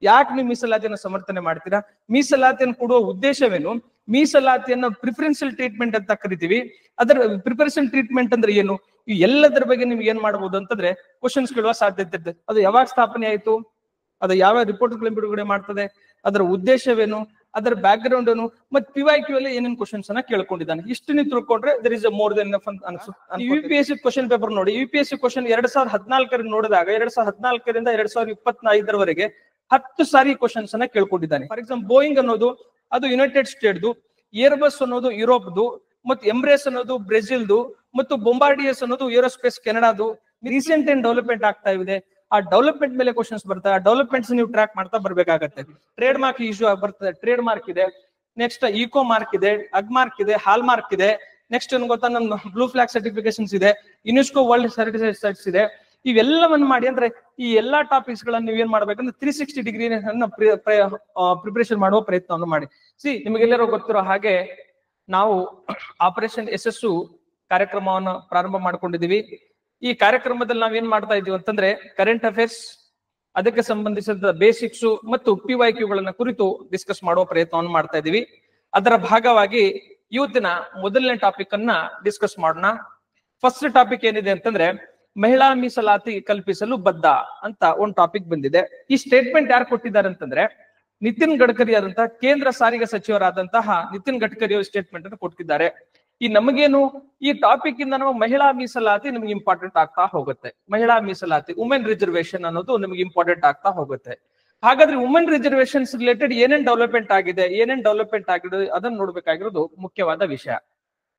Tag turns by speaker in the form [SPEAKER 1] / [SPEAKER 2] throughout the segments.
[SPEAKER 1] ಯಾಕೆ ನೀವು ಮೀಸಲಾತಿಯನ್ನು ಸಮರ್ಥನೆ ಮಾಡ್ತೀರಾ? ಮೀಸಲಾತಿಯನ್ನು ಕೊಡುವ ಉದ್ದೇಶವೇನು? ಮೀಸಲಾತಿಯನ್ನು ಪ್ರಿಫರೆನ್ಷಿಯಲ್ ಟ್ರೀಟ್ಮೆಂಟ್ ಅಂತ ಕರಿತೀವಿ. ಅದರ ಪ್ರಿಫರೆನ್ಷಿಯಲ್ ಟ್ರೀಟ್ಮೆಂಟ್ ಅಂದ್ರೆ ಏನು? ಈ ಎಲ್ಲದರ ಬಗ್ಗೆ ನಿಮ್ಗೆ ಏನ್ ಮಾಡಬಹುದು ಅಂತಂದ್ರೆ ಕ್ವಶನ್ಸ್ ಕೇಳುವ ಸಾಧ್ಯತೆ ಇದೆ. ಅದು ಯಾವಾಗ ಸ್ಥಾಪನೆ ಆಯ್ತು, ಅದು ಯಾವ ರಿಪೋರ್ಟ್ಗಳನ್ನು ಬಿಡುಗಡೆ ಮಾಡ್ತದೆ, ಅದರ ಉದ್ದೇಶವೇನು, ಅದರ ಬ್ಯಾಕ್ ಗ್ರೌಂಡ್ ಏನು, ಮತ್ತೆ PYQ ಅಲ್ಲಿ ಏನೇನು ಕ್ವಶನ್ಸ್ ಅನ್ನ ಕೇಳ್ಕೊಂಡಿದ್ದಾನೆ, ಇಷ್ಟು ನೀವು ತಿಳ್ಕೊಂಡ್ರೆ there is more than enough ಅಂತ ಅನ್ಸುತ್ತೆ. UPSC ಕ್ವಶನ್ ಪೇಪರ್ ನೋಡಿ, UPSC ಕ್ವಶನ್ 2014 ನೋಡಿದಾಗ 2014ರಿಂದ 2025 10 ಸಾರಿ ಕ್ವಶನ್ಸ್ ಅನ್ನ ಕೇಳ್ಕೊಂಡಿದ್ದಾನೆ. ಫಾರ್ ಎಕ್ಸಾಂಪಲ್ ಬೋಯಿಂಗ್ ಅನ್ನೋದು ಅದು ಯುನೈಟೆಡ್ ಸ್ಟೇಟ್ದು, ಏರ್ಬಸ್ ಅನ್ನೋದು ಯುರೋಪ್ದು, ಮತ್ತು ಎಂಬ್ರೇಸ್ ಅನ್ನೋದು ಬ್ರೆಜಿಲ್ದು, ಮತ್ತು ಬೊಂಬಾರ್ಡಿಯಸ್ ಅನ್ನೋದು ಏರೋಸ್ಪೇಸ್ ಕೆನಡಾದು. ರೀಸೆಂಟ್ ಏನ್ ಡೆವಲಪ್ಮೆಂಟ್ ಆಗ್ತಾ ಇದೆ, ಆ ಡೆವಲಪ್ಮೆಂಟ್ ಮೇಲೆ ಕ್ವಶನ್ಸ್ ಬರ್ತವೆ. ಆ ಡೆವಲಪ್ಮೆಂಟ್ಸ್ ನೀವು ಟ್ರ್ಯಾಕ್ ಮಾಡ್ತಾ ಬರ್ಬೇಕಾಗತ್ತೆ. ಟ್ರೇಡ್ ಮಾರ್ಕ್ ಇಶ್ಯೂ ಆಗಿ ಬರ್ತದೆ, ಟ್ರೇಡ್ ಮಾರ್ಕ್ ಇದೆ, ನೆಕ್ಸ್ಟ್ ಇಕೋ ಮಾರ್ಕ್ ಇದೆ, ಅಗ್ ಮಾರ್ಕ್ ಇದೆ, ಹಾಲ್ ಮಾರ್ಕ್ ಇದೆ, ನೆಕ್ಸ್ಟ್ ಏನ್ ಗೊತ್ತಾ, ನಮ್ಮ ಬ್ಲೂ ಫ್ಲಾಗ್ ಸರ್ಟಿಫಿಕೇಶನ್ಸ್ ಇದೆ, ಯುನೆಸ್ಕೋ ವರ್ಲ್ಡ್ ಹೆರಿಟೇಜ್ ಸೈಟ್ಸ್ ಇದೆ. ಇವೆಲ್ಲವನ್ನು ಮಾಡಿ ಅಂದ್ರೆ ಈ ಎಲ್ಲಾ ಟಾಪಿಕ್ಸ್ ಗಳನ್ನ ನೀವು ಏನ್ ಮಾಡ್ಬೇಕಂದ್ರೆ 360 ಡಿಗ್ರಿ ಪ್ರಿಪರೇಷನ್ ಮಾಡುವ ಪ್ರಯತ್ನವನ್ನು ಮಾಡಿ. ನಿಮಗೆಲ್ಲರೂ ಗೊತ್ತಿರೋ ಹಾಗೆ ನಾವು ಆಪರೇಷನ್ ಯಶಸ್ಸು ಕಾರ್ಯಕ್ರಮವನ್ನು ಪ್ರಾರಂಭ ಮಾಡ್ಕೊಂಡಿದೀವಿ. ಈ ಕಾರ್ಯಕ್ರಮದಲ್ಲಿ ನಾವೇನ್ ಮಾಡ್ತಾ ಇದೀವಿ ಅಂತಂದ್ರೆ ಕರೆಂಟ್ ಅಫೇರ್ಸ್, ಅದಕ್ಕೆ ಸಂಬಂಧಿಸಿದ ಬೇಸಿಕ್ಸ್ ಮತ್ತು PYQ ಗಳನ್ನ ಕುರಿತು ಡಿಸ್ಕಸ್ ಮಾಡುವ ಪ್ರಯತ್ನವನ್ನು ಮಾಡ್ತಾ ಇದೀವಿ. ಅದರ ಭಾಗವಾಗಿ ಇವತ್ತಿನ ಮೊದಲನೇ ಟಾಪಿಕ್ ಅನ್ನ ಡಿಸ್ಕಸ್ ಮಾಡೋಣ. ಫಸ್ಟ್ ಟಾಪಿಕ್ ಏನಿದೆ ಅಂತಂದ್ರೆ ಮಹಿಳಾ ಮೀಸಲಾತಿ ಕಲ್ಪಿಸಲು ಬದ್ಧ ಅಂತ ಒಂದು ಟಾಪಿಕ್ ಬಂದಿದೆ. ಈ ಸ್ಟೇಟ್ಮೆಂಟ್ ಯಾರು ಕೊಟ್ಟಿದ್ದಾರೆ ಅಂತಂದ್ರೆ ನಿತಿನ್ ಗಡ್ಕರಿ ಆದಂತಹ ಕೇಂದ್ರ ಸಾರಿಗೆ ಸಚಿವರಾದಂತಹ ನಿತಿನ್ ಗಡ್ಕರಿ ಅವರು ಸ್ಟೇಟ್ಮೆಂಟ್ ಅನ್ನು ಕೊಟ್ಟಿದ್ದಾರೆ. ಈ ನಮಗೇನು ಈ ಟಾಪಿಕ್ ಇಂದ ನಾವು ಮಹಿಳಾ ಮೀಸಲಾತಿ ನಮ್ಗೆ ಇಂಪಾರ್ಟೆಂಟ್ ಆಗ್ತಾ ಹೋಗುತ್ತೆ. ಮಹಿಳಾ ಮೀಸಲಾತಿ, ವುಮೆನ್ ರಿಸರ್ವೇಶನ್ ಅನ್ನೋದು ನಮ್ಗೆ ಇಂಪಾರ್ಟೆಂಟ್ ಆಗ್ತಾ ಹೋಗುತ್ತೆ. ಹಾಗಾದ್ರೆ ವುಮೆನ್ ರಿಸರ್ವೇಶನ್ಸ್ ರಿಲೇಟೆಡ್ ಏನೇನ್ ಡೆವಲಪ್ಮೆಂಟ್ ಆಗಿದೆ ಅದನ್ನ ನೋಡ್ಬೇಕಾಗಿರೋದು ಮುಖ್ಯವಾದ ವಿಷಯ.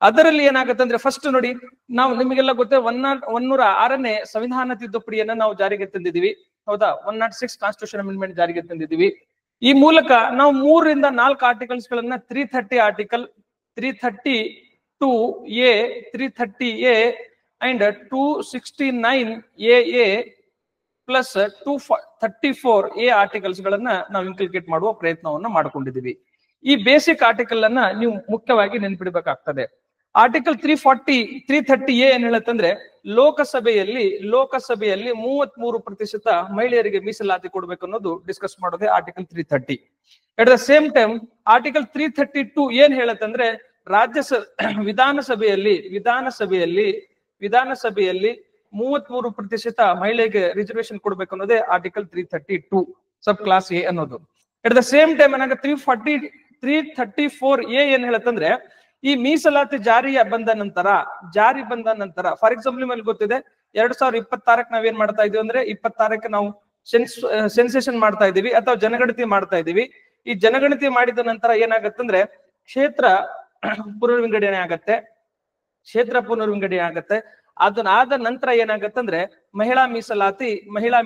[SPEAKER 1] ಅದರಲ್ಲಿ ಏನಾಗುತ್ತೆ ಅಂದ್ರೆ ಫಸ್ಟ್ ನೋಡಿ, ನಾವು ನಿಮಗೆಲ್ಲ ಗೊತ್ತೇ 106ನೇ ಸಂವಿಧಾನ ತಿದ್ದುಪಡಿಯನ್ನ ನಾವು ಜಾರಿಗೆ ತಂದಿದ್ದೀವಿ, ಹೌದಾ? 106 ಕಾನ್ಸ್ಟಿಟ್ಯೂಷನ್ ಅಮೆಂಡ್ಮೆಂಟ್ ಜಾರಿಗೆ ತಂದಿದ್ದೀವಿ. ಈ ಮೂಲಕ ನಾವು 3 ರಿಂದ 4 ಆರ್ಟಿಕಲ್ಸ್ ಗಳನ್ನ 330 article, 332A, 330A and 269AA plus 234A articles ಗಳನ್ನ ನಾವು ಇಂಪ್ಲಿಕೇಟ್ ಮಾಡುವ ಪ್ರಯತ್ನವನ್ನ ಮಾಡ್ಕೊಂಡಿದೀವಿ. ಈ ಬೇಸಿಕ್ ಆರ್ಟಿಕಲ್ ಅನ್ನ ನೀವು ಮುಖ್ಯವಾಗಿ ನೆನ್ಪಿಡ್ಬೇಕಾಗ್ತದೆ. ಆರ್ಟಿಕಲ್ 330A ಏನ್ ಹೇಳುತ್ತಂದ್ರೆ ಲೋಕಸಭೆಯಲ್ಲಿ 33% ಮಹಿಳೆಯರಿಗೆ ಮೀಸಲಾತಿ ಕೊಡ್ಬೇಕು ಅನ್ನೋದು ಡಿಸ್ಕಸ್ ಮಾಡೋದೇ article 330. At the same time article 332 ಏನ್ ಹೇಳುತ್ತಂದ್ರೆ ವಿಧಾನಸಭೆಯಲ್ಲಿ 33% ಮಹಿಳೆಗೆ ರಿಸರ್ವೇಶನ್ ಕೊಡ್ಬೇಕು ಅನ್ನೋದೇ ಆರ್ಟಿಕಲ್ 332 ಸಬ್ ಕ್ಲಾಸ್ ಎ ಅನ್ನೋದು. ಅಟ್ ದ ಸೇಮ್ ಟೈಮ್ ಏನಾಗ 334A ಏನ್ ಹೇಳುತ್ತಂದ್ರೆ ಈ ಮೀಸಲಾತಿ ಜಾರಿ ಬಂದ ನಂತರ ಫಾರ್ ಎಕ್ಸಾಂಪಲ್ ನಿಮಗೆ ಗೊತ್ತಿದೆ 2026 ನಾವೇನ್ ಮಾಡ್ತಾ ಇದೀವಿ ಅಂದ್ರೆ 26ಕ್ಕೆ ನಾವು ಸೆನ್ಸೇಷನ್ ಮಾಡ್ತಾ ಇದೀವಿ ಅಥವಾ ಜನಗಣತಿ ಮಾಡ್ತಾ ಇದೀವಿ. ಈ ಜನಗಣತಿ ಮಾಡಿದ ನಂತರ ಏನಾಗತ್ತಂದ್ರೆ ಕ್ಷೇತ್ರ ಪುನರ್ವಿಂಗಡಣೆ ಆಗತ್ತೆ. ಅದನ್ನಾದ ನಂತರ ಏನಾಗತ್ತಂದ್ರೆ ಮಹಿಳಾ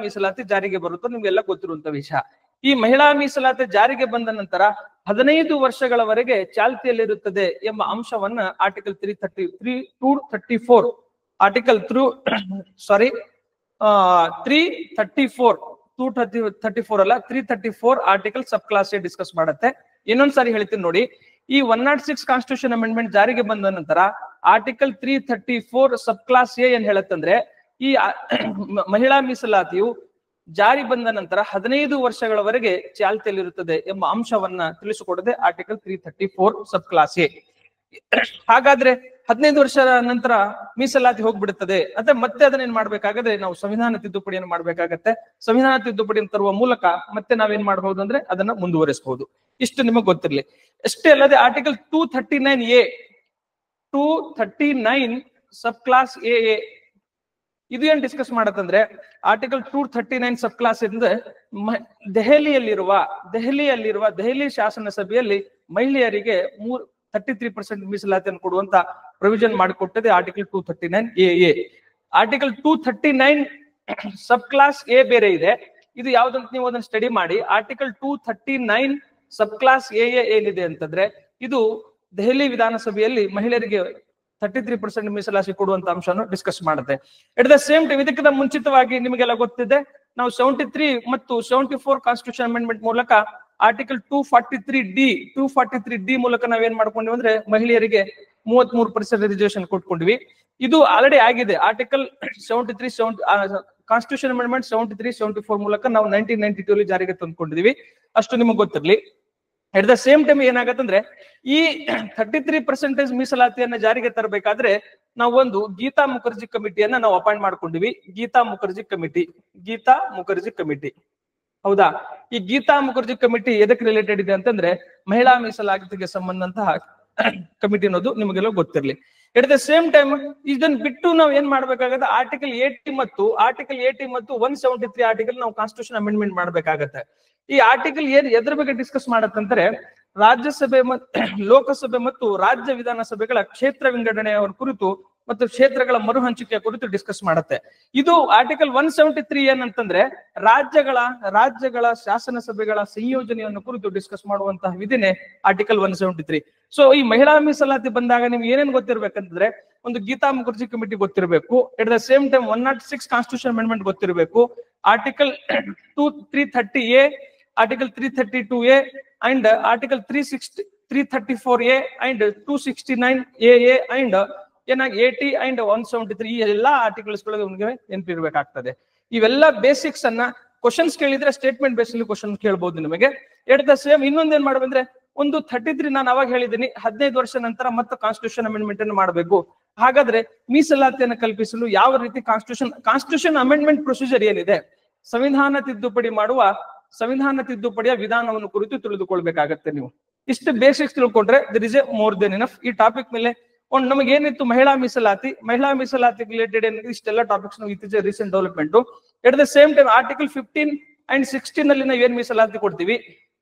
[SPEAKER 1] ಮೀಸಲಾತಿ ಜಾರಿಗೆ ಬರುತ್ತೆ, ನಿಮ್ಗೆಲ್ಲ ಗೊತ್ತಿರುವಂತ ವಿಷಯ. ಈ ಮಹಿಳಾ ಮೀಸಲಾತಿ ಜಾರಿಗೆ ಬಂದ ನಂತರ 15 ವರ್ಷಗಳವರೆಗೆ ಚಾಲ್ತಿಯಲ್ಲಿರುತ್ತದೆ ಎಂಬ ಅಂಶವನ್ನ article 334 article sub class A discuss ಮಾಡುತ್ತೆ. ಇನ್ನೊಂದ್ಸಾರಿ ಹೇಳ್ತೀನಿ ನೋಡಿ, ಈ 106 ಕಾನ್ಸ್ಟಿಟ್ಯೂಷನ್ ಅಮೆಂಡ್ಮೆಂಟ್ ಜಾರಿಗೆ ಬಂದ ನಂತರ ಆರ್ಟಿಕಲ್ 334 ಸಬ್ ಕ್ಲಾಸ್ ಎ ಏನ್ ಹೇಳುತ್ತಂದ್ರೆ ಈ ಮಹಿಳಾ ಮೀಸಲಾತಿಯು ಜಾರಿ ಬಂದ ನಂತರ 15 ವರ್ಷಗಳವರೆಗೆ ಚಾಲ್ತಿಯಲ್ಲಿರುತ್ತದೆ ಎಂಬ ಅಂಶವನ್ನ ತಿಳಿಸಿಕೊಡದೆ ಆರ್ಟಿಕಲ್ 334 ಸಬ್ ಕ್ಲಾಸ್ ಎ. ಹಾಗಾದ್ರೆ 15 ವರ್ಷದ ನಂತರ ಮೀಸಲಾತಿ ಹೋಗ್ಬಿಡುತ್ತದೆ ಅಂದ್ರೆ ಮತ್ತೆ ಅದನ್ನೇನ್ ಮಾಡ್ಬೇಕಾಗದ್ರೆ ನಾವು ಸಂವಿಧಾನ ತಿದ್ದುಪಡಿಯನ್ನು ಮಾಡ್ಬೇಕಾಗತ್ತೆ. ಸಂವಿಧಾನ ತಿದ್ದುಪಡಿಯನ್ನು ತರುವ ಮೂಲಕ ಮತ್ತೆ ನಾವೇನ್ ಮಾಡಬಹುದು ಅಂದ್ರೆ ಅದನ್ನ ಮುಂದುವರಿಸಬಹುದು. ಇಷ್ಟು ನಿಮಗೆ ಗೊತ್ತಿರ್ಲಿ. ಅಷ್ಟೇ ಅಲ್ಲದೆ ಆರ್ಟಿಕಲ್ 239 ಸಬ್ ಕ್ಲಾಸ್ ಎ ಇದು ಏನ್ ಡಿಸ್ಕಸ್ ಮಾಡತ್ತಂದ್ರೆ ಆರ್ಟಿಕಲ್ 239 ಸಬ್ ಕ್ಲಾಸ್ ಇಂದ ದೆಹಲಿ ಶಾಸನ ಸಭೆಯಲ್ಲಿ ಮಹಿಳೆಯರಿಗೆ 33% ಮೀಸಲಾತಿಯನ್ನು ಕೊಡುವಂತ ಪ್ರೊವಿಷನ್ ಮಾಡಿಕೊಟ್ಟಿದೆ article 239AA. Article 239 sub class A ಬೇರೆ ಇದೆ, ಇದು ಯಾವ್ದಂತ ನೀವು ಅದನ್ನ ಸ್ಟಡಿ ಮಾಡಿ. ಆರ್ಟಿಕಲ್ 239 ಸಬ್ ಕ್ಲಾಸ್ ಎ ಏನಿದೆ ಅಂತಂದ್ರೆ ಇದು ದೆಹಲಿ ವಿಧಾನಸಭೆಯಲ್ಲಿ ಮಹಿಳೆಯರಿಗೆ 33% ಮೀಸಲಾತಿ ಕೊಡುವಂತ ಅಂಶವನ್ನು ಡಿಸ್ಕಸ್ ಮಾಡುತ್ತೆ. ಎಟ್ ದ ಸೇಮ್ ಟೈಮ್ ಇದಕ್ಕಿಂತ ಮುಂಚಿತವಾಗಿ ನಿಮಗೆಲ್ಲ ಗೊತ್ತಿದೆ, ನಾವು 73 ಮತ್ತು 74 ಕಾನ್ಸ್ಟಿಟ್ಯೂಷನ್ ಅಮೆಂಡ್ಮೆಂಟ್ ಮೂಲಕ ಆರ್ಟಿಕಲ್ 243D ಮೂಲಕ ನಾವೇನ್ ಮಾಡ್ಕೊಂಡ್ವಿ ಅಂದ್ರೆ ಮಹಿಳೆಯರಿಗೆ 33% ರಿಸರ್ವೇಶನ್ ಕೊಟ್ಕೊಂಡ್ವಿ. ಇದು ಆಲ್ರೆಡಿ ಆಗಿದೆ. ಆರ್ಟಿಕಲ್ ಕಾನ್ಸ್ಟಿಟ್ಯೂಷನ್ ಅಮೆಂಡ್ಮೆಂಟ್ 73, 74 ಮೂಲಕ ನಾವು 1992 ಅಲ್ಲಿ ಜಾರಿಗೆ ತಂದ್ಕೊಂಡಿದೀವಿ. ಅಷ್ಟು ನಿಮಗೆ ಗೊತ್ತಿರ್ಲಿ. ಎಟ್ ದ ಸೇಮ್ ಟೈಮ್ ಏನಾಗತ್ತಂದ್ರೆ ಈ 33% ಮೀಸಲಾತಿಯನ್ನ ಜಾರಿಗೆ ತರಬೇಕಾದ್ರೆ ನಾವು ಒಂದು ಗೀತಾ ಮುಖರ್ಜಿ ಕಮಿಟಿಯನ್ನ ನಾವು ಅಪಾಯಿಂಟ್ ಮಾಡ್ಕೊಂಡಿವಿ. ಗೀತಾ ಮುಖರ್ಜಿ ಕಮಿಟಿ ಹೌದಾ? ಈ ಗೀತಾ ಮುಖರ್ಜಿ ಕಮಿಟಿ ಎದಕ್ಕೆ ರಿಲೇಟೆಡ್ ಇದೆ ಅಂತಂದ್ರೆ ಮಹಿಳಾ ಮೀಸಲಾತಿಗೆ ಸಂಬಂಧಂತಹ ಕಮಿಟಿ ಅನ್ನೋದು ನಿಮಗೆಲ್ಲ ಗೊತ್ತಿರ್ಲಿ. ಎಟ್ ದ ಸೇಮ್ ಟೈಮ್ ಇದನ್ನ ಬಿಟ್ಟು ನಾವು ಏನ್ ಮಾಡ್ಬೇಕಾಗತ್ತೆ, ಆರ್ಟಿಕಲ್ 80 ಮತ್ತು 173 ಆರ್ಟಿಕಲ್ ನಾವು ಕಾನ್ಸ್ಟಿಟ್ಯೂಷನ್ ಅಮೆಂಡ್ಮೆಂಟ್ ಮಾಡ್ಬೇಕಾಗತ್ತೆ. ಈ ಆರ್ಟಿಕಲ್ ಎದ್ರ ಬಗ್ಗೆ ಡಿಸ್ಕಸ್ ಮಾಡತ್ತಂದ್ರೆ ರಾಜ್ಯಸಭೆ ಲೋಕಸಭೆ ಮತ್ತು ರಾಜ್ಯ ವಿಧಾನಸಭೆಗಳ ಕ್ಷೇತ್ರ ವಿಂಗಡಣೆಯ ಕುರಿತು ಮತ್ತು ಕ್ಷೇತ್ರಗಳ ಮರು ಹಂಚಿಕೆಯ ಕುರಿತು ಡಿಸ್ಕಸ್ ಮಾಡುತ್ತೆ. ಇದು ಆರ್ಟಿಕಲ್ 173 ಏನಂತಂದ್ರೆ ರಾಜ್ಯಗಳ ಶಾಸನ ಸಭೆಗಳ ಸಂಯೋಜನೆಯನ್ನು ಕುರಿತು ಡಿಸ್ಕಸ್ ಮಾಡುವಂತಹ ವಿಧಿನೇ ಆರ್ಟಿಕಲ್ 173. ಸೊ ಈ ಮಹಿಳಾ ಮೀಸಲಾತಿ ಬಂದಾಗ ನಿಮ್ಗೆ ಏನೇನ್ ಗೊತ್ತಿರ್ಬೇಕಂತಂದ್ರೆ ಒಂದು ಗೀತಾ ಮುಖರ್ಜಿ ಕಮಿಟಿ ಗೊತ್ತಿರಬೇಕು. At the same time 106 constitution amendment ಗೊತ್ತಿರಬೇಕು. Article 330A, article 332A and article 334A and 269AA and ಏನಾಗಿ 80 ಅಂಡ್ 173 ಈ ಎಲ್ಲಾ ಆರ್ಟಿಕಲ್ಸ್ ಗಳು ನಿಮಗೆ ನೆನಪಿರ್ಬೇಕಾಗ್ತದೆ. ಇವೆಲ್ಲ ಬೇಸಿಕ್ಸ್ ಅನ್ನ ಕ್ವಶನ್ಸ್ ಕೇಳಿದ್ರೆ ಸ್ಟೇಟ್ಮೆಂಟ್ ಬೇಸ್ ಅಲ್ಲಿ ಕ್ವಶನ್ ಕೇಳಬಹುದು ನಿಮಗೆ. ಎಟ್ ದ ಸೇಮ್ ಇನ್ನೊಂದೇನ್ ಮಾಡ್ಬೇಕಂದ್ರೆ ಒಂದು 33 ನಾನು ಅವಾಗ ಹೇಳಿದ್ದೀನಿ 15 ವರ್ಷ ನಂತರ ಮತ್ತೆ ಕಾನ್ಸ್ಟಿಟ್ಯೂಷನ್ ಅಮೆಂಡ್ಮೆಂಟ್ ಅನ್ನು ಮಾಡಬೇಕು. ಹಾಗಾದ್ರೆ ಮೀಸಲಾತಿಯನ್ನು ಕಲ್ಪಿಸಲು ಯಾವ ರೀತಿ ಕಾನ್ಸ್ಟಿಟ್ಯೂಷನ್ ಅಮೆಂಡ್ಮೆಂಟ್ ಪ್ರೊಸೀಜರ್ ಏನಿದೆ, ಸಂವಿಧಾನ ತಿದ್ದುಪಡಿಯ ವಿಧಾನವನ್ನು ಕುರಿತು ತಿಳಿದುಕೊಳ್ಬೇಕಾಗತ್ತೆ. ನೀವು ಇಷ್ಟು ಬೇಸಿಕ್ಸ್ ತಿಳ್ಕೊಂಡ್ರೆ there is a more than enough. ಈ ಟಾಪಿಕ್ ಮೇಲೆ ನಮಗೆ ಏನಿತ್ತು ಮಹಿಳಾ ಮೀಸಲಾತಿ ರಿಲೇಟೆಡ್ ಇಷ್ಟೆಲ್ಲ ಟಾಪಿಕ್ಸ್ ಇತ್ತೀಚೆಗೆ recent development. At the same time article 15 and 16 ಅಲ್ಲಿ ನಾವು ಏನ್ ಮೀಸಲಾತಿ ಕೊಡ್ತೀವಿ,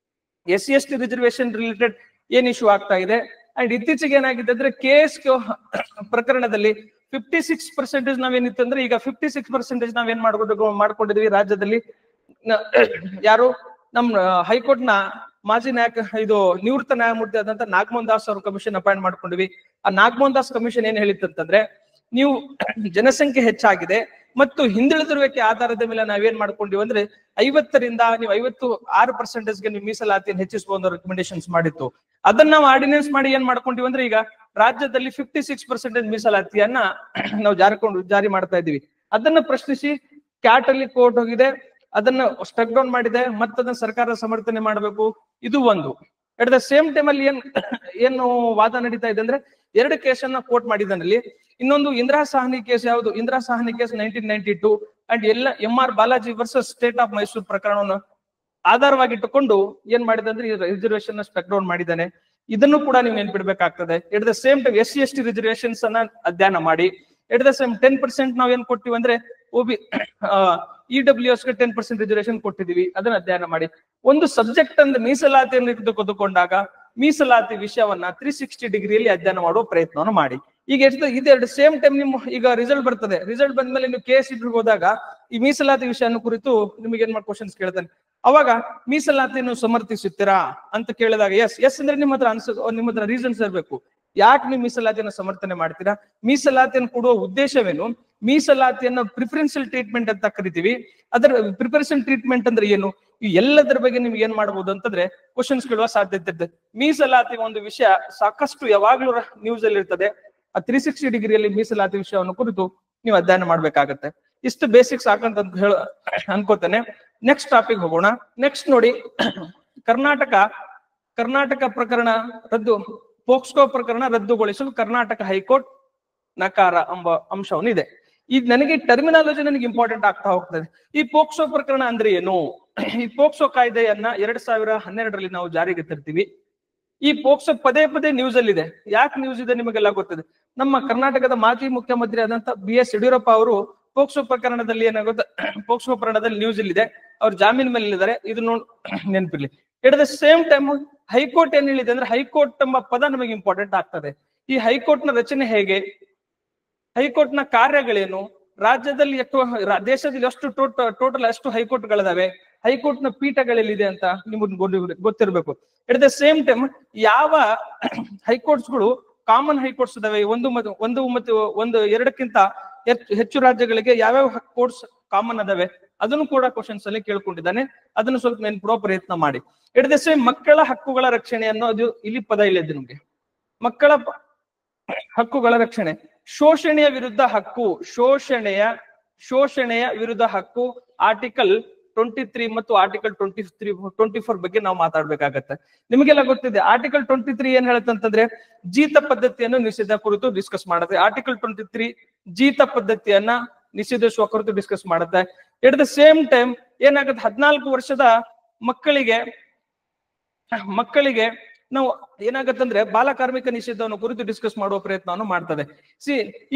[SPEAKER 1] SC/ST ರಿಸರ್ವೇಶನ್ ರಿಲೇಟೆಡ್ ಏನ್ ಇಶ್ಯೂ ಆಗ್ತಾ ಇದೆ. ಅಂಡ್ ಇತ್ತೀಚೆಗೆ ಏನಾಗಿದೆ ಅಂದ್ರೆ KS ಪ್ರಕರಣದಲ್ಲಿ 56% ನಾವೇನಿತ್ತು ಅಂದ್ರೆ ಈಗ 56% ನಾವೇನ್ ಮಾಡ್ಕೊಂಡಿದ್ವಿ ರಾಜ್ಯದಲ್ಲಿ. ಯಾರು ನಮ್ ಹೈಕೋರ್ಟ್ ನ ಮಾಜಿ ನಿವೃತ್ತ ನ್ಯಾಯಮೂರ್ತಿ ಆದಂತ ನಾಗಮೋಹನ್ ದಾಸ್ ಅವ್ರ ಕಮಿಷನ್ ಅಪಾಯಿಂಟ್ ಮಾಡ್ಕೊಂಡಿವಿ. ಆ ನಾಗಮೋಹನ್ ದಾಸ್ ಕಮಿಷನ್ ಏನ್ ಹೇಳಿತ್ತಂತಂದ್ರೆ ನೀವು ಜನಸಂಖ್ಯೆ ಹೆಚ್ಚಾಗಿದೆ ಮತ್ತು ಹಿಂದುಳಿದಿರುವಿಕೆ ಆಧಾರದ ಮೇಲೆ ನಾವೇನ್ ಮಾಡ್ಕೊಂಡಿವಿ ಅಂದ್ರೆ 50ರಿಂದ ನೀವು 56% ನೀವು ಮೀಸಲಾತಿಯನ್ನು ಹೆಚ್ಚಿಸಬಹುದು ರೆಕಮೆಂಡೇಶನ್ಸ್ ಮಾಡಿತ್ತು. ಅದನ್ನ ನಾವು ಆರ್ಡಿನೆನ್ಸ್ ಮಾಡಿ ಏನ್ ಮಾಡ್ಕೊಂಡಿವಿ ಅಂದ್ರೆ ಈಗ ರಾಜ್ಯದಲ್ಲಿ 56% ಮೀಸಲಾತಿಯನ್ನ ನಾವು ಜಾರಿ ಮಾಡ್ತಾ ಇದೀವಿ. ಅದನ್ನ ಪ್ರಶ್ನಿಸಿ ಕ್ಯಾಟ್ ಅಲ್ಲಿ ಕೋರ್ಟ್ ಹೋಗಿದೆ, ಅದನ್ನ ಸ್ಟಕ್ ಡೌನ್ ಮಾಡಿದೆ, ಮತ್ತದನ್ನ ಸರ್ಕಾರ ಸಮರ್ಥನೆ ಮಾಡಬೇಕು. ಇದು ಒಂದು. ಎಟ್ ದ ಸೇಮ್ ಟೈಮ್ ಅಲ್ಲಿ ಏನು ವಾದ ನಡೀತಾ ಇದೆ ಅಂದ್ರೆ 2 ಕೇಸನ್ನ ಕೋರ್ಟ್ ಮಾಡಿದಲ್ಲಿ. ಇನ್ನೊಂದು ಇಂದಿರಾ ಸಾಹ್ನಿ ಕೇಸ್. ಯಾವುದು Indira Sahni case 1992 and MR Balaji versus state of Mysuru ಪ್ರಕರಣವನ್ನು ಆಧಾರವಾಗಿಟ್ಟುಕೊಂಡು ಏನ್ ಮಾಡಿದೆ ಅಂದ್ರೆ ರಿಸರ್ವೇಶನ್ ಸ್ಟಕ್ ಡೌನ್ ಮಾಡಿದ್ದಾನೆ. ಇದನ್ನು ಕೂಡ ನೀವು ನೆನ್ಪಿಡ್ಬೇಕಾಗ್ತದೆ. At the same time SC/ST reservations ಅನ್ನ ಅಧ್ಯಯನ ಮಾಡಿ. ಎಟ್ ದ ಸೇಮ್ 10% ನಾವ್ ಏನ್ ಕೊಟ್ಟಿವಿ ಅಂದ್ರೆ EWS ಗೆ 10% ರಿಸರ್ವೇಶನ್ ಕೊಟ್ಟಿದೀವಿ, ಅದನ್ನ ಅಧ್ಯಯನ ಮಾಡಿ. ಒಂದು ಸಬ್ಜೆಕ್ಟ್ ಅಂದ್ರೆ ಮೀಸಲಾತಿಯನ್ನು ತೆಗೆದುಕೊಂಡಾಗ ಮೀಸಲಾತಿ ವಿಷಯವನ್ನ 360 ಡಿಗ್ರಿಯಲ್ಲಿ ಅಧ್ಯಯನ ಮಾಡುವ ಪ್ರಯತ್ನವನ್ನು ಮಾಡಿ. ಈಗ ಇದೆರಡು ಸೇಮ್ ಟೈಮ್ ನಿಮ್ ಈಗ ರಿಸಲ್ಟ್ ಬರ್ತದೆ. ರಿಸಲ್ಟ್ ಬಂದ್ಮೇಲೆ ನೀವು KS ಹೋದಾಗ ಈ ಮೀಸಲಾತಿ ವಿಷಯನ ಕುರಿತು ನಿಮಗೆ ಏನ್ ಮಾಡಿ ಕ್ವಶನ್ಸ್ ಕೇಳ್ತಾನೆ. ಅವಾಗ ಮೀಸಲಾತಿಯನ್ನು ಸಮರ್ಥಿಸುತ್ತೀರಾ ಅಂತ ಕೇಳಿದಾಗ ಎಸ್ ಅಂದ್ರೆ ನಿಮ್ಮ ಹತ್ರ ರೀಸನ್ಸ್ ಇರಬೇಕು. ಯಾಕೆ ನೀವು ಮೀಸಲಾತಿಯನ್ನು ಸಮರ್ಥನೆ ಮಾಡ್ತೀರಾ, ಮೀಸಲಾತಿಯನ್ನು ಕೊಡುವ ಉದ್ದೇಶವೇನು, ಮೀಸಲಾತಿಯನ್ನ ಪ್ರಿಫರೆನ್ಸಿಯಲ್ ಟ್ರೀಟ್ಮೆಂಟ್ ಅಂತ ಕರಿತೀವಿ. ಅದರ ಪ್ರಿಫರೆನ್ಸಿಯಲ್ ಟ್ರೀಟ್ಮೆಂಟ್ ಅಂದ್ರೆ ಏನು, ಈ ಎಲ್ಲದರ ಬಗ್ಗೆ ನಿಮ್ಗೆ ಏನ್ ಮಾಡಬಹುದು ಅಂತಂದ್ರೆ ಕ್ವಶನ್ಸ್ ಕೇಳುವ ಸಾಧ್ಯತೆ ಇದೆ. ಮೀಸಲಾತಿ ಒಂದು ವಿಷಯ ಸಾಕಷ್ಟು ಯಾವಾಗ್ಲೂ ನ್ಯೂಸ್ ಅಲ್ಲಿ ಇರ್ತದೆ. ಆ 360 ಡಿಗ್ರಿಯಲ್ಲಿ ಮೀಸಲಾತಿ ವಿಷಯವನ್ನು ಕುರಿತು ನೀವು ಅಧ್ಯಯನ ಮಾಡ್ಬೇಕಾಗತ್ತೆ. ಇಷ್ಟು ಬೇಸಿಕ್ಸ್ ಸಾಕಂತ ಅನ್ಕೋತಾನೆ. ನೆಕ್ಸ್ಟ್ ಟಾಪಿಕ್ ಹೋಗೋಣ. ನೆಕ್ಸ್ಟ್ ನೋಡಿ, ಕರ್ನಾಟಕ ಪ್ರಕರಣ ರದ್ದು, ಪೋಕ್ಸ್ಕೋ ಪ್ರಕರಣ ರದ್ದುಗೊಳಿಸಲು ಕರ್ನಾಟಕ ಹೈಕೋರ್ಟ್ ನಕಾರ ಎಂಬ ಅಂಶವನ್ನು ಇದೆ. ಈಗ ನನಗೆ ಟರ್ಮಿನಾಲಜಿ ನನಗೆ ಇಂಪಾರ್ಟೆಂಟ್ ಆಗ್ತಾ ಹೋಗ್ತದೆ. ಈ ಪೋಕ್ಸೋ ಪ್ರಕರಣ ಅಂದ್ರೆ ಏನು? ಈ ಪೋಕ್ಸೋ ಕಾಯ್ದೆಯನ್ನ 2012ರಲ್ಲಿ ನಾವು ಜಾರಿಗೆ ತರ್ತೀವಿ. ಈ ಪೋಕ್ಸೋ ಪದೇ ನ್ಯೂಸ್ ಅಲ್ಲಿ ಇದೆ. ಯಾಕೆ ನ್ಯೂಸ್ ಇದೆ ನಿಮಗೆಲ್ಲ ಗೊತ್ತಿದೆ. ನಮ್ಮ ಕರ್ನಾಟಕದ ಮಾಜಿ ಮುಖ್ಯಮಂತ್ರಿ ಆದಂತ BS ಯಡಿಯೂರಪ್ಪ ಅವರು ಪೋಕ್ಸೋ ಪ್ರಕರಣದಲ್ಲಿ ಏನಾಗುತ್ತೆ, ಪೋಕ್ಸೋ ಪ್ರಕರಣದಲ್ಲಿ ನ್ಯೂಸ್ ಇಲ್ಲಿದೆ. ಅವ್ರು ಜಾಮೀನ್ ಮೇಲೆ ಇದ್ದಾರೆ. ಇದು ನೆನಪಿರ್ಲಿ. At the same time high court ಏನ್ ಹೇಳಿದೆ ಅಂದ್ರೆ, ಹೈಕೋರ್ಟ್ ಎಂಬ ಪದ ನಮಗೆ ಇಂಪಾರ್ಟೆಂಟ್ ಆಗ್ತದೆ. ಈ ಹೈಕೋರ್ಟ್ ನ ರಚನೆ ಹೇಗೆ, ಹೈಕೋರ್ಟ್ ನ ಕಾರ್ಯಗಳೇನು, ರಾಜ್ಯದಲ್ಲಿ ದೇಶದಲ್ಲಿ ಎಷ್ಟು ಟೋಟಲ್ ಎಷ್ಟು ಹೈಕೋರ್ಟ್ ಗಳಿದಾವೆ, ಹೈಕೋರ್ಟ್ ನ ಪೀಠಗಳೆಲ್ಲಿದೆ ಅಂತ ನಿಮ್ಗೆ ಗೊತ್ತಿರಬೇಕು. ಎಟ್ ದ ಸೇಮ್ ಟೈಮ್ ಯಾವ ಹೈಕೋರ್ಟ್ಸ್ ಗಳು ಕಾಮನ್ ಹೈಕೋರ್ಟ್ಸ್ ಇದಾವೆ, ಒಂದು ಎರಡಕ್ಕಿಂತ ಹೆಚ್ಚು ರಾಜ್ಯಗಳಿಗೆ ಯಾವ್ಯಾವ ಕೋರ್ಟ್ಸ್ ಕಾಮನ್ ಅದಾವೆ, ಅದನ್ನು ಕೂಡ ಕ್ವಶನ್ಸ್ ಅಲ್ಲಿ ಕೇಳ್ಕೊಂಡಿದ್ದಾನೆ. ಅದನ್ನು ಸ್ವಲ್ಪ ನೆನ್ಪಿಡುವ ಪ್ರಯತ್ನ ಮಾಡಿ. ಎಟ್ ದ ಸೇಮ್ ಮಕ್ಕಳ ಹಕ್ಕುಗಳ ರಕ್ಷಣೆ ಅನ್ನೋ ಅದು ಇಲ್ಲಿ ಪದ ಇಲ್ಲದೆ ನಿಮ್ಗೆ. ಮಕ್ಕಳ ಹಕ್ಕುಗಳ ರಕ್ಷಣೆ, ಶೋಷಣೆಯ ವಿರುದ್ಧ ಹಕ್ಕು, ಶೋಷಣೆಯ ಶೋಷಣೆಯ ವಿರುದ್ಧ ಹಕ್ಕು ಆರ್ಟಿಕಲ್ 23 ಮತ್ತು ಆರ್ಟಿಕಲ್ 24 ಬಗ್ಗೆ ನಾವು ಮಾತಾಡ್ಬೇಕಾಗತ್ತೆ. ನಿಮಗೆಲ್ಲ ಗೊತ್ತಿದೆ ಆರ್ಟಿಕಲ್ 23 ಏನ್ ಹೇಳುತ್ತಂತಂದ್ರೆ ಜೀತ ಪದ್ಧತಿಯನ್ನು ನಿಷೇಧ ಕುರಿತು ಡಿಸ್ಕಸ್ ಮಾಡುತ್ತೆ. ಆರ್ಟಿಕಲ್ 23 ಜೀತ ಪದ್ಧತಿಯನ್ನ ನಿಷೇಧಿಸುವ ಕುರಿತು ಡಿಸ್ಕಸ್ ಮಾಡುತ್ತೆ. ಎಟ್ ದ ಸೇಮ್ ಟೈಮ್ ಏನಾಗುತ್ತೆ 14 ವರ್ಷದ ಮಕ್ಕಳಿಗೆ ನಾವು ಏನಾಗತ್ತಂದ್ರೆ ಬಾಲ ಕಾರ್ಮಿಕ ನಿಷೇಧವನ್ನು ಕುರಿತು ಡಿಸ್ಕಸ್ ಮಾಡುವ ಪ್ರಯತ್ನವನ್ನು ಮಾಡ್ತದೆ.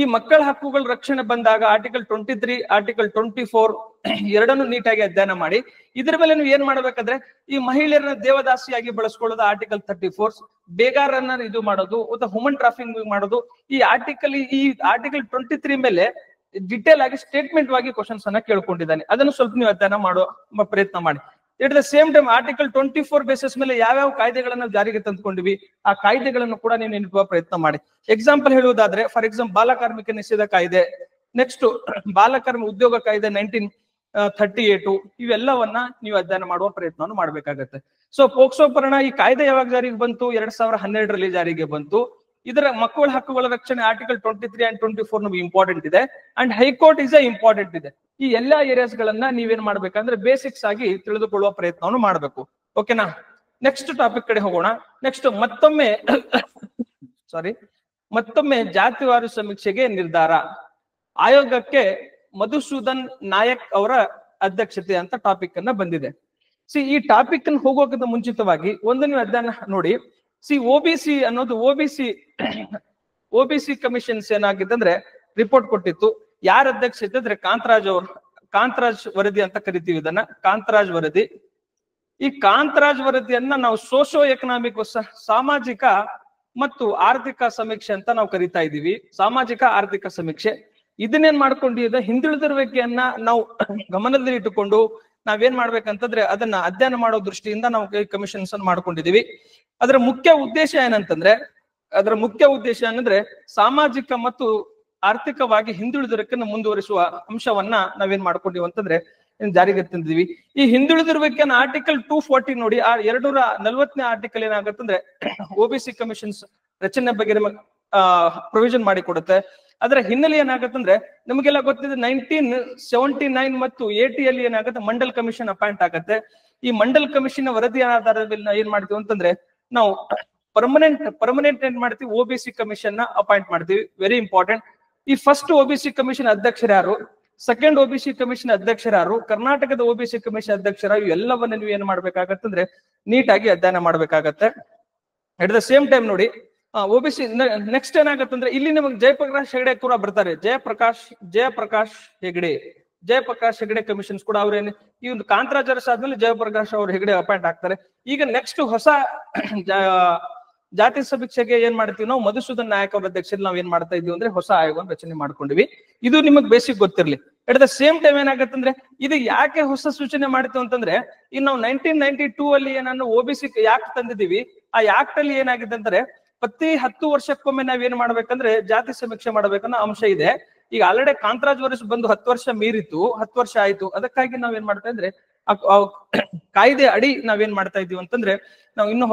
[SPEAKER 1] ಈ ಮಕ್ಕಳ ಹಕ್ಕುಗಳ ರಕ್ಷಣೆ ಬಂದಾಗ ಆರ್ಟಿಕಲ್ 23 ಆರ್ಟಿಕಲ್ 24 ಎರಡನ್ನು ನೀಟಾಗಿ ಅಧ್ಯಯನ ಮಾಡಿ ಇದ್ರ ಮೇಲೆ ನೀವು ಏನ್ ಮಾಡ್ಬೇಕಂದ್ರೆ ಈ ಮಹಿಳೆಯರನ್ನ ದೇವದಾಸಿಯಾಗಿ ಬಳಸ್ಕೊಳ್ಳೋದು ಆರ್ಟಿಕಲ್ 34, ಬೇಗಾರನ್ನ ಇದು ಮಾಡೋದು ಅಥವಾ ಹ್ಯೂಮನ್ ಟ್ರಾಫಿಕಿಂಗ್ ಮಾಡೋದು ಈ ಆರ್ಟಿಕಲ್ 23 ಮೇಲೆ ಡಿಟೇಲ್ ಆಗಿ ಸ್ಟೇಟ್ಮೆಂಟ್ ವಾಗಿ ಕ್ವಶನ್ಸ್ ಅನ್ನ ಕೇಳ್ಕೊಂಡಿದ್ದಾನೆ. ಅದನ್ನು ಸ್ವಲ್ಪ ನೀವು ಅಧ್ಯಯನ ಮಾಡುವ ಪ್ರಯತ್ನ ಮಾಡಿ. ಎಟ್ the same time article 24 basis ಮೇಲೆ ಯಾವ್ಯಾವ ಕಾಯ್ದೆಗಳನ್ನ ಜಾರಿಗೆ ತಂದುಕೊಂಡಿವಿ ಆ ಕಾಯ್ದೆಗಳನ್ನು ಕೂಡ ನೀವು ನೆನಪುವ ಪ್ರಯತ್ನ ಮಾಡಿ. ಎಕ್ಸಾಂಪಲ್ ಹೇಳುವುದಾದ್ರೆ ಫಾರ್ ಎಕ್ಸಾಂಪಲ್ ಬಾಲ ಕಾರ್ಮಿಕ ನಿಷೇಧ ಕಾಯ್ದೆ, ನೆಕ್ಸ್ಟ್ ಬಾಲಕರ್ಮ ಉದ್ಯೋಗ ಕಾಯ್ದೆ 1938 ಇವೆಲ್ಲವನ್ನ ನೀವು ಅಧ್ಯಯನ ಮಾಡುವ ಪ್ರಯತ್ನವನ್ನು ಮಾಡ್ಬೇಕಾಗತ್ತೆ. ಸೊ ಪೋಕ್ಸೋ ಪ್ರಕರಣ ಈ ಕಾಯ್ದೆ ಯಾವಾಗ ಜಾರಿಗೆ ಬಂತು? 2012ರಲ್ಲಿ ಜಾರಿಗೆ ಬಂತು. ಇದರ ಮಕ್ಕಳ ಹಕ್ಕುಗಳ ರಕ್ಷಣೆ ಆರ್ಟಿಕಲ್ 23 and 24 ನಮಗೆ ಇಂಪಾರ್ಟೆಂಟ್ ಇದೆ ಅಂಡ್ ಹೈಕೋರ್ಟ್ ಇಸ್ ಇಂಪಾರ್ಟೆಂಟ್ ಇದೆ. ಈ ಎಲ್ಲಾ ಏರಿಯಾಸ್ ಗಳನ್ನ ನೀವೇನ್ ಮಾಡ್ಬೇಕಂದ್ರೆ ಬೇಸಿಕ್ಸ್ ಆಗಿ ತಿಳಿದುಕೊಳ್ಳುವ ಪ್ರಯತ್ನವನ್ನು ಮಾಡ್ಬೇಕು. ಓಕೆನಾ? ನೆಕ್ಸ್ಟ್ ಟಾಪಿಕ್ ಕಡೆ ಹೋಗೋಣ. ನೆಕ್ಸ್ಟ್ ಮತ್ತೊಮ್ಮೆ ಜಾತಿವಾರು ಸಮೀಕ್ಷೆಗೆ ನಿರ್ಧಾರ. ಆಯೋಗಕ್ಕೆ ಮಧುಸೂದನ್ ನಾಯಕ್ ಅವರ ಅಧ್ಯಕ್ಷತೆ ಅಂತ ಟಾಪಿಕ್ ಅನ್ನ ಬಂದಿದೆ. ಈ ಟಾಪಿಕ್ ಅನ್ನು ಹೋಗೋಕ್ಕಿಂತ ಮುಂಚಿತವಾಗಿ ಒಂದು ನೀವು ಅಧ್ಯಯನ ನೋಡಿ. ಓಬಿಸಿ ಅನ್ನೋದು ಓಬಿಸಿ ಕಮಿಷನ್ಸ್ ಏನಾಗಿದೆ ಅಂದ್ರೆ ರಿಪೋರ್ಟ್ ಕೊಟ್ಟಿತ್ತು. ಯಾರ ಅಧ್ಯಕ್ಷತೆ ಅಂದ್ರೆ ಕಾಂತರಾಜ್ ವರದಿ ಅಂತ ಕರಿತೀವಿ ಇದನ್ನ, ಕಾಂತರಾಜ್ ವರದಿ. ಈ ಕಾಂತರಾಜ್ ವರದಿಯನ್ನ ನಾವು ಸೋಶೋ ಎಕನಾಮಿಕ್ ಸಾಮಾಜಿಕ ಮತ್ತು ಆರ್ಥಿಕ ಸಮೀಕ್ಷೆ ಅಂತ ನಾವು ಕರಿತಾ ಇದೀವಿ. ಸಾಮಾಜಿಕ ಆರ್ಥಿಕ ಸಮೀಕ್ಷೆ ಇದನ್ನೇನ್ ಮಾಡ್ಕೊಂಡಿದೆ, ಹಿಂದುಳಿದಿರುವಿಕೆಯನ್ನ ನಾವು ಗಮನದಲ್ಲಿ ಇಟ್ಟುಕೊಂಡು ನಾವೇನ್ ಮಾಡ್ಬೇಕಂತಂದ್ರೆ ಅದನ್ನ ಅಧ್ಯಯನ ಮಾಡೋ ದೃಷ್ಟಿಯಿಂದ ನಾವು ಕಮಿಷನ್ಸ್ ಅನ್ನು ಮಾಡ್ಕೊಂಡಿದೀವಿ. ಅದರ ಮುಖ್ಯ ಉದ್ದೇಶ ಏನಂದ್ರೆ ಸಾಮಾಜಿಕ ಮತ್ತು ಆರ್ಥಿಕವಾಗಿ ಹಿಂದುಳಿದಿರುವಿಕೆಯನ್ನು ಮುಂದುವರಿಸುವ ಅಂಶವನ್ನ ನಾವೇನ್ ಮಾಡ್ಕೊಂಡಿವಿ ಅಂತಂದ್ರೆ ಜಾರಿಗೆ ತಂದಿದ್ವಿ. ಈ ಹಿಂದುಳಿದಿರುವಿಕೆಯನ್ನು ಆರ್ಟಿಕಲ್ 240 ನೋಡಿ, ಆ 240ನೇ ಆರ್ಟಿಕಲ್ ಏನಾಗತ್ತಂದ್ರೆ ಓಬಿಸಿ ಕಮಿಷನ್ಸ್ ರಚನೆ ಬಗ್ಗೆ ಪ್ರೊವಿಷನ್ ಮಾಡಿ ಕೊಡುತ್ತೆ. ಅದರ ಹಿನ್ನೆಲೆ ಏನಾಗತ್ತಂದ್ರೆ ನಮಗೆಲ್ಲ ಗೊತ್ತಿದೆ 1979 ಮತ್ತು 80 ಏನಾಗುತ್ತೆ ಮಂಡಲ್ ಕಮಿಷನ್ ಅಪಾಯಿಂಟ್ ಆಗತ್ತೆ. ಈ ಮಂಡಲ್ ಕಮಿಷನ್ ವರದಿ ಆಧಾರದ ಮೇಲೆ ಏನ್ ಮಾಡ್ತೀವಿ ಅಂತಂದ್ರೆ ನಾವು ಪರ್ಮನೆಂಟ್ ಏನ್ ಮಾಡ್ತೀವಿ, ಓಬಿಸಿ ಕಮಿಷನ್ ನ ಅಪಾಯಿಂಟ್ ಮಾಡ್ತೀವಿ. Very important. ಈ ಫಸ್ಟ್ ಓಬಿಸಿ ಕಮಿಷನ್ ಅಧ್ಯಕ್ಷರು ಯಾರು, ಸೆಕೆಂಡ್ ಓಬಿಸಿ ಕಮಿಷನ್ ಅಧ್ಯಕ್ಷರು ಯಾರು, ಕರ್ನಾಟಕದ ಓಬಿಸಿ ಕಮಿಷನ್ ಅಧ್ಯಕ್ಷರು, ಇವೆಲ್ಲವನ್ನ ನೀವು ಏನ್ ಮಾಡ್ಬೇಕಾಗತ್ತಂದ್ರೆ ನೀಟಾಗಿ ಅಧ್ಯಯನ ಮಾಡ್ಬೇಕಾಗತ್ತೆ. ಅಟ್ ದ ಸೇಮ್ ಟೈಮ್ ನೋಡಿ ಓಬಿಸಿ ನೆಕ್ಸ್ಟ್ ಏನಾಗತ್ತಂದ್ರೆ ಇಲ್ಲಿ ನಿಮಗೆ ಜಯಪ್ರಕಾಶ್ ಹೆಗಡೆ ಕೂಡ ಬರ್ತಾರೆ. ಜಯಪ್ರಕಾಶ್ ಹೆಗಡೆ ಕಮಿಷನ್ಸ್ ಕೂಡ ಅವ್ರೇನು ಈ ಒಂದು ಕಾಂತರಾಜ್ ಅರಸ್ ಆದ್ಮೇಲೆ ಜಯಪ್ರಕಾಶ್ ಅವ್ರ ಹೆಗಡೆ ಅಪಾಯಿಂಟ್ ಆಗ್ತಾರೆ. ಈಗ ನೆಕ್ಸ್ಟ್ ಹೊಸ ಜಾತಿ ಸಮೀಕ್ಷೆಗೆ ಏನ್ ಮಾಡ್ತೀವಿ ನಾವು, ಮಧುಸೂದನ್ ನಾಯಕ್ ಅವರ ಅಧ್ಯಕ್ಷರಲ್ಲಿ ನಾವ್ ಏನ್ ಮಾಡ್ತಾ ಇದೀವಿ ಅಂದ್ರೆ ಹೊಸ ಆಯೋಗವನ್ನು ರಚನೆ ಮಾಡ್ಕೊಂಡಿವಿ. ಇದು ನಿಮಗ್ ಬೇಸಿಕ್ ಗೊತ್ತಿರ್ಲಿ. ಅಟ್ ದ ಸೇಮ್ ಟೈಮ್ ಏನಾಗತ್ತಂದ್ರೆ ಇದು ಯಾಕೆ ಹೊಸ ಸೂಚನೆ ಮಾಡ್ತೀವಿ ಅಂತಂದ್ರೆ ಈಗ ನಾವು 1992 ಅಲ್ಲಿ ಏನನ್ನು ಓಬಿಸಿ ಯಾಕ್ಟ್ ತಂದಿದೀವಿ. ಆ ಯಾಕ್ಟ್ ಅಲ್ಲಿ ಏನಾಗಿದೆ ಅಂದ್ರೆ ಪ್ರತಿ 10 ವರ್ಷಕ್ಕೊಮ್ಮೆ ನಾವೇನ್ ಮಾಡ್ಬೇಕಂದ್ರೆ ಜಾತಿ ಸಮೀಕ್ಷೆ ಮಾಡ್ಬೇಕನ್ನೋ ಅಂಶ ಇದೆ. ಈಗ ಆಲ್ರೆಡಿ ಕಾಂತರಾಜ್ ವರಸ್ ಬಂದು 10 ವರ್ಷ ಮೀರಿತ್ತು, 10 ವರ್ಷ ಆಯ್ತು. ಅದಕ್ಕಾಗಿ ನಾವೇನ್ ಮಾಡ್ತಾ ಇದ್ರೆ ಕಾಯ್ದೆ ಅಡಿ ನಾವೇನ್ ಮಾಡ್ತಾ ಇದೀವಿ ಅಂತಂದ್ರೆ ನಾವು ಇನ್ನೂ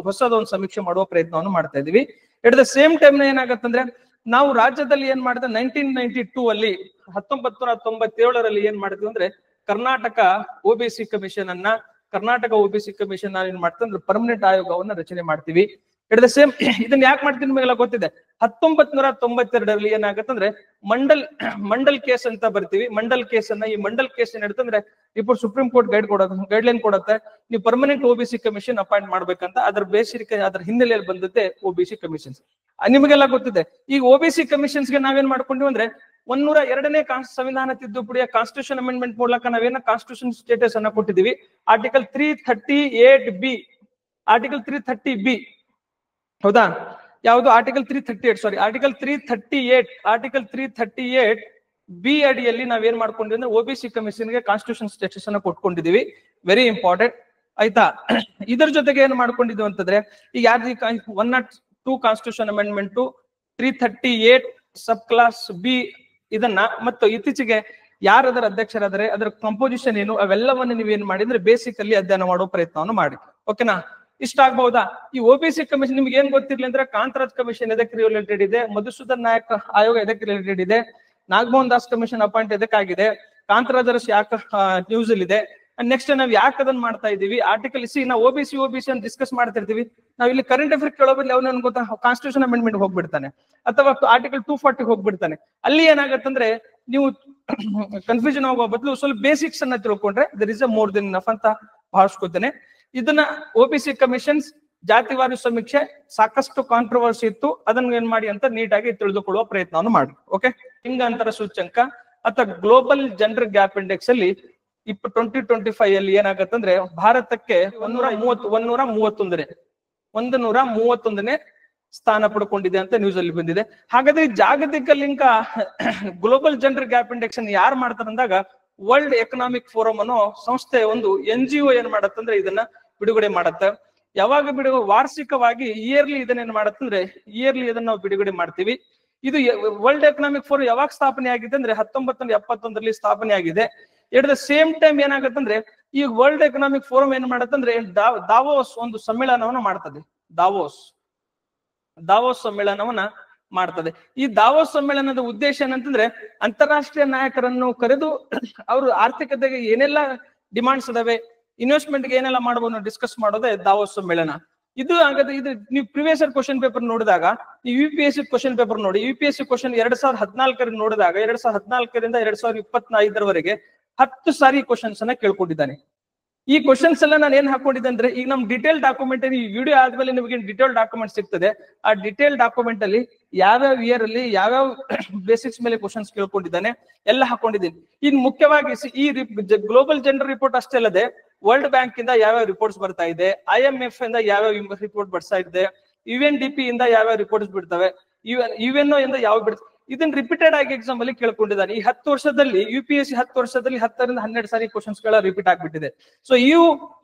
[SPEAKER 1] ಹೊಸದೊಂದು ಸಮೀಕ್ಷೆ ಮಾಡುವ ಪ್ರಯತ್ನವನ್ನು ಮಾಡ್ತಾ ಇದೀವಿ. ಎಟ್ ದ ಸೇಮ್ ಟೈಮ್ ಏನಾಗತ್ತಂದ್ರೆ ನಾವು ರಾಜ್ಯದಲ್ಲಿ ಏನ್ ಮಾಡಿದ್ರೆ 1992 ಅಲ್ಲಿ 1997ರಲ್ಲಿ ಏನ್ ಮಾಡಿದ್ವಿ ಅಂದ್ರೆ ಕರ್ನಾಟಕ ಓಬಿಸಿ ಕಮಿಷನ್ ಏನ್ ಮಾಡ್ತಂದ್ರೆ ಪರ್ಮನೆಂಟ್ ಆಯೋಗವನ್ನ ರಚನೆ ಮಾಡ್ತೀವಿ. ಎಟ್ ದ ಸೇಮ್ ಇದನ್ನ ಯಾಕೆ ಮಾಡ್ತೀವಿ ನಿಮಗೆಲ್ಲ ಗೊತ್ತಿದೆ. 1992ರಲ್ಲಿ ಏನಾಗತ್ತಂದ್ರೆ ಮಂಡಲ್ ಕೇಸ್ ಅಂತ ಬರ್ತೀವಿ. ಮಂಡಲ್ ಕೇಸ್ ಏನ್ ಹೇಳ್ತಂದ್ರೆ ఇప్పుడు ಸುಪ್ರೀಂ ಕೋರ್ಟ್ ಗೈಡ್ಲೈನ್ ಕೊಡುತ್ತೆ, ನೀವು ಪರ್ಮನೆಂಟ್ ಓಬಿಸಿ ಕಮಿಷನ್ ಅಪಾಯಿಂಟ್ ಮಾಡ್ಬೇಕಂತ. ಅದರ ಅದರ ಹಿನ್ನೆಲೆಯಲ್ಲಿ ಬಂದದ್ದೇ ಓಬಿಸಿ ಕಮಿಷನ್ಸ್. ನಿಮಗೆಲ್ಲ ಗೊತ್ತಿದೆ. ಈ ಓಬಿಸಿ ಕಮಿಷನ್ಸ್ ಗೆ ನಾವೇನ್ ಮಾಡ್ಕೊಂಡಿವಿ ಅಂದ್ರೆ 102ನೇ ಸಂವಿಧಾನ ತಿದ್ದುಪಡಿಯ ಕಾನ್ಸ್ಟಿಟ್ಯೂಷನ್ ಅಮೆಂಡ್ಮೆಂಟ್ ಮೂಲಕ ನಾವೇನ ಕಾನ್ಸ್ಟಿಟ್ಯೂಷನ್ ಸ್ಟೇಟಸ್ ಅನ್ನ ಕೊಟ್ಟಿದೀವಿ. ಆರ್ಟಿಕಲ್ 330B ಹೌದಾ, ಯಾವುದು ಆರ್ಟಿಕಲ್ 338 ಅಡಿಯಲ್ಲಿ ನಾವೇನ್ ಮಾಡ್ಕೊಂಡಿವಿ ಅಂದ್ರೆ ಓಬಿಸಿ ಕಮಿಷನ್ ಗೆ ಕಾನ್ಸ್ಟಿಟ್ಯೂಷನ್ ಸ್ಟೇಟಸ್ ಅನ್ನ ಕೊಟ್ಕೊಂಡಿದೀವಿ. ವೆರಿ ಇಂಪಾರ್ಟೆಂಟ್ ಆಯ್ತಾ. ಇದರ ಜೊತೆಗೆ ಏನ್ ಮಾಡ್ಕೊಂಡಿದ್ವಿ ಅಂತಂದ್ರೆ ಈಗ ಯಾರ್ದು 102 ಕಾನ್ಸ್ಟಿಟ್ಯೂಷನ್ ಅಮೆಂಡ್ಮೆಂಟ್ 338 ಸಬ್ ಕ್ಲಾಸ್ ಬಿ ಇದನ್ನ ಮತ್ತು ಇತ್ತೀಚೆಗೆ ಯಾರದರ ಅಧ್ಯಕ್ಷರಾದರೆ ಅದರ ಕಂಪೋಸಿಷನ್ ಏನು ಅವೆಲ್ಲವನ್ನು ನೀವೇನ್ ಮಾಡಿದ್ರೆ ಬೇಸಿಕಲ್ಲಿ ಅಧ್ಯಯನ ಮಾಡೋ ಪ್ರಯತ್ನವನ್ನು ಮಾಡಿ. ಓಕೆನಾ? ಇಷ್ಟ ಆಗ್ಬಹುದಾ? ಈ ಓಬಿಸಿ ಕಮಿಷನ್ ನಿಮ್ಗೆ ಏನ್ ಗೊತ್ತಿರ್ಲಿ ಅಂದ್ರೆ ಕಾಂತರಾಜ್ ಕಮಿಷನ್ ಎದಕ್ಕೆ ರಿಲೇಟೆಡ್ ಇದೆ, ಮಧುಸೂದನ್ ನಾಯಕ್ ಆಯೋಗ ಎದಕ್ಕೆ ರಿಲೇಟೆಡ್ ಇದೆ, ನಾಗಮೋಹನ್ ದಾಸ್ ಕಮಿಷನ್ ಅಪಾಯಿಂಟ್ ಎದಕ್ಕಾಗಿದೆ, ಕಾಂತರಾಜರಸ್ ಯಾಕೆ ನ್ಯೂಸ್ ಅಲ್ಲಿ ಇದೆ, ನೆಕ್ಸ್ಟ್ ನಾವ್ ಯಾಕೆ ಅದನ್ನ ಮಾಡ್ತಾ ಇದೀವಿ, ಆರ್ಟಿಕಲ್ ನಾವು ಓಬಿಸಿ ಅಂತ ಡಿಸ್ಕಸ್ ಮಾಡ್ತಿರ್ತೀವಿ, ನಾವ್ ಇಲ್ಲಿ ಕರೆಂಟ್ ಅಫೇರ್ ಕೇಳೋ ಬದಲು ಅವನ ಗೊತ್ತಾ ಕಾನ್ಸ್ಟಿಟ್ಯೂಷನ್ ಅಮೆಂಡ್ಮೆಂಟ್ ಹೋಗ್ಬಿಡ್ತಾನೆ ಅಥವಾ ಆರ್ಟಿಕಲ್ 240 ಹೋಗ್ಬಿಡ್ತಾನೆ. ಅಲ್ಲಿ ಏನಾಗತ್ತಂದ್ರೆ ನೀವು ಕನ್ಫ್ಯೂಷನ್ ಆಗೋ ಬದಲು ಸ್ವಲ್ಪ ಬೇಸಿಕ್ಸ್ ಅನ್ನ ತಿಳ್ಕೊಂಡ್ರೆ there is a more than enough ಅಂತ ಭಾವಿಸ್ಕೊತೇನೆ. ಇದನ್ನ ಓಬಿಸಿ ಕಮಿಷನ್ಸ್ ಜಾತಿವಾರು ಸಮೀಕ್ಷೆ ಸಾಕಷ್ಟು ಕಾಂಟ್ರವರ್ಸಿ ಇತ್ತು, ಅದನ್ನ ಏನ್ ಮಾಡಿ ಅಂತ ನೀಟಾಗಿ ತಿಳಿದುಕೊಳ್ಳುವ ಪ್ರಯತ್ನವನ್ನು ಮಾಡಿ. ಓಕೆ, ಲಿಂಗಾಂತರ ಸೂಚ್ಯಂಕ ಅಥವಾ ಗ್ಲೋಬಲ್ ಜೆಂಡರ್ ಗ್ಯಾಪ್ ಇಂಡೆಕ್ಸ್ ಅಲ್ಲಿ 2025 ಅಲ್ಲಿ ಏನಾಗತ್ತಂದ್ರೆ ಭಾರತಕ್ಕೆ 131ನೇ ಸ್ಥಾನ ಪಡ್ಕೊಂಡಿದೆ ಅಂತ ನ್ಯೂಸ್ ಅಲ್ಲಿ ಬಂದಿದೆ. ಹಾಗಾದ್ರೆ ಜಾಗತಿಕ ಲಿಂಗ ಗ್ಲೋಬಲ್ ಜೆಂಡರ್ ಗ್ಯಾಪ್ ಇಂಡೆಕ್ಸ್ ಅನ್ನು ಯಾರು ಮಾಡ್ತಾರೆ ಅಂದಾಗ ವರ್ಲ್ಡ್ ಎಕನಾಮಿಕ್ ಫೋರಂ ಅನ್ನೋ ಸಂಸ್ಥೆ ಒಂದು NGO ಏನ್ ಮಾಡತ್ತಂದ್ರೆ ಇದನ್ನ ಬಿಡುಗಡೆ ಮಾಡತ್ತೆ. ಯಾವಾಗ ವಾರ್ಷಿಕವಾಗಿ ಇಯರ್ಲಿ ಇದನ್ನೇನ್ ಮಾಡತ್ತಂದ್ರೆ ಇಯರ್ಲಿ ಇದನ್ನ ನಾವು ಬಿಡುಗಡೆ ಮಾಡ್ತೀವಿ. ಇದು ವರ್ಲ್ಡ್ ಎಕನಾಮಿಕ್ ಫೋರಂ ಯಾವಾಗ ಸ್ಥಾಪನೆ ಆಗಿದೆ ಅಂದ್ರೆ 1971ರಲ್ಲಿ ಸ್ಥಾಪನೆ ಆಗಿದೆ. ಎಟ್ ದ ಸೇಮ್ ಟೈಮ್ ಏನಾಗತ್ತಂದ್ರೆ ಈ ವರ್ಲ್ಡ್ ಎಕನಾಮಿಕ್ ಫೋರಂ ಏನ್ ಮಾಡತ್ತಂದ್ರೆ ದಾವೋಸ್ ಒಂದು ಸಮ್ಮೇಳನವನ್ನ ಮಾಡ್ತದೆ. ದಾವೋಸ್ ಸಮ್ಮೇಳನವನ್ನ ಮಾಡ್ತದೆ. ಈ ದಾವೋಸ್ ಸಮ್ಮೇಳನದ ಉದ್ದೇಶ ಏನಂತಂದ್ರೆ ಅಂತಾರಾಷ್ಟ್ರೀಯ ನಾಯಕರನ್ನು ಕರೆದು ಅವರು ಆರ್ಥಿಕತೆಗೆ ಏನೆಲ್ಲ ಡಿಮಾಂಡ್ಸ್ ಇದಾವೆ, ಇನ್ವೆಸ್ಟ್ಮೆಂಟ್ಗೆ ಏನೆಲ್ಲ ಮಾಡಬಹುದು ಡಿಸ್ಕಸ್ ಮಾಡೋದೇ ದಾವೋಸ್ ಸಮ್ಮೇಳನ. ಇದು ಹಾಗಾದ್ರೆ ಇದು ನೀವು ಪ್ರಿವಿಯಸ್ ಇಯರ್ ಕ್ವಶನ್ ಪೇಪರ್ ನೋಡಿದಾಗ ನೀವು UPSC ಕ್ವಶನ್ ಪೇಪರ್ ನೋಡಿ, UPSC ಕ್ವಶನ್ 2014 ನೋಡಿದಾಗ 2014ರಿಂದ 2025ರವರೆಗೆ 10 ಸಾರಿ ಕ್ವಶನ್ಸ್ ಅನ್ನ ಕೇಳ್ಕೊಂಡಿದ್ದಾನೆ. ಈ ಕ್ವಶನ್ಸ್ ಎಲ್ಲ ನಾನು ಏನ್ ಹಾಕೊಂಡಿದ್ದೆ ಅಂದ್ರೆ ಈಗ ನಮ್ ಡಿಟೇಲ್ ಡಾಕ್ಯುಮೆಂಟ್ ಈ ವಿಡಿಯೋ ಆದ್ಮೇಲೆ ನಿಮಗೆ ಡಿಟೇಲ್ ಡಾಕ್ಯುಮೆಂಟ್ ಸಿಗ್ತದೆ. ಆ ಡಿಟೇಲ್ ಡಾಕ್ಯುಮೆಂಟ್ ಅಲ್ಲಿ ಯಾವ್ಯಾವ ಇಯರ್ ಅಲ್ಲಿ ಯಾವ್ಯಾವ ಬೇಸಿಕ್ಸ್ ಮೇಲೆ ಕ್ವಶನ್ಸ್ ಕೇಳ್ಕೊಂಡಿದ್ದಾನೆ ಎಲ್ಲ ಹಾಕೊಂಡಿದ್ದೀನಿ. ಇನ್ ಮುಖ್ಯವಾಗಿ ಈ ಗ್ಲೋಬಲ್ ಜೆಂಡರ್ ರಿಪೋರ್ಟ್ ಅಷ್ಟೇ ಅಲ್ಲದೆ ವರ್ಲ್ಡ್ ಬ್ಯಾಂಕ್ ಇಂದ ಯಾವ್ಯಾವ ರಿಪೋರ್ಟ್ಸ್ ಬರ್ತಾ ಇದೆ, IMF ಇಂದ ಯಾವ್ಯಾವ ರಿಪೋರ್ಟ್ ಬರ್ತಾ ಇದೆ, UNDP ಇಂದ ಯಾವ್ಯಾವ ರಿಪೋರ್ಟ್ಸ್ ಬಿಡ್ತವೆ, UNO ಇಂದ ಯಾವ ಬಿಡ್ತವೆ, ಇದನ್ನ ರಿಪೀಟೆಡ್ ಆಗಿ ಎಕ್ಸಾಮ್ ಅಲ್ಲಿ ಕೇಳ್ಕೊಂಡಿದ್ದಾನೆ. ಈ 10 ವರ್ಷದಲ್ಲಿ UPSC 10 ವರ್ಷದಲ್ಲಿ 10 ರಿಂದ 12 ಸಾರಿ ಕ್ವಶನ್ಸ್ ಗಳ ರಿಪೀಟ್ ಆಗ್ಬಿಟ್ಟಿದೆ. ಸೊ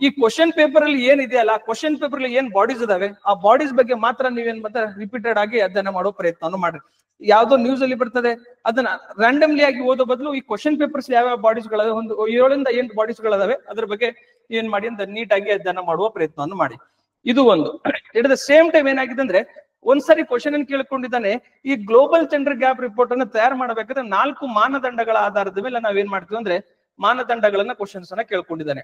[SPEAKER 1] ಈ ಕ್ವಶನ್ ಪೇಪರ್ ಅಲ್ಲಿ ಏನಿದೆಯಲ್ಲ, ಕ್ವಶನ್ ಪೇಪರ್ ಅಲ್ಲಿ ಏನ್ ಬಾಡೀಸ್ ಇದಾವೆ ಆ ಬಾಡೀಸ್ ಬಗ್ಗೆ ಮಾತ್ರ ನೀವೇನ್ ಮತ್ತೆ ರಿಪೀಟೆಡ್ ಆಗಿ ಅಧ್ಯಯನ ಮಾಡೋ ಪ್ರಯತ್ನವನ್ನು ಮಾಡ್ರಿ. ಯಾವ್ದೋ ನ್ಯೂಸ್ ಅಲ್ಲಿ ಬರ್ತದೆ ಅದನ್ನ ರ್ಯಾಂಡಮ್ಲಿ ಆಗಿ ಓದೋ ಬದಲು ಈ ಕ್ವಶನ್ ಪೇಪರ್ಸ್ ಯಾವ್ಯಾವ ಬಾಡೀಸ್ ಗಳವೆ, ಒಂದು 7 ರಿಂದ 8 ಬಾಡೀಸ್ ಗಳದಾವೆ, ಅದ್ರ ಬಗ್ಗೆ ಏನ್ ಮಾಡಿ ಅಂತ ನೀಟಾಗಿ ಅಧ್ಯಯನ ಮಾಡುವ ಪ್ರಯತ್ನವನ್ನು ಮಾಡಿ. ಇದು ಒಂದು. ಇಟ್ ದ ಸೇಮ್ ಟೈಮ್ ಏನಾಗಿದೆ ಅಂದ್ರೆ ಒಂದ್ಸರಿ ಕ್ವಶನ್ ಅನ್ನು ಕೇಳ್ಕೊಂಡಿದ್ದಾನೆ. ಈ ಗ್ಲೋಬಲ್ ಜೆಂಡರ್ ಗ್ಯಾಪ್ ರಿಪೋರ್ಟ್ ಅನ್ನು ತಯಾರು ಮಾಡಬೇಕಾದ್ರೆ 4 ಮಾನದಂಡಗಳ ಆಧಾರದ ಮೇಲೆ ನಾವೇನ್ ಮಾಡ್ತೀವಿ ಅಂದ್ರೆ ಮಾನದಂಡಗಳನ್ನ ಕ್ವಶನ್ಸ್ ಅನ್ನ ಕೇಳ್ಕೊಂಡಿದ್ದಾನೆ.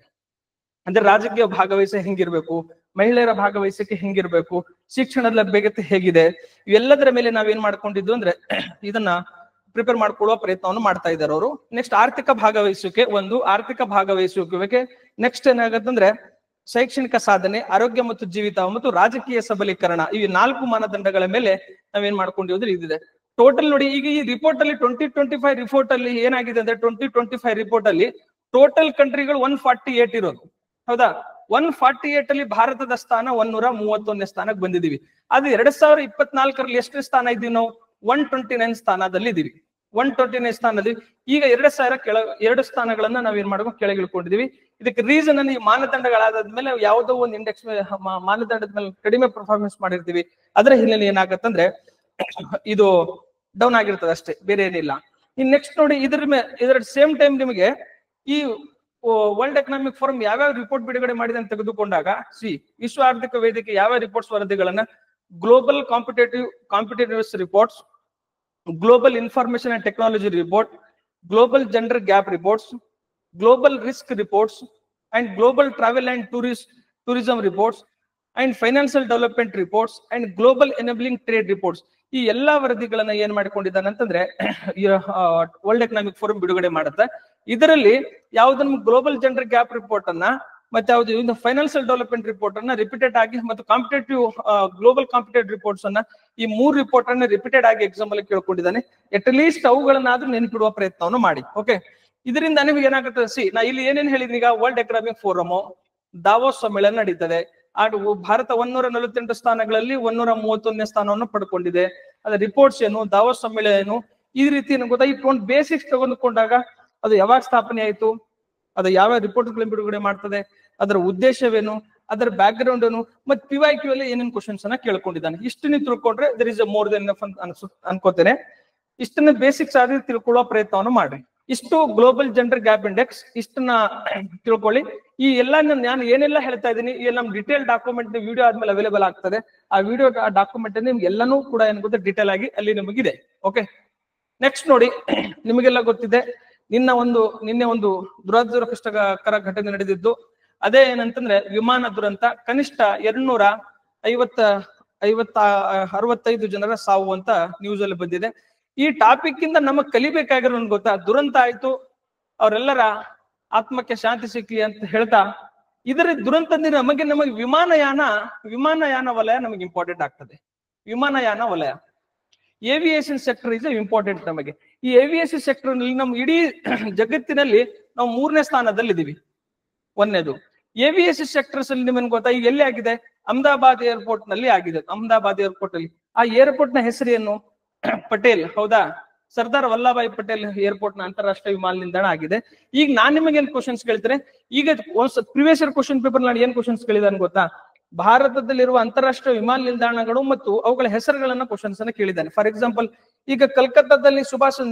[SPEAKER 1] ಅಂದ್ರೆ ರಾಜಕೀಯ ಭಾಗವಹಿಸಿ ಹೆಂಗಿರ್ಬೇಕು, ಮಹಿಳೆಯರ ಭಾಗವಹಿಸಕ್ಕೆ ಹೆಂಗಿರ್ಬೇಕು, ಶಿಕ್ಷಣದ ಲಭ್ಯತೆ ಹೇಗಿದೆ, ಇವೆಲ್ಲದರ ಮೇಲೆ ನಾವೇನ್ ಮಾಡ್ಕೊಂಡಿದ್ವು ಅಂದ್ರೆ ಇದನ್ನ ಪ್ರಿಪೇರ್ ಮಾಡ್ಕೊಳ್ಳುವ ಪ್ರಯತ್ನವನ್ನು ಮಾಡ್ತಾ ಇದ್ದಾರೆ ಅವರು. ನೆಕ್ಸ್ಟ್ ಆರ್ಥಿಕ ಭಾಗವಹಿಸುವಿಕೆ ಆರ್ಥಿಕ ಭಾಗವಹಿಸುವಿಕೆ. ನೆಕ್ಸ್ಟ್ ಏನಾಗತ್ತಂದ್ರೆ ಶೈಕ್ಷಣಿಕ ಸಾಧನೆ, ಆರೋಗ್ಯ ಮತ್ತು ಜೀವಿತ ಮತ್ತು ರಾಜಕೀಯ ಸಬಲೀಕರಣ. ಈ 4 ಮಾನದಂಡಗಳ ಮೇಲೆ ನಾವೇನ್ ಮಾಡ್ಕೊಂಡಿದ್ರೆ ಇದಿದೆ. ಟೋಟಲ್ ನೋಡಿ ಈಗ ಈ ರಿಪೋರ್ಟ್ ಅಲ್ಲಿ 2025 ರಿಪೋರ್ಟ್ ಅಲ್ಲಿ ಏನಾಗಿದೆ ಅಂದ್ರೆ 2025 ರಿಪೋರ್ಟ್ ಅಲ್ಲಿ ಟೋಟಲ್ ಕಂಟ್ರಿಗಳು 148 ಇರೋದು. ಹೌದಾ? 148 ಅಲ್ಲಿ ಭಾರತದ ಸ್ಥಾನ 131ನೇ ಸ್ಥಾನಕ್ಕೆ ಬಂದಿದೀವಿ. ಅದು 2024ರಲ್ಲಿ ಎಷ್ಟು ಸ್ಥಾನ ಇದ್ದೀವಿ ನಾವು? 129 ಸ್ಥಾನದಲ್ಲಿ ಇದೀವಿ. 129 ಸ್ಥಾನದಲ್ಲಿ ಈಗ 2 ಸ್ಥಾನಗಳನ್ನ ನಾವ್ ಏನ್ ಮಾಡ್ಬೇಕು ಕೆಳಗೆ ಇಳ್ಕೊಂಡಿದೀವಿ. ಇದಕ್ಕೆ ರೀಸನ್ ಅನ್ನು ಈ ಮಾನದಂಡಗಳಾದ್ಮೇಲೆ ಯಾವುದೋ ಒಂದು ಇಂಡೆಕ್ಸ್ ಮಾನದಂಡದ ಮೇಲೆ ಕಡಿಮೆ ಪರ್ಫಾರ್ಮೆನ್ಸ್ ಮಾಡಿರ್ತೀವಿ, ಅದರ ಹಿನ್ನೆಲೆ ಏನಾಗತ್ತಂದ್ರೆ ಇದು ಡೌನ್ ಆಗಿರ್ತದೆ ಅಷ್ಟೇ, ಬೇರೆ ಏನಿಲ್ಲ. ಇನ್ ನೆಕ್ಸ್ಟ್ ನೋಡಿ ಇದರ ಸೇಮ್ ಟೈಮ್ ನಿಮಗೆ ಈ ವರ್ಲ್ಡ್ ಎಕನಾಮಿಕ್ ಫೋರಂ ಯಾವ್ಯಾವ ರಿಪೋರ್ಟ್ ಬಿಡುಗಡೆ ಮಾಡಿದೆ ಅಂತ ತೆಗೆದುಕೊಂಡಾಗ ವಿಶ್ವ ಆರ್ಥಿಕ ವೇದಿಕೆ ಯಾವ ರಿಪೋರ್ಟ್ಸ್ ವರದಿಗಳನ್ನ global competitiveness reports, global information and technology report, global gender gap reports, global risk reports and global travel and tourism reports and financial development reports and global enabling trade reports. ಈ ಎಲ್ಲಾ ವರದಿಗಳನ್ನ ಏನ್ ಮಾಡ್ಕೊಂಡಿದ್ದಾನೆ ಅಂತಂದ್ರೆ world economic forum ಬಿಡುಗಡೆ ಮಾಡುತ್ತೆ. ಇದರಲ್ಲಿ ಯಾವ್ದನ್ನ global gender gap report ಅನ್ನ ಮತ್ತೆ ಯಾವ್ದು ಫೈನಾನ್ಸಿಯಲ್ ಡೆವಲಪ್ಮೆಂಟ್ ರಿಪೋರ್ಟ್ ಅನ್ನ ರಿಪೀಟೆಡ್ ಆಗಿ ಮತ್ತು ಕಾಂಪಿಟೇಟಿವ್ ಗ್ಲೋಬಲ್ ಕಾಂಪಿಟೇಟಿವ್ ರಿಪೋರ್ಟ್ಸ್ ಅನ್ನ ಈ 3 ರಿಪೋರ್ಟ್ ಅನ್ನ ರಿಪೀಟೆಡ್ ಆಗಿ ಎಕ್ಸಾಮ್ ಅಲ್ಲಿ ಕೇಳ್ಕೊಂಡಿದ್ದಾನೆ. ಅಟ್ ಲೀಸ್ಟ್ ಅವುಗಳನ್ನಾದ್ರೂ ನೆನಪಿಡುವ ಪ್ರಯತ್ನವನ್ನು ಮಾಡಿ. ಓಕೆ, ಇದರಿಂದ ನಿಮ್ಗೆ ಏನಾಗುತ್ತೆ ನಾ ಇಲ್ಲಿ ಏನೇನ್ ಹೇಳಿದ್ನಿ, ಈಗ ವರ್ಲ್ಡ್ ಎಕನಾಮಿಕ್ ಫೋರಮ್ ದಾವೋಸ್ ಸಮ್ಮೇಳನ ನಡೀತದೆ. ಭಾರತ 148 ಸ್ಥಾನಗಳಲ್ಲಿ 131ನೇ ಸ್ಥಾನವನ್ನು ಪಡ್ಕೊಂಡಿದೆ. ಅದ್ರ ರಿಪೋರ್ಟ್ಸ್ ಏನು, ದಾವೋಸ್ ಸಮ್ಮೇಳನ ಏನು, ಈ ರೀತಿ ಗೊತ್ತಾ. ಈ ಬೇಸಿಕ್ಸ್ ತೆಗೆದುಕೊಂಡಾಗ ಅದು ಯಾವಾಗ ಸ್ಥಾಪನೆ ಆಯ್ತು, ಅದು ಯಾವ ರಿಪೋರ್ಟ್ ಗಳನ್ನ ಬಿಡುಗಡೆ ಮಾಡ್ತದೆ, ಅದರ ಉದ್ದೇಶವೇನು, ಅದರ ಬ್ಯಾಕ್ ಗ್ರೌಂಡ್ ಏನು, ಮತ್ತೆ PYQ ಅಲ್ಲಿ ಏನೇನ್ ಕ್ವಶನ್ಸ್ ಅನ್ನ ಕೇಳ್ಕೊಂಡಿದ್ದಾನೆ, ಇಷ್ಟನ್ನ ತಿಳ್ಕೊಂಡ್ರೆ there is a more than enough ಅನ್ಕೋತೇನೆ. ಇಷ್ಟನ್ನ ಬೇಸಿಕ್ಸ್ ಆಗಿ ತಿಳ್ಕೊಳ್ಳೋ ಪ್ರಯತ್ನವನ್ನು ಮಾಡ್ರಿ. ಇಷ್ಟು ಗ್ಲೋಬಲ್ ಜೆಂಡರ್ ಗ್ಯಾಪ್ ಇಂಡೆಕ್ಸ್, ಇಷ್ಟನ್ನ ತಿಳ್ಕೊಳ್ಳಿ. ಈ ಎಲ್ಲ ನಾನು ಏನೆಲ್ಲ ಹೇಳ್ತಾ ಇದ್ದೀನಿ ಈ ನಮ್ ಡಿಟೇಲ್ ಡಾಕ್ಯುಮೆಂಟ್ ವಿಡಿಯೋ ಆದ್ಮೇಲೆ ಅವೈಲೇಬಲ್ ಆಗ್ತದೆ. ಆ ವಿಡಿಯೋ ಡಾಕ್ಯುಮೆಂಟ್ ನಿಮ್ಗೆ ಎಲ್ಲಾನು ಕೂಡ ಏನ್ ಗೊತ್ತಾ ಡಿಟೇಲ್ ಆಗಿ ಅಲ್ಲಿ ನಿಮಗಿದೆ. ಓಕೆ, ನೆಕ್ಸ್ಟ್ ನೋಡಿ, ನಿಮಗೆಲ್ಲ ಗೊತ್ತಿದೆ ನಿನ್ನೆ ಒಂದು ದುರದೃಷ್ಟಕರ ಘಟನೆ ನಡೆದಿದ್ದು. ಅದೇ ಏನಂತಂದ್ರೆ ವಿಮಾನ ದುರಂತ. ಕನಿಷ್ಠ 265 ಜನರ ಸಾವು ಅಂತ ನ್ಯೂಸ್ ಅಲ್ಲಿ ಬಂದಿದೆ. ಈ ಟಾಪಿಕ್ ಇಂದ ನಮಗ್ ಕಲಿಬೇಕಾಗಿರೋದು ಗೊತ್ತಾ, ದುರಂತ ಆಯ್ತು, ಅವರೆಲ್ಲರ ಆತ್ಮಕ್ಕೆ ಶಾಂತಿ ಸಿಕ್ಲಿ ಅಂತ ಹೇಳ್ತಾ, ಇದರ ದುರಂತದಿಂದ ನಮಗೆ ವಿಮಾನಯಾನ ವಲಯ ನಮಗೆ ಇಂಪಾರ್ಟೆಂಟ್ ಆಗ್ತದೆ. ವಿಮಾನಯಾನ ವಲಯ, ಏವಿಯೇಷನ್ ಸೆಕ್ಟರ್ ಇಸ್ ಇಂಪಾರ್ಟೆಂಟ್ ನಮಗೆ. ಈ ಏವಿಯೇಷನ್ ಸೆಕ್ಟರ್ ನಲ್ಲಿ ನಮ್ ಇಡೀ ಜಗತ್ತಿನಲ್ಲಿ ನಾವು 3ನೇ ಸ್ಥಾನದಲ್ಲಿ ಇದೀವಿ. ಒಂದನೇದು ಏವಿಯೇಷನ್ ಸೆಕ್ಟರ್ಸ್ ಅಲ್ಲಿ ನಿಮಗೆ ಗೊತ್ತಾ, ಈಗ ಎಲ್ಲಿ ಆಗಿದೆ? ಅಹಮದಾಬಾದ್ ಏರ್ಪೋರ್ಟ್ ನಲ್ಲಿ ಆಗಿದೆ. ಅಹಮದಾಬಾದ್ ಏರ್ಪೋರ್ಟ್ ಅಲ್ಲಿ ಆ ಏರ್ಪೋರ್ಟ್ ನ ಹೆಸರು ಏನು? ಪಟೇಲ್, ಹೌದಾ? ಸರ್ದಾರ್ ವಲ್ಲಭಾಯ್ ಪಟೇಲ್ ಏರ್ಪೋರ್ಟ್ ನ ಅಂತಾರಾಷ್ಟ್ರೀಯ ವಿಮಾನ ನಿಲ್ದಾಣ ಆಗಿದೆ. ಈಗ ನಾನ್ ನಿಮಗೆ ಏನ್ ಕ್ವಶನ್ಸ್ ಕೇಳ್ತೇನೆ, ಈಗ ಪ್ರಿವಿಯಸ್ ಇಯರ್ ಕ್ವಶನ್ ಪೇಪರ್ ನಾನು ಏನ್ ಕ್ವಶನ್ಸ್ ಕೇಳಿದಾನೆ ಗೊತ್ತಾ? ಭಾರತದಲ್ಲಿರುವ ಅಂತಾರಾಷ್ಟ್ರೀಯ ವಿಮಾನ ನಿಲ್ದಾಣಗಳು ಮತ್ತು ಅವುಗಳ ಹೆಸರುಗಳನ್ನ ಕ್ವಶನ್ಸ್ ಅನ್ನ ಕೇಳಿದ್ದಾನೆ. ಫಾರ್ ಎಕ್ಸಾಂಪಲ್, ಈಗ ಕಲ್ಕತ್ತಾದಲ್ಲಿ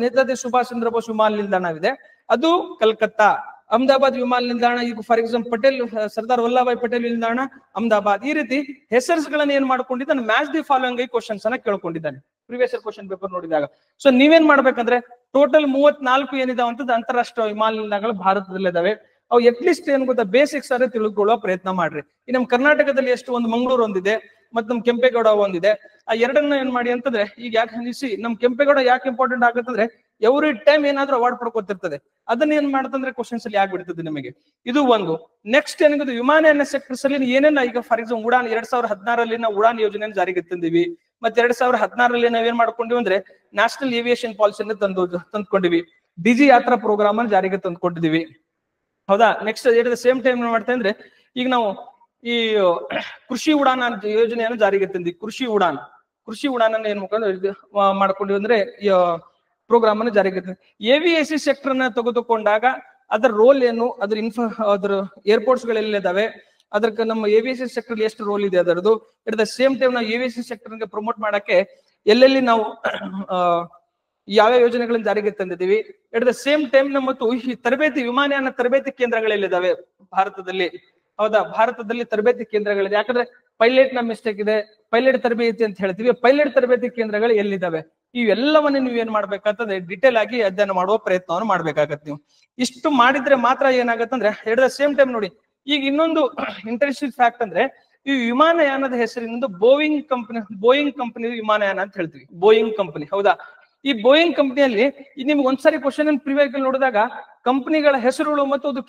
[SPEAKER 1] ನೇತಾಜಿ ಸುಭಾಷ್ ಚಂದ್ರ ಬೋಸ್ ವಿಮಾನ ನಿಲ್ದಾಣವಿದೆ, ಅದು ಕಲ್ಕತ್ತಾ. ಅಹಮದಾಬಾದ್ ವಿಮಾನ ನಿಲ್ದಾಣ, ಈಗ ಫಾರ್ ಎಕ್ಸಾಂಪಲ್ ಸರ್ದಾರ್ ವಲ್ಲಭಾಯ್ ಪಟೇಲ್ ನಿಲ್ದಾಣ ಅಹಮದಾಬಾದ್. ಈ ರೀತಿ ಹೆಸರುಗಳನ್ನ ಏನ್ ಮಾಡ್ಕೊಂಡಿದ್ದಾನೆ, ಮ್ಯಾಚ್ ದಿ ಫಾಲೋಯಿಂಗ್ ಕ್ವಶನ್ಸ್ ಅನ್ನ ಕೇಳ್ಕೊಂಡಿದ್ದಾನೆ ಪ್ರಿವಿಯಸ್ ಇಯರ್ ಕ್ವಶನ್ ಪೇಪರ್ ನೋಡಿದಾಗ. ಸೊ ನೀವೇನ್ ಮಾಡ್ಬೇಕಂದ್ರೆ, ಟೋಟಲ್ 34 ಏನಿದಾವಂತದ್ದು ಅಂತಾರಾಷ್ಟ್ರೀಯ ವಿಮಾನ ನಿಲ್ದಾಣಗಳು ಭಾರತದಲ್ಲಿದ್ದಾವೆ. ಅವು ಅಟ್ಲೀಸ್ಟ್ ಏನ್ ಗೊತ್ತಾ, ಬೇಸಿಕ್ಸ್ ಅನ್ನ ತಿಳ್ಕೊಳ್ಳೋ ಪ್ರಯತ್ನ ಮಾಡ್ರಿ. ಈ ನಮ್ ಕರ್ನಾಟಕದಲ್ಲಿ ಎಷ್ಟು, ಒಂದು ಮಂಗಳೂರು ಒಂದಿದೆ, ಮತ್ತೆ ನಮ್ ಕೆಂಪೇಗೌಡ ಒಂದಿದೆ. ಆ ಎರಡನ್ನ ಏನ್ ಮಾಡಿ ಅಂತಂದ್ರೆ, ಈಗ ಯಾಕೆ ಅನಿಸಿ ನಮ್ ಕೆಂಪೇಗೌಡ ಯಾಕೆ ಇಂಪಾರ್ಟೆಂಟ್ ಆಗುತ್ತಂದ್ರೆ, ಎವ್ರಿ ಟೈಮ್ ಏನಾದ್ರೂ ಅವಾರ್ಡ್ ಪಡ್ಕೊತಿರ್ತದೆ. ಅದನ್ನ ಏನ್ ಮಾಡ್ತಂದ್ರೆ ಕ್ವಶನ್ಸ್ ಅಲ್ಲಿ ಆಗ್ಬಿಡ್ತದೆ ನಿಮಗೆ. ಇದು ಒಂದು. ನೆಕ್ಸ್ಟ್ ಏನಾಗುತ್ತೆ, ವಿಮಾನಯಾನ ಸೆಕ್ಟರ್ಸ್ ಅಲ್ಲಿ ಏನೇನ, ಈಗ ಫಾರ್ ಎಕ್ಸಾಂಪಲ್ ಉಡಾನ್ 2016ರಲ್ಲಿ ನಾವು ಉಡಾನ್ ಯೋಜನೆ ಜಾರಿಗೆ ತಂದಿವಿ. ಮತ್ತೆ 2016ರಲ್ಲಿ ನಾವೇನ್ ಮಾಡ್ಕೊಂಡಿವಿ ಅಂದ್ರೆ ನ್ಯಾಷನಲ್ ಏವಿಯೇಷನ್ ಪಾಲಿಸಿಯನ್ನು ತಂದ್ಕೊಂಡಿವಿ. ಡಿಜಿ ಯಾತ್ರಾ ಪ್ರೋಗ್ರಾಮ್ ಅನ್ನು ಜಾರಿಗೆ ತಂದ್ಕೊಂಡಿದೀವಿ, ಹೌದಾ? Next at the same time ಮಾಡ್ತಾ ಅಂದ್ರೆ, ಈಗ ನಾವು ಈ ಕೃಷಿ ಉಡಾನ್ ಯೋಜನೆಯನ್ನು ಜಾರಿಗೆ ತಂದ್ವಿ. ಕೃಷಿ ಉಡಾನ್ ಅನ್ನು ಏನ್ ಮಾಡ್ಕೊಂಡಿವಿ ಅಂದ್ರೆ ಪ್ರೋಗ್ರಾಮ್ ಅನ್ನು ಜಾರಿಗೆ ತಂದ್ವಿ. ಏವಿಯೇಷನ್ ಸೆಕ್ಟರ್ ಅನ್ನ ತೆಗೆದುಕೊಂಡಾಗ ಅದರ ರೋಲ್ ಏನು, ಅದ್ರ ಏರ್ಪೋರ್ಟ್ಸ್ ಗಳೆಲ್ಲಿದ್ದಾವೆ, ಅದಕ್ಕೆ ನಮ್ಮ ಏವಿಯೇಷನ್ ಸೆಕ್ಟರ್ ಎಷ್ಟು ರೋಲ್ ಇದೆ ಅದರದ್ದು. ಎಟ್ ದ ಸೇಮ್ ಟೈಮ್ ನಾವು ಏವಿಯೇಷನ್ ಸೆಕ್ಟರ್ ಪ್ರಮೋಟ್ ಮಾಡಕ್ಕೆ ಎಲ್ಲೆಲ್ಲಿ ನಾವು ಯಾವ ಯೋಜನೆಗಳನ್ನ ಜಾರಿಗೆ ತಂದಿದ್ದೀವಿ. ಎಟ್ ದ ಸೇಮ್ ಟೈಮ್ ಮತ್ತು ಈ ತರಬೇತಿ, ವಿಮಾನಯಾನ ತರಬೇತಿ ಕೇಂದ್ರಗಳೆಲ್ಲಿದ್ದಾವೆ ಭಾರತದಲ್ಲಿ, ಹೌದಾ? ಭಾರತದಲ್ಲಿ ತರಬೇತಿ ಕೇಂದ್ರಗಳಿದೆ. ಯಾಕಂದ್ರೆ ಪೈಲಟ್ ನ ಮಿಸ್ಟೇಕ್ ಇದೆ, ಪೈಲಟ್ ತರಬೇತಿ ಅಂತ ಹೇಳ್ತೀವಿ. ಪೈಲಟ್ ತರಬೇತಿ ಕೇಂದ್ರಗಳು ಎಲ್ಲಿದ್ದಾವೆ, ಇವೆಲ್ಲವನ್ನ ನೀವು ಏನ್ ಮಾಡ್ಬೇಕಂತಂದ್ರೆ ಡಿಟೇಲ್ ಆಗಿ ಅಧ್ಯಯನ ಮಾಡುವ ಪ್ರಯತ್ನವನ್ನು ಮಾಡ್ಬೇಕಾಗತ್ತೆ. ನೀವು ಇಷ್ಟು ಮಾಡಿದ್ರೆ ಮಾತ್ರ ಏನಾಗತ್ತಂದ್ರೆ, ಎಟ್ ದ ಸೇಮ್ ಟೈಮ್ ನೋಡಿ, ಈಗ ಇನ್ನೊಂದು ಇಂಟ್ರೆಸ್ಟಿಂಗ್ ಫ್ಯಾಕ್ಟ್ ಅಂದ್ರೆ, ಈ ವಿಮಾನಯಾನದ ಹೆಸರಿನಿಂದ ಬೋಯಿಂಗ್ ಕಂಪನಿ ವಿಮಾನಯಾನ ಅಂತ ಹೇಳ್ತೀವಿ. ಬೋಯಿಂಗ್ ಕಂಪನಿ, ಹೌದಾ? ಈ ಬೋಯಿಂಗ್ ಕಂಪನಿಯಲ್ಲಿ ನಿಮ್ಗೆ ಒಂದ್ಸರಿ ಕ್ವಶನ್ ಪ್ರಿವಿಯಸ್ ನೋಡಿದಾಗ ಕಂಪನಿಗಳ ಹೆಸರುಗಳು ಮತ್ತು ಅದು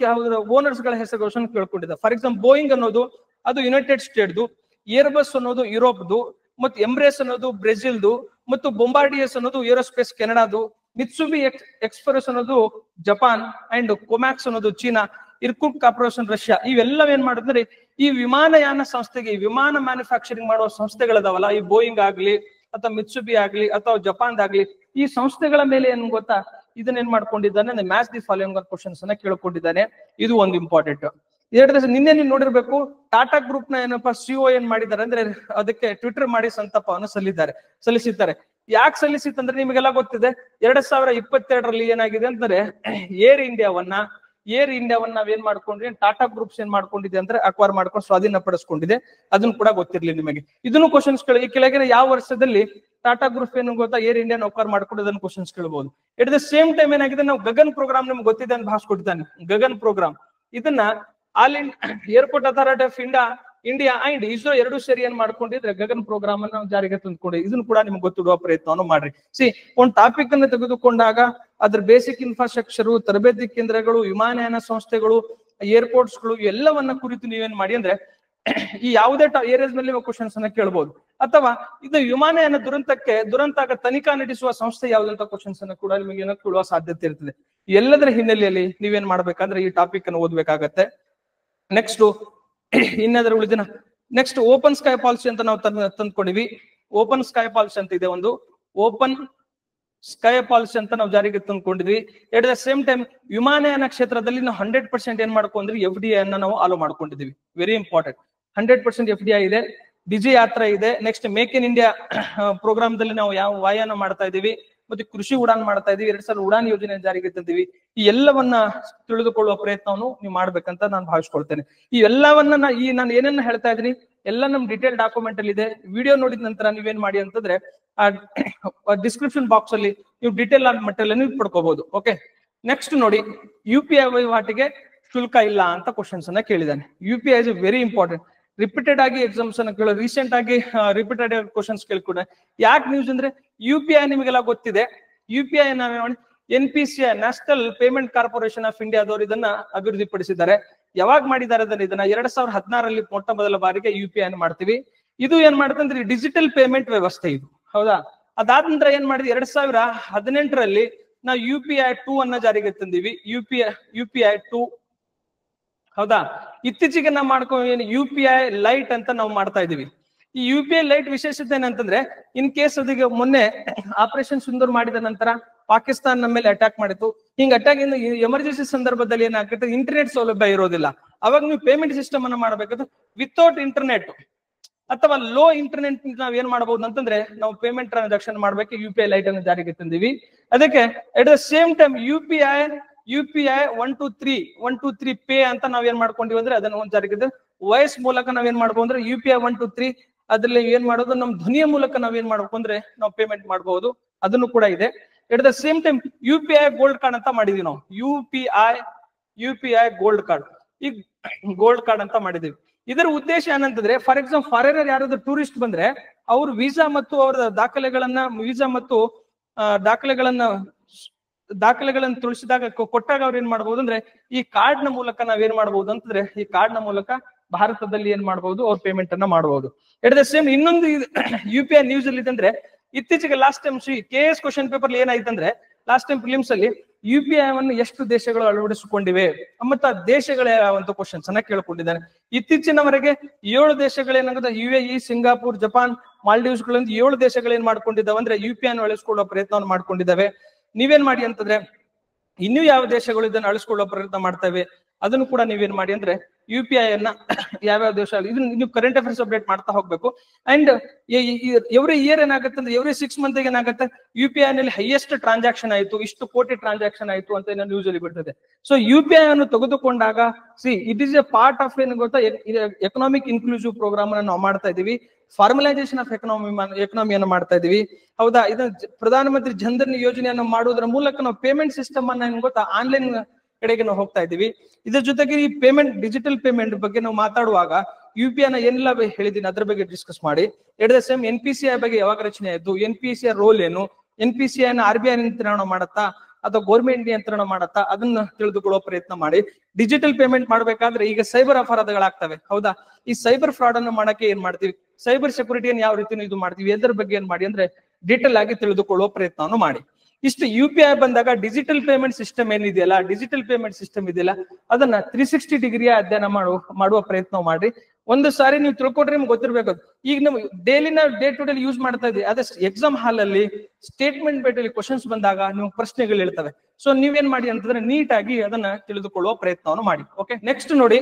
[SPEAKER 1] ಓನರ್ಸ್ ಗಳ ಹೆಸರುಗಳನ್ನು ಕೇಳ್ಕೊಂಡಿದ್ದ. ಫಾರ್ ಎಕ್ಸಾಂಪಲ್, ಬೋಯಿಂಗ್ ಅನ್ನೋದು ಅದು ಯುನೈಟೆಡ್ ಸ್ಟೇಟ್ದು, ಏರ್ಬಸ್ ಅನ್ನೋದು ಯುರೋಪ್ದು, ಮತ್ತು ಎಂಬ್ರೇಸ್ ಅನ್ನೋದು ಬ್ರೆಜಿಲ್ದು, ಮತ್ತು ಬೊಂಬಾರ್ಡಿಯಸ್ ಅನ್ನೋದು ಏರೋಸ್ಪೇಸ್ ಕೆನಡಾದು, ಮಿತ್ಸುಬಿ ಎಕ್ಸ್ಪ್ರೆಸ್ ಅನ್ನೋದು ಜಪಾನ್, ಅಂಡ್ ಕೊಮ್ಯಾಕ್ಸ್ ಅನ್ನೋದು ಚೀನಾ, ಇರ್ಕುಕ್ ಕಾರ್ಪೊರೇಷನ್ ರಷ್ಯಾ. ಇವೆಲ್ಲವೇನ್ ಮಾಡಿದ್ರೆ ಈ ವಿಮಾನಯಾನ ಸಂಸ್ಥೆಗೆ, ವಿಮಾನ ಮ್ಯಾನುಫ್ಯಾಕ್ಚರಿಂಗ್ ಮಾಡುವ ಸಂಸ್ಥೆಗಳಿದಾವಲ್ಲ, ಈ ಬೋಯಿಂಗ್ ಆಗ್ಲಿ ಅಥವಾ ಮಿತ್ಸುಬಿ ಆಗ್ಲಿ ಅಥವಾ ಜಪಾನ್ ಆಗ್ಲಿ, ಈ ಸಂಸ್ಥೆಗಳ ಮೇಲೆ ಏನ್ ಗೊತ್ತಾ, ಇದನ್ನ ಏನ್ ಮಾಡ್ಕೊಂಡಿದ್ದಾನೆ, ಮ್ಯಾಚ್ ದಿ ಫಾಲೋಯಿಂಗ್ ಕ್ವಶನ್ಸ್ ಅನ್ನ ಕೇಳ್ಕೊಂಡಿದ್ದಾನೆ. ಇದು ಒಂದು ಇಂಪಾರ್ಟೆಂಟ್. ನಿನ್ನೆ ನೀವು ನೋಡಿರ್ಬೇಕು, ಟಾಟಾ ಗ್ರೂಪ್ ನ ಏನಪ್ಪಾ ಸಿಒ ಏನ್ ಮಾಡಿದ್ದಾರೆ ಅಂದ್ರೆ, ಅದಕ್ಕೆ ಟ್ವಿಟರ್ ಮಾಡಿ ಸಂತಾಪವನ್ನು ಸಲ್ಲಿಸಿದ್ದಾರೆ. ಯಾಕೆ ಸಲ್ಲಿಸಿತ್ತಂದ್ರೆ ನಿಮಗೆಲ್ಲ ಗೊತ್ತಿದೆ, 2022ರಲ್ಲಿ ಏನಾಗಿದೆ ಅಂದ್ರೆ, ಏರ್ ಇಂಡಿಯಾವನ್ನ ನಾವೇನ್ ಮಾಡ್ಕೊಂಡ್ರಿ, ಟಾಟಾ ಗ್ರೂಪ್ಸ್ ಏನ್ ಮಾಡ್ಕೊಂಡಿದೆ ಅಂದ್ರೆ ಅಕ್ವೈರ್ ಮಾಡ್ಕೊಂಡು ಸ್ವಾಧೀನ ಪಡಿಸ್ಕೊಂಡಿದೆ. ಅದನ್ನು ಕೂಡ ಗೊತ್ತಿರ್ಲಿ ನಿಮಗೆ. ಇದನ್ನು ಕ್ವಶನ್ಸ್ ಈ ಕೆಳಗಿನ ಯಾವ ವರ್ಷದಲ್ಲಿ ಟಾಟಾ ಗ್ರೂಪ್ ಏನು ಗೊತ್ತಾ ಏರ್ ಇಂಡಿಯಾ ಅಕ್ವೈರ್ ಮಾಡ್ಕೊಂಡು ಅದನ್ನು ಕ್ವಶನ್ಸ್ ಕೇಳಬಹುದು. ಎಟ್ ದ ಸೇಮ್ ಟೈಮ್ ಏನಾಗಿದೆ, ನಾವು ಗಗನ್ ಪ್ರೋಗ್ರಾಮ್ ನಿಮ್ಗೆ ಗೊತ್ತಿದೆ ಅಂತ ಭಾವಿಸ್ಕೊಟ್ಟಿದ್ದಾನೆ. ಗಗನ್ ಪ್ರೋಗ್ರಾಮ್ ಇದನ್ನ all airport authority of India and ISRO ಎರಡು ಸೇರಿ ಏನ್ ಮಾಡ್ಕೊಂಡಿದ್ರೆ ಗಗನ್ ಪ್ರೋಗ್ರಾಮ್ ಅನ್ನು ಜಾರಿಗೆ ತಂದ್ಕೊಂಡಿದೆ. ಇದನ್ನು ಕೂಡ ನಿಮ್ಗೆ ಗೊತ್ತಿಡುವ ಪ್ರಯತ್ನವನ್ನು ಮಾಡ್ರಿ. ಒಂದು ಟಾಪಿಕ್ ಅನ್ನು ತೆಗೆದುಕೊಂಡಾಗ ಅದ್ರ ಬೇಸಿಕ್ ಇನ್ಫ್ರಾಸ್ಟ್ರಕ್ಚರ್, ತರಬೇತಿ ಕೇಂದ್ರಗಳು, ವಿಮಾನಯಾನ ಸಂಸ್ಥೆಗಳು, ಏರ್ಪೋರ್ಟ್ಸ್ ಗಳು, ಎಲ್ಲವನ್ನ ಕುರಿತು ನೀವೇನ್ ಮಾಡಿ ಅಂದ್ರೆ ಈ ಯಾವುದೇ ಏರಿಯಾಸ್ ನಲ್ಲಿ ಕ್ವಶನ್ಸ್ ಅನ್ನ ಕೇಳಬಹುದು. ಅಥವಾ ಇದು ವಿಮಾನಯಾನ ದುರಂತ ತನಿಖಾ ನಡೆಸುವ ಸಂಸ್ಥೆ ಯಾವ್ದಂತ ಕ್ವಶನ್ಸ್ ಅನ್ನ ಕೂಡ ನಿಮಗೆ ಏನೋ ಕೇಳುವ ಸಾಧ್ಯತೆ ಇರ್ತದೆ. ಎಲ್ಲದರ ಹಿನ್ನೆಲೆಯಲ್ಲಿ ನೀವೇನ್ ಮಾಡ್ಬೇಕಂದ್ರೆ ಈ ಟಾಪಿಕ್ ಅನ್ನು ಓದ್ಬೇಕಾಗತ್ತೆ. ನೆಕ್ಸ್ಟ್ ಇನ್ನದ್ರ ಉಳಿದಿನ ನೆಕ್ಸ್ಟ್ ಓಪನ್ ಸ್ಕೈ ಪಾಲಿಸಿ ಅಂತ ನಾವು ತಂದ್ಕೊಂಡಿವಿ. ಓಪನ್ ಸ್ಕೈ ಪಾಲಿಸಿ ಅಂತ ಇದೆ, ಒಂದು ಓಪನ್ ಸ್ಕೈ ಪಾಲಿಸಿ ಅಂತ ನಾವು ಜಾರಿಗೆ ತಂದ್ಕೊಂಡಿದ್ವಿ. ಎಟ್ ದ ಸೇಮ್ ಟೈಮ್ ವಿಮಾನಯಾನ ಕ್ಷೇತ್ರದಲ್ಲಿ ನಾವು 100% ಏನ್ ಮಾಡ್ಕೊಂಡ್ರಿ, FDI ಅನ್ನ ನಾವು ಆಲೋ ಮಾಡ್ಕೊಂಡಿದೀವಿ. Very important. 100% FDI ಇದೆ, ಡಿಜಿ ಯಾತ್ರಾ ಇದೆ. Next make in India programme ದಲ್ಲಿ ನಾವು ಯಾವ ವಾಯನ ಮಾಡ್ತಾ ಇದೀವಿ, ಮತ್ತೆ ಕೃಷಿ ಉಡಾನ್ ಮಾಡ್ತಾ ಇದೀವಿ, 2 ಸಲ ಉಡಾನ್ ಯೋಜನೆ ಜಾರಿಗೆ ತಂದಿವಿ. ಈ ಎಲ್ಲವನ್ನ ತಿಳಿದುಕೊಳ್ಳುವ ಪ್ರಯತ್ನವನ್ನು ನೀವು ಮಾಡ್ಬೇಕಂತ ನಾನು ಭಾವಿಸ್ಕೊಳ್ತೇನೆ. ಈ ಎಲ್ಲವನ್ನ ನಾನು ಏನೇನು ಹೇಳ್ತಾ ಇದ್ದೀನಿ ಎಲ್ಲ ನಮ್ ಡಿಟೇಲ್ ಡಾಕ್ಯುಮೆಂಟ್ ಅಲ್ಲಿ ಇದೆ. ವಿಡಿಯೋ ನೋಡಿದ ನಂತರ ನೀವೇನ್ ಮಾಡಿ ಅಂತಂದ್ರೆ ಆ ಡಿಸ್ಕ್ರಿಪ್ಷನ್ ಬಾಕ್ಸ್ ಅಲ್ಲಿ ನೀವು ಡಿಟೇಲ್ ಆಗಿ ಮಟ್ಟಲ್ಲಿ ನೀವು ಪಡ್ಕೋಬಹುದು. ಓಕೆ, ನೆಕ್ಸ್ಟ್ ನೋಡಿ, UPI ವಹಿವಾಟಿಗೆ ಶುಲ್ಕ ಇಲ್ಲ ಅಂತ ಕ್ವಶನ್ಸ್ ಅನ್ನ ಕೇಳಿದ್ದಾನೆ. UPI is very important. Repeated ಆಗಿ ಎಕ್ಸಾಮ್ಸ್ ಅನ್ನ ಕೇಳೋ, ರೀಸೆಂಟ್ ಆಗಿ ರಿಪೀಟೆಡ್ ಕ್ವಶನ್ಸ್ ಕೇಳ್ಕೊಂಡೆ. ಯಾಕೆ ನ್ಯೂಸ್ ಅಂದ್ರೆ UPI ನಿಮಗೆಲ್ಲ ಗೊತ್ತಿದೆ. UPI NPCI national payment corporation of ಇಂಡಿಯಾದವರು ಇದನ್ನ ಅಭಿವೃದ್ಧಿಪಡಿಸಿದ್ದಾರೆ. ಯಾವಾಗ ಮಾಡಿದ್ದಾರೆ ಅಂದ್ರೆ ಇದನ್ನ 2016ರಲ್ಲಿ ಮೊಟ್ಟ ಮೊದಲ ಬಾರಿಗೆ UPI ಅನ್ನು ಮಾಡ್ತೀವಿ. ಇದು ಏನ್ ಮಾಡುತ್ತಂದ್ರೆ ಡಿಜಿಟಲ್ ಪೇಮೆಂಟ್ ವ್ಯವಸ್ಥೆ ಇದು, ಹೌದಾ. ಅದಾದ ನಂತರ ಏನ್ ಮಾಡಿದ್ವಿ, 2018ರಲ್ಲಿ ನಾವು UPI 2 ಅನ್ನ ಜಾರಿಗೆ ತಂದಿವಿ. UPI 2, ಹೌದಾ. ಇತ್ತೀಚೆಗೆ ನಾವು ಏನು UPI ಲೈಟ್ ಅಂತ ನಾವು ಮಾಡ್ತಾ ಇದೀವಿ. ಈ UPI ಲೈಟ್ ವಿಶೇಷತೆ ಏನಂತಂದ್ರೆ, ಇನ್ ಕೇಸ್ ಅದಕ್ಕೆ ಮೊನ್ನೆ ಆಪರೇಷನ್ ಸಿಂಧೂರ್ ಮಾಡಿದ ನಂತರ ಪಾಕಿಸ್ತಾನ ನಮ್ಮ ಮೇಲೆ ಅಟ್ಯಾಕ್ ಮಾಡಿತ್ತು. ಹಿಂಗ್ ಅಟ್ಯಾಕ್ ಇಂದ ಎಮರ್ಜೆನ್ಸಿ ಸಂದರ್ಭದಲ್ಲಿ ಏನಾಗುತ್ತೆ, ಇಂಟರ್ನೆಟ್ ಸೌಲಭ್ಯ ಇರೋದಿಲ್ಲ. ಅವಾಗ ನೀವು ಪೇಮೆಂಟ್ ಸಿಸ್ಟಮ್ ಅನ್ನ ಮಾಡಬೇಕಾದ್ರೆ ವಿತೌಟ್ ಇಂಟರ್ನೆಟ್ ಅಥವಾ ಲೋ ಇಂಟರ್ನೆಟ್ ನಾವ್ ಏನ್ ಮಾಡಬಹುದು ಅಂತಂದ್ರೆ ನಾವು ಪೇಮೆಂಟ್ ಟ್ರಾನ್ಸಾಕ್ಷನ್ ಮಾಡ್ಬೇಕು. UPI ಲೈಟ್ ಅನ್ನು ಜಾರಿಗೆ ತಂದಿವಿ. ಅದಕ್ಕೆ at the same time UPI 123 pay ಅಂತ ನಾವ್ ಏನ್ ಮಾಡ್ಕೊಂಡಿವಿ ಅಂದ್ರೆ ಅದನ್ನ ಒಂದ್ ಜಾರಿಗೆ ವಾಯ್ಸ್ ಮೂಲಕ ನಾವ್ ಏನ್ ಮಾಡ್ಬೋದು ಅಂದ್ರೆ UPI 123 ಅದ್ರಲ್ಲಿ ಏನ್ ಮಾಡೋದು, ನಮ್ ಧ್ವನಿಯ ಮೂಲಕ ನಾವ್ ಏನ್ ಮಾಡ್ಬೇಕು ಅಂದ್ರೆ ನಾವು ಪೇಮೆಂಟ್ ಮಾಡಬಹುದು. ಅದನ್ನು ಕೂಡ ಇದೆ. ಎಟ್ the same time UPI gold card ಅಂತ ಮಾಡಿದೀವಿ ನಾವು. UPI ಗೋಲ್ಡ್ ಕಾರ್ಡ್, ಈ ಗೋಲ್ಡ್ ಕಾರ್ಡ್ ಅಂತ ಮಾಡಿದೀವಿ. ಇದರ ಉದ್ದೇಶ ಏನಂತಂದ್ರೆ, ಫಾರ್ ಎಕ್ಸಾಂಪಲ್ ಫಾರಿನರ್ ಯಾರಾದ್ರೂ ಟೂರಿಸ್ಟ್ ಬಂದ್ರೆ ಅವ್ರ ವೀಸಾ ಮತ್ತು ಅವರ ದಾಖಲೆಗಳನ್ನ ತಿಳಿಸಿದಾಗ ಕೊಟ್ಟಾಗ ಅವ್ರು ಏನ್ ಮಾಡ್ಬೋದು ಅಂದ್ರೆ ಈ ಕಾರ್ಡ್ ನ ಮೂಲಕ ನಾವೇನ್ ಮಾಡ್ಬೋದು ಅಂತಂದ್ರೆ ಈ ಕಾರ್ಡ್ ನ ಮೂಲಕ ಭಾರತದಲ್ಲಿ ಏನ್ ಮಾಡ್ಬೋದು, ಅವ್ರ ಪೇಮೆಂಟ್ ಅನ್ನ ಮಾಡಬಹುದು. ಎಟ್ ದ ಸೇಮ್ ಇನ್ನೊಂದು UPI ನ್ಯೂಸ್ ಅಲ್ಲಿ ಅಂದ್ರೆ, ಇತ್ತೀಚೆಗೆ last time KS question paper ಏನಾಯ್ತಂದ್ರೆ, ಲಾಸ್ಟ್ ಟೈಮ್ ಪ್ರಿಲಿಮ್ಸ್ ಅಲ್ಲಿ UPI ಅನ್ನು ಎಷ್ಟು ದೇಶಗಳು ಅಳವಡಿಸಿಕೊಂಡಿವೆ ಮತ್ತು ಆ ದೇಶಗಳ ಯಾವಂತ ಕ್ವಶನ್ಸ್ ಅನ್ನ ಕೇಳ್ಕೊಂಡಿದ್ದಾನೆ. ಇತ್ತೀಚಿನವರೆಗೆ 7 ದೇಶಗಳೇನಾಗುತ್ತೆ, UAE, ಸಿಂಗಾಪುರ್, ಜಪಾನ್, ಮಾಲ್ಡೀವ್ಸ್ ಗಳಿಂದ 7 ದೇಶಗಳು ಏನ್ ಮಾಡ್ಕೊಂಡಿದ್ದಾವೆ ಅಂದ್ರೆ UPI ಅನ್ನು ಅಳಿಸ್ಕೊಳ್ಳೋ ಪ್ರಯತ್ನವನ್ನು ಮಾಡ್ಕೊಂಡಿದ್ದಾವೆ. ನೀವೇನ್ ಮಾಡಿ ಅಂತಂದ್ರೆ ಇನ್ನೂ ಯಾವ ದೇಶಗಳು ಇದನ್ನ ಅಳಿಸ್ಕೊಳ್ಳೋ ಪ್ರಯತ್ನ ಮಾಡ್ತವೆ, ಅದನ್ನು ಕೂಡ ನೀವೇನ್ ಮಾಡಿ ಅಂದ್ರೆ UPI ಅನ್ನ ಯಾವ್ಯಾವ ದೇಶ ಇದನ್ನ ನೀವು ಕರೆಂಟ್ ಅಫೇರ್ಸ್ ಅಪ್ಡೇಟ್ ಮಾಡ್ತಾ ಹೋಗ್ಬೇಕು. ಅಂಡ್ ಎವ್ರಿ ಇಯರ್ ಏನಾಗುತ್ತೆ ಅಂದ್ರೆ ಎವ್ರಿ 6 ಮಂತ್ ಏನಾಗುತ್ತೆ, UPI ನಲ್ಲಿ ಹೈಯೆಸ್ಟ್ ಟ್ರಾನ್ಸಾಕ್ಷನ್ ಆಯ್ತು, ಇಷ್ಟು ಕೋಟಿ ಟ್ರಾನ್ಸಾಕ್ಷನ್ ಆಯ್ತು ಅಂತ ನ್ಯೂಸ್ ಅಲ್ಲಿ ಬಿಡ್ತದೆ. ಸೊ UPI ಅನ್ನು ತೆಗೆದುಕೊಂಡಾಗ it is A part of ಏನ್ ಗೊತ್ತಾ, ಎಕನಾಮಿಕ್ ಇನ್ಕ್ಲೂಸಿವ್ ಪ್ರೋಗ್ರಾಮ್ ಅನ್ನು ನಾವು ಮಾಡ್ತಾ ಇದೀವಿ. ಫಾರ್ಮಲೈಸೇಷನ್ ಆಫ್ ಎಕನಾಮಿಯನ್ನು ಮಾಡ್ತಾ ಇದೀವಿ, ಹೌದಾ. ಇದನ್ನ ಪ್ರಧಾನಮಂತ್ರಿ ಜನ್ಧನ್ ಯೋಜನೆಯನ್ನು ಮಾಡುವುದರ ಮೂಲಕ ನಾವು ಪೇಮೆಂಟ್ ಸಿಸ್ಟಮ್ ಅನ್ನ ಏನ್ ಗೊತ್ತಾ ಆನ್ಲೈನ್ ಕಡೆಗೆ ನಾವು ಹೋಗ್ತಾ ಇದೀವಿ. ಇದ್ರ ಜೊತೆಗೆ ಈ ಪೇಮೆಂಟ್, ಡಿಜಿಟಲ್ ಪೇಮೆಂಟ್ ಬಗ್ಗೆ ನಾವು ಮಾತಾಡುವಾಗ UPI ನ ಏನೆಲ್ಲ ಹೇಳಿದೀನಿ ಅದ್ರ ಬಗ್ಗೆ ಡಿಸ್ಕಸ್ ಮಾಡಿ. ಎಟ್ ದ ಸೇಮ್ NPCI ಬಗ್ಗೆ ಯಾವಾಗ ರಚನೆ ಆಯ್ತು, NPCI ರೋಲ್ ಏನು, NPCI ನ RBI ನಿಯಂತ್ರಣ ಮಾಡತ್ತಾ ಅಥವಾ ಗೌರ್ಮೆಂಟ್ ನಿಯಂತ್ರಣ ಮಾಡತ್ತಾ, ಅದನ್ನ ತಿಳಿದುಕೊಳ್ಳೋ ಪ್ರಯತ್ನ ಮಾಡಿ. ಡಿಜಿಟಲ್ ಪೇಮೆಂಟ್ ಮಾಡ್ಬೇಕಾದ್ರೆ ಈಗ ಸೈಬರ್ ಅಪರಾಧಗಳಾಗ್ತವೆ, ಹೌದಾ. ಈ ಸೈಬರ್ ಫ್ರಾಡ್ ಅನ್ನು ಮಾಡಕ್ಕೆ ಏನ್ ಮಾಡ್ತೀವಿ, ಸೈಬರ್ ಸೆಕ್ಯೂರಿಟಿಯನ್ನು ಯಾವ ರೀತಿ ಇದು ಮಾಡ್ತೀವಿ, ಎದ್ರ ಬಗ್ಗೆ ಏನ್ ಮಾಡಿ ಅಂದ್ರೆ ಡೀಟೇಲ್ ಆಗಿ ತಿಳಿದುಕೊಳ್ಳುವ ಪ್ರಯತ್ನವನ್ನು ಮಾಡಿ. ಇಷ್ಟು UPI ಬಂದಾಗ ಡಿಜಿಟಲ್ ಪೇಮೆಂಟ್ ಸಿಸ್ಟಮ್ ಏನಿದೆಯಲ್ಲ, ಡಿಜಿಟಲ್ ಪೇಮೆಂಟ್ ಸಿಸ್ಟಮ್ ಇದೆಯಲ್ಲ, ಅದನ್ನ 360 ಡಿಗ್ರಿಯ ಅಧ್ಯಯನ ಮಾಡುವ ಪ್ರಯತ್ನ ಮಾಡಿ. ಒಂದು ಸಾರಿ ನೀವು ತಿಳ್ಕೊಟ್ರೆ ನಿಮ್ಗೆ ಗೊತ್ತಿರ್ಬೇಕು. ಈಗ ನಾವು ಡೇ ಟು ಡೇ ಯೂಸ್ ಮಾಡ್ತಾ ಇದ್ದೀವಿ. ಅದೇ ಎಕ್ಸಾಮ್ ಹಾಲ್ ಅಲ್ಲಿ ಸ್ಟೇಟ್ಮೆಂಟ್ ಬೇಟಲ್ಲಿ ಕ್ವಶನ್ಸ್ ಬಂದಾಗ ನೀವು ಪ್ರಶ್ನೆಗಳು ಇರ್ತವೆ. ಸೊ ನೀವೇನ್ ಮಾಡಿ ಅಂತಂದ್ರೆ ನೀಟಾಗಿ ಅದನ್ನ ತಿಳಿದುಕೊಳ್ಳುವ ಪ್ರಯತ್ನವನ್ನು ಮಾಡಿ. ಓಕೆ, ನೆಕ್ಸ್ಟ್ ನೋಡಿ,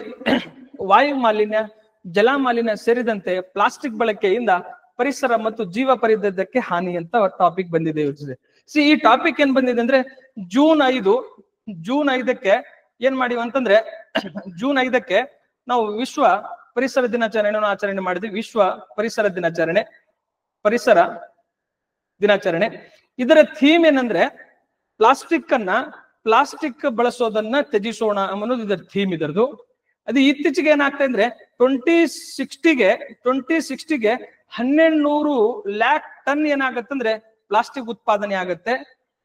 [SPEAKER 1] ವಾಯು ಮಾಲಿನ್ಯ, ಜಲ ಮಾಲಿನ್ಯ ಸೇರಿದಂತೆ ಪ್ಲಾಸ್ಟಿಕ್ ಬಳಕೆಯಿಂದ ಪರಿಸರ ಮತ್ತು ಜೀವ ಪರಿಸರಕ್ಕೆ ಹಾನಿ ಅಂತ ಟಾಪಿಕ್ ಬಂದಿದೆ. ಈ ಟಾಪಿಕ್ ಏನ್ ಬಂದಿದೆ ಅಂದ್ರೆ ಜೂನ್ 5ಕ್ಕೆ ಏನ್ ಮಾಡಿವಿ ಅಂತಂದ್ರೆ, ಜೂನ್ 5ಕ್ಕೆ ನಾವು ವಿಶ್ವ ಪರಿಸರ ದಿನಾಚರಣೆಯನ್ನು ಆಚರಣೆ ಮಾಡಿದ್ವಿ. ವಿಶ್ವ ಪರಿಸರ ದಿನಾಚರಣೆ. ಇದರ ಥೀಮ್ ಏನಂದ್ರೆ ಪ್ಲಾಸ್ಟಿಕ್ ಬಳಸೋದನ್ನ ತ್ಯಜಿಸೋಣ ಅನ್ನೋದು ಇದರ ಥೀಮ್. ಇದರದು ಅದು ಇತ್ತೀಚೆಗೆ ಏನಾಗ್ತಾ ಅಂದ್ರೆ 2060ಗೆ 1200 ಲ್ಯಾಕ್ ಟನ್ ಏನಾಗತ್ತಂದ್ರೆ ಪ್ಲಾಸ್ಟಿಕ್ ಉತ್ಪಾದನೆ ಆಗುತ್ತೆ.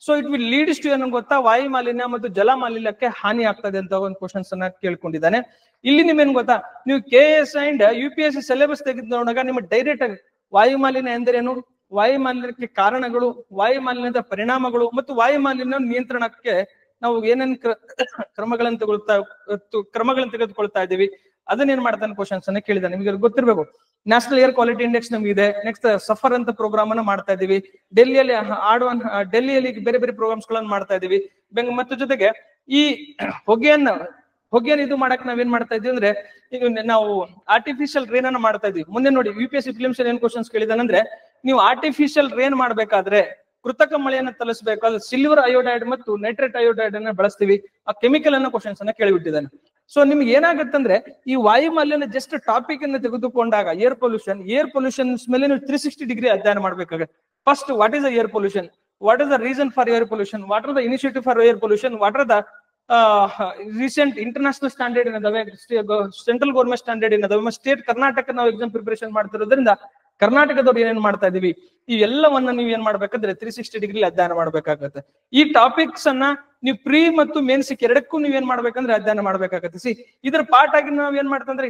[SPEAKER 1] So it will leads to ಏನು ಗೊತ್ತಾ, ವಾಯು ಮಾಲಿನ್ಯ ಮತ್ತು ಜಲ ಮಾಲಿನ್ಯಕ್ಕೆ ಹಾನಿ ಆಗ್ತದೆ ಅಂತ ಒಂದು ಕ್ವಶನ್ಸ್ ಅನ್ನ ಕೇಳ್ಕೊಂಡಿದ್ದಾನೆ. ಇಲ್ಲಿ ನಿಮ್ಗೇನ್ ಗೊತ್ತಾ, ನೀವು KS ಅಂಡ್ UPSC ಸಿಲೆಬಸ್ ತೆಗೆದು ನೋಡಿದಾಗ ನಿಮ್ಗೆ ಡೈರೆಕ್ಟ್ ಆಗಿ ವಾಯು ಮಾಲಿನ್ಯ ಎಂದರೇನು, ವಾಯು ಮಾಲಿನ್ಯಕ್ಕೆ ಕಾರಣಗಳು, ವಾಯು ಮಾಲಿನ್ಯದ ಪರಿಣಾಮಗಳು ಮತ್ತು ವಾಯು ಮಾಲಿನ್ಯ ನಿಯಂತ್ರಣಕ್ಕೆ ನಾವು ಏನೇನ್ ಕ್ರಮಗಳನ್ನು ತೆಗೆದುಕೊಳ್ತಾ ಇದ್ದೀವಿ ಅದನ್ನೇನ್ ಮಾಡ್ತಾನೆ ಕ್ವಶನ್ಸ್ ಅನ್ನ ಕೇಳಿದಾನೆ. ನಿಮಗೆ ಗೊತ್ತಿರ್ಬೇಕು, ನ್ಯಾಷನಲ್ ಏರ್ ಕ್ವಾಲಿಟಿ ಇಂಡೆಕ್ಸ್ ನಮ್ಗಿದೆ. ನೆಕ್ಸ್ಟ್ ಸಫರ್ ಅಂತ ಪ್ರೋಗ್ರಾಮ್ ಅನ್ನ ಮಾಡ್ತಾ ಇದೀವಿ. ಡೆಲ್ಲಿಯಲ್ಲಿ ಬೇರೆ ಬೇರೆ ಪ್ರೋಗ್ರಾಮ್ಸ್ ಗಳನ್ನ ಮಾಡ್ತಾ ಇದೀವಿ. ಮತ್ತು ಜೊತೆಗೆ ಈ ಹೊಗೆಯನ್ನ ಇದು ಮಾಡಕ್ ನಾವೇನ್ ಮಾಡ್ತಾ ಇದೀವಿ ಅಂದ್ರೆ, ಈಗ ನಾವು ಆರ್ಟಿಫಿಷಿಯಲ್ ರೇನ್ ಅನ್ನ ಮಾಡ್ತಾ ಇದೀವಿ. ಮುಂದೆ ನೋಡಿ UPSC ಫಿಲಿಮ್ಸ್ ಏನ್ ಕ್ವಶನ್ಸ್ ಕೇಳಿದಾನಂದ್ರೆ, ನೀವು ಆರ್ಟಿಫಿಷಿಯಲ್ ರೇನ್ ಮಾಡ್ಬೇಕಾದ್ರೆ ಕೃತಕ ಮಳೆಯನ್ನ ತಲುಪಿಸಬೇಕಾದ್ರೆ ಸಿಲ್ವರ್ ಅಯೋಡೈಡ್ ಮತ್ತು ನೈಟ್ರೇಟ್ ಅಯೋಡೈಡ್ ಅನ್ನ ಬಳಸ್ತೀವಿ. ಆ ಕೆಮಿಕಲ್ ಅನ್ನ ಕ್ವಶನ್ಸ್ ಅನ್ನ ಕೇಳಿಬಿಟ್ಟಿದ್ದಾನೆ. ಸೊ ನಿಮ್ಗೆ ಏನಾಗುತ್ತಂದ್ರೆ ಈ ವಾಯು ಮಾಲಿನ್ಯ ಜಸ್ಟ್ ಟಾಪಿಕ್ ಅನ್ನು ತೆಗೆದುಕೊಂಡಾಗ ಏರ್ ಪೊಲ್ಯೂಷನ್ ಮೇಲೆ ನೀವು 360 ಡಿಗ್ರಿ ಅಧ್ಯಯನ ಮಾಡ್ಬೇಕಾಗುತ್ತೆ. First, what is the air pollution, what is the reason for air pollution, what are the initiative for air pollution, what are the recent international standard ಏನದಾವೆ, central government standard ಏನದಾವೆ, state Karnataka ನಾವು exam preparation ಮಾಡ್ತಿರೋದ್ರಿಂದ ಕರ್ನಾಟಕದವ್ರು ಏನೇನ್ ಮಾಡ್ತಾ ಇದೀವಿ ಈ ಎಲ್ಲವನ್ನ ನೀವು ಏನ್ ಮಾಡ್ಬೇಕಂದ್ರೆ 360 ಡಿಗ್ರಿ ಅಧ್ಯಯನ ಮಾಡ್ಬೇಕಾಗತ್ತೆ. ಈ ಟಾಪಿಕ್ಸ್ ಅನ್ನ ನೀವು ಪ್ರೀ ಮತ್ತು ಮೇನ್ಸಿಕ್ ಎರಡಕ್ಕೂ ನೀವ್ ಏನ್ ಮಾಡ್ಬೇಕಂದ್ರೆ ಅಧ್ಯಯನ ಮಾಡ್ಬೇಕಾಗತ್ತೆ. ಇದ್ರ ಪಾರ್ಟ್ ಆಗಿ ನಾವ್ ಏನ್ ಮಾಡ್ತಂದ್ರೆ